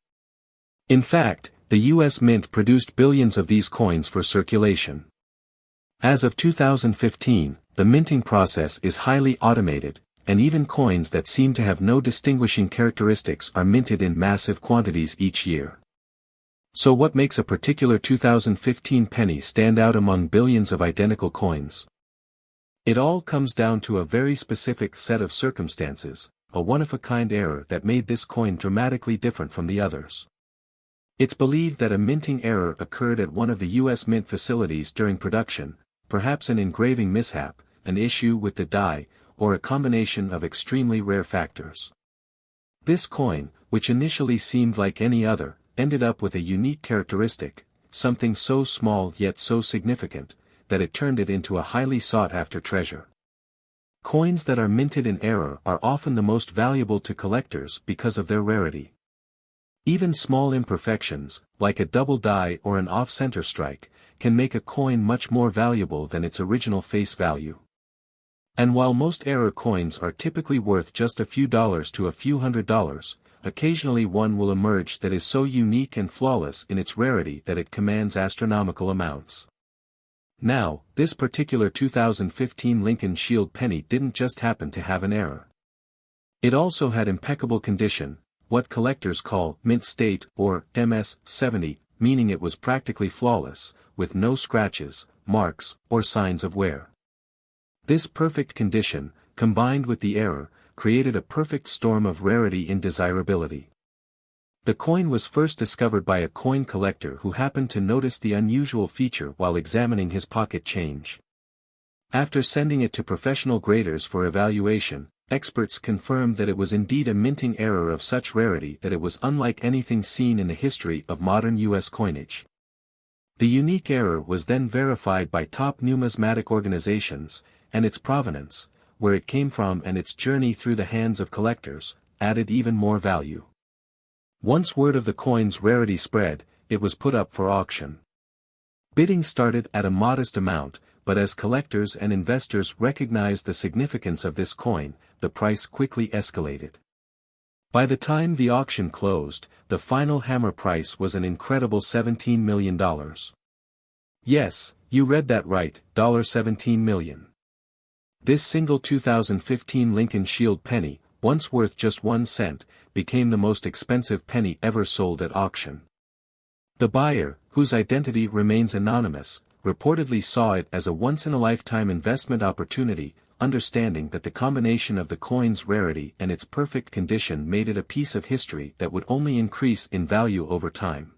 In fact, the U.S. Mint produced billions of these coins for circulation. As of 2015, the minting process is highly automated, and even coins that seem to have no distinguishing characteristics are minted in massive quantities each year. So what makes a particular 2015 penny stand out among billions of identical coins? It all comes down to a very specific set of circumstances, a one-of-a-kind error that made this coin dramatically different from the others. It's believed that a minting error occurred at one of the U.S. Mint facilities during production, perhaps an engraving mishap, an issue with the die, or a combination of extremely rare factors. This coin, which initially seemed like any other, ended up with a unique characteristic, something so small yet so significant, that it turned it into a highly sought-after treasure. Coins that are minted in error are often the most valuable to collectors because of their rarity. Even small imperfections, like a double die or an off-center strike, can make a coin much more valuable than its original face value. And while most error coins are typically worth just a few dollars to a few $100s, occasionally one will emerge that is so unique and flawless in its rarity that it commands astronomical amounts. Now, this particular 2015 Lincoln Shield penny didn't just happen to have an error. It also had impeccable condition, what collectors call mint state or MS-70, meaning it was practically flawless, with no scratches, marks, or signs of wear. This perfect condition, combined with the error, created a perfect storm of rarity and desirability. The coin was first discovered by a coin collector who happened to notice the unusual feature while examining his pocket change. After sending it to professional graders for evaluation, experts confirmed that it was indeed a minting error of such rarity that it was unlike anything seen in the history of modern U.S. coinage. The unique error was then verified by top numismatic organizations, and its provenance, where it came from and its journey through the hands of collectors, added even more value. Once word of the coin's rarity spread, it was put up for auction. Bidding started at a modest amount, but as collectors and investors recognized the significance of this coin, the price quickly escalated. By the time the auction closed, the final hammer price was an incredible $17 million. Yes, you read that right, $17 million. This single 2015 Lincoln Shield penny, once worth just 1 cent, became the most expensive penny ever sold at auction. The buyer, whose identity remains anonymous, reportedly saw it as a once-in-a-lifetime investment opportunity, understanding that the combination of the coin's rarity and its perfect condition made it a piece of history that would only increase in value over time.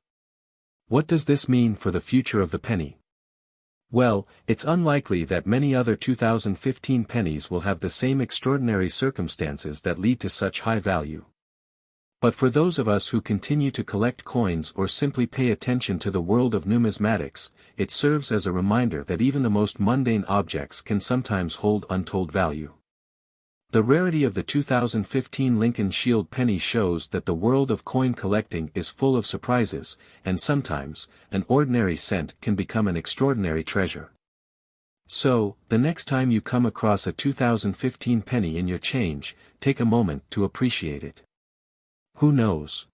What does this mean for the future of the penny? Well, it's unlikely that many other 2015 pennies will have the same extraordinary circumstances that lead to such high value. But for those of us who continue to collect coins or simply pay attention to the world of numismatics, it serves as a reminder that even the most mundane objects can sometimes hold untold value. The rarity of the 2015 Lincoln Shield penny shows that the world of coin collecting is full of surprises, and sometimes, an ordinary cent can become an extraordinary treasure. So, the next time you come across a 2015 penny in your change, take a moment to appreciate it. Who knows?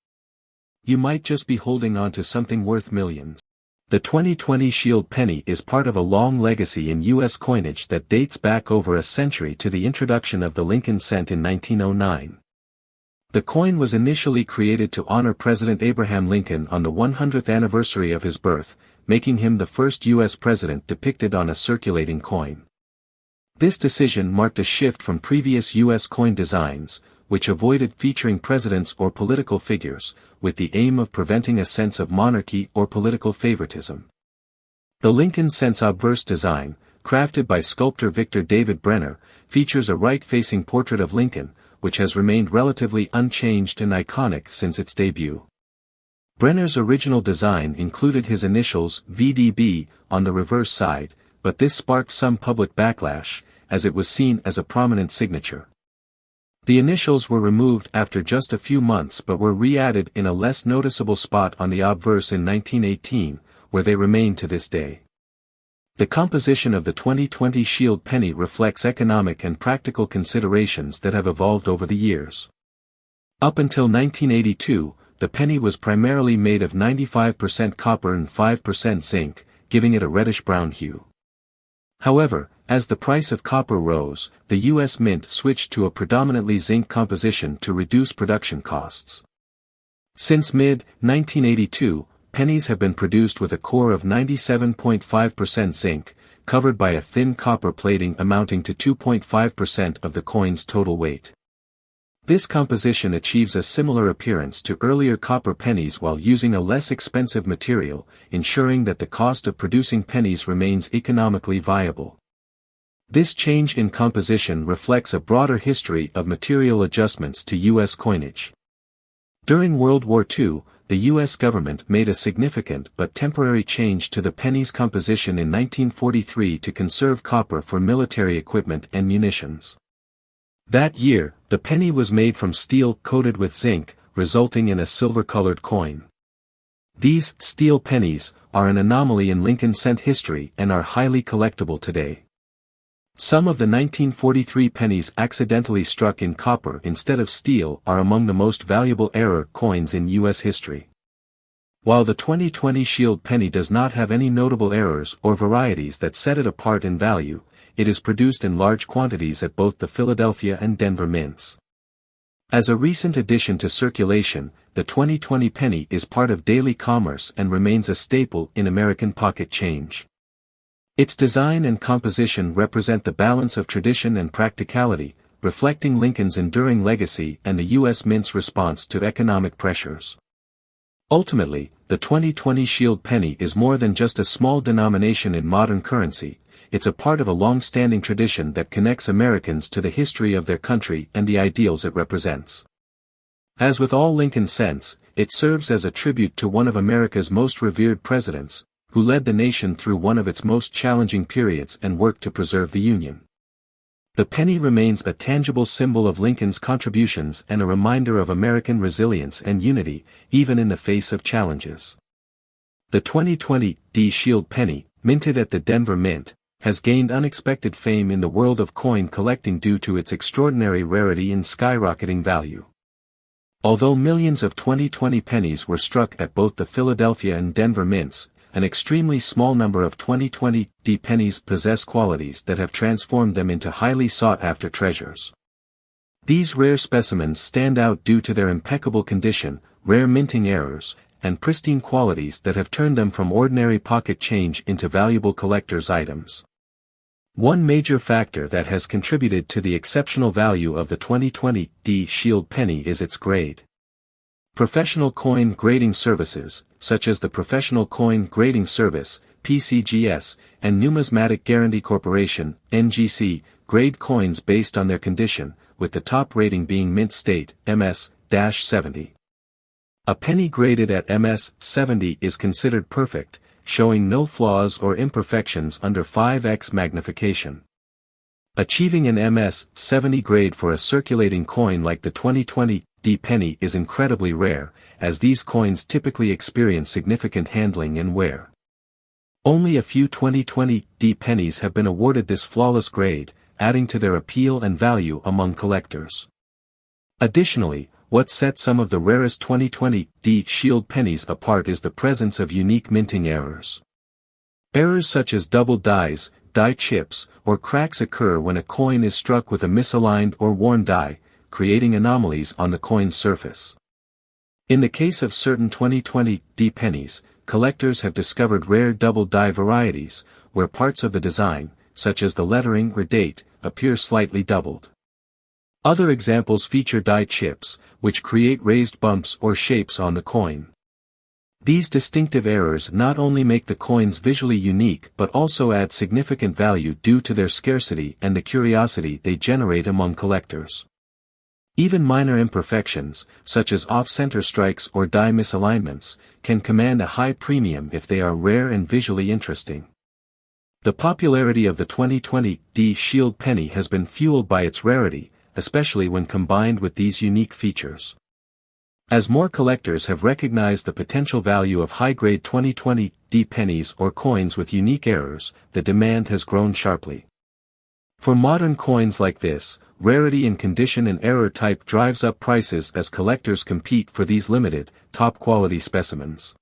You might just be holding on to something worth millions. The 2020 Shield penny is part of a long legacy in U.S. coinage that dates back over a century to the introduction of the Lincoln cent in 1909. The coin was initially created to honor President Abraham Lincoln on the 100th anniversary of his birth, making him the first U.S. president depicted on a circulating coin. This decision marked a shift from previous U.S. coin designs, which avoided featuring presidents or political figures, with the aim of preventing a sense of monarchy or political favoritism. The Lincoln cent's obverse design, crafted by sculptor Victor David Brenner, features a right-facing portrait of Lincoln, which has remained relatively unchanged and iconic since its debut. Brenner's original design included his initials VDB on the reverse side, but this sparked some public backlash, as it was seen as a prominent signature. The initials were removed after just a few months but were re-added in a less noticeable spot on the obverse in 1918, where they remain to this day. The composition of the 2020 Shield penny reflects economic and practical considerations that have evolved over the years. Up until 1982, the penny was primarily made of 95% copper and 5% zinc, giving it a reddish-brown hue. However, as the price of copper rose, the U.S. Mint switched to a predominantly zinc composition to reduce production costs. Since mid-1982, pennies have been produced with a core of 97.5% zinc, covered by a thin copper plating amounting to 2.5% of the coin's total weight. This composition achieves a similar appearance to earlier copper pennies while using a less expensive material, ensuring that the cost of producing pennies remains economically viable. This change in composition reflects a broader history of material adjustments to U.S. coinage. During World War II, the U.S. government made a significant but temporary change to the penny's composition in 1943 to conserve copper for military equipment and munitions. That year, the penny was made from steel coated with zinc, resulting in a silver-colored coin. These steel pennies are an anomaly in Lincoln cent history and are highly collectible today. Some of the 1943 pennies accidentally struck in copper instead of steel are among the most valuable error coins in U.S. history. While the 2020 Shield penny does not have any notable errors or varieties that set it apart in value, it is produced in large quantities at both the Philadelphia and Denver mints. As a recent addition to circulation, the 2020 penny is part of daily commerce and remains a staple in American pocket change. Its design and composition represent the balance of tradition and practicality, reflecting Lincoln's enduring legacy and the U.S. Mint's response to economic pressures. Ultimately, the 2020 Shield penny is more than just a small denomination in modern currency, it's a part of a long-standing tradition that connects Americans to the history of their country and the ideals it represents. As with all Lincoln cents, it serves as a tribute to one of America's most revered presidents, who led the nation through one of its most challenging periods and worked to preserve the Union. The penny remains a tangible symbol of Lincoln's contributions and a reminder of American resilience and unity, even in the face of challenges. The 2020 Shield penny, minted at the Denver Mint, has gained unexpected fame in the world of coin collecting due to its extraordinary rarity and skyrocketing value. Although millions of 2020 pennies were struck at both the Philadelphia and Denver mints, an extremely small number of 2020 pennies possess qualities that have transformed them into highly sought-after treasures. These rare specimens stand out due to their impeccable condition, rare minting errors, and pristine qualities that have turned them from ordinary pocket change into valuable collector's items. One major factor that has contributed to the exceptional value of the 2020 Shield penny is its grade. Professional coin grading services, such as the Professional Coin Grading Service, PCGS, and Numismatic Guarantee Corporation, NGC, grade coins based on their condition, with the top rating being Mint State, MS-70. A penny graded at MS-70 is considered perfect, showing no flaws or imperfections under 5x magnification. Achieving an MS-70 grade for a circulating coin like the 2020 penny is incredibly rare, as these coins typically experience significant handling and wear. Only a few 2020 pennies have been awarded this flawless grade, adding to their appeal and value among collectors. Additionally, what sets some of the rarest 2020 Shield pennies apart is the presence of unique minting errors. Errors such as double dies, die chips, or cracks occur when a coin is struck with a misaligned or worn die, creating anomalies on the coin's surface. In the case of certain 2020 pennies, collectors have discovered rare double die varieties, where parts of the design, such as the lettering or date, appear slightly doubled. Other examples feature die chips, which create raised bumps or shapes on the coin. These distinctive errors not only make the coins visually unique but also add significant value due to their scarcity and the curiosity they generate among collectors. Even minor imperfections, such as off-center strikes or die misalignments, can command a high premium if they are rare and visually interesting. The popularity of the 2020 Shield penny has been fueled by its rarity, especially when combined with these unique features. As more collectors have recognized the potential value of high-grade 2020 pennies or coins with unique errors, the demand has grown sharply. For modern coins like this, rarity in condition and error type drives up prices as collectors compete for these limited, top-quality specimens.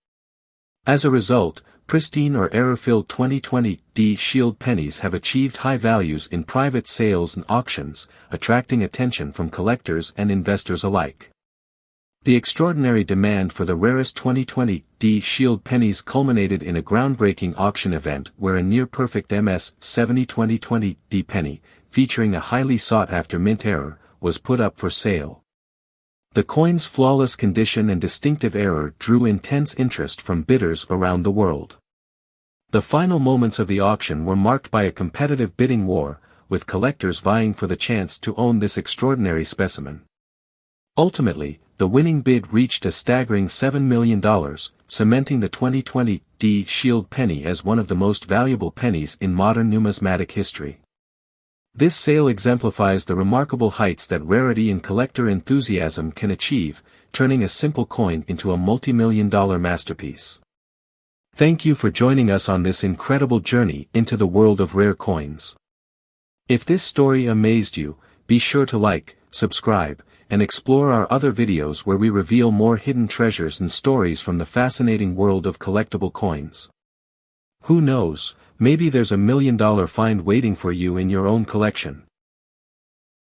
As a result, pristine or error-filled 2020 Shield pennies have achieved high values in private sales and auctions, attracting attention from collectors and investors alike. The extraordinary demand for the rarest 2020 Shield pennies culminated in a groundbreaking auction event where a near-perfect MS-70 2020 penny, featuring a highly sought-after mint error, was put up for sale. The coin's flawless condition and distinctive error drew intense interest from bidders around the world. The final moments of the auction were marked by a competitive bidding war, with collectors vying for the chance to own this extraordinary specimen. Ultimately, the winning bid reached a staggering $7 million, cementing the 2020 Shield penny as one of the most valuable pennies in modern numismatic history. This sale exemplifies the remarkable heights that rarity and collector enthusiasm can achieve, turning a simple coin into a multi-million-dollar masterpiece. Thank you for joining us on this incredible journey into the world of rare coins. If this story amazed you, be sure to like, subscribe, and explore our other videos where we reveal more hidden treasures and stories from the fascinating world of collectible coins. Who knows, maybe there's $1 million find waiting for you in your own collection.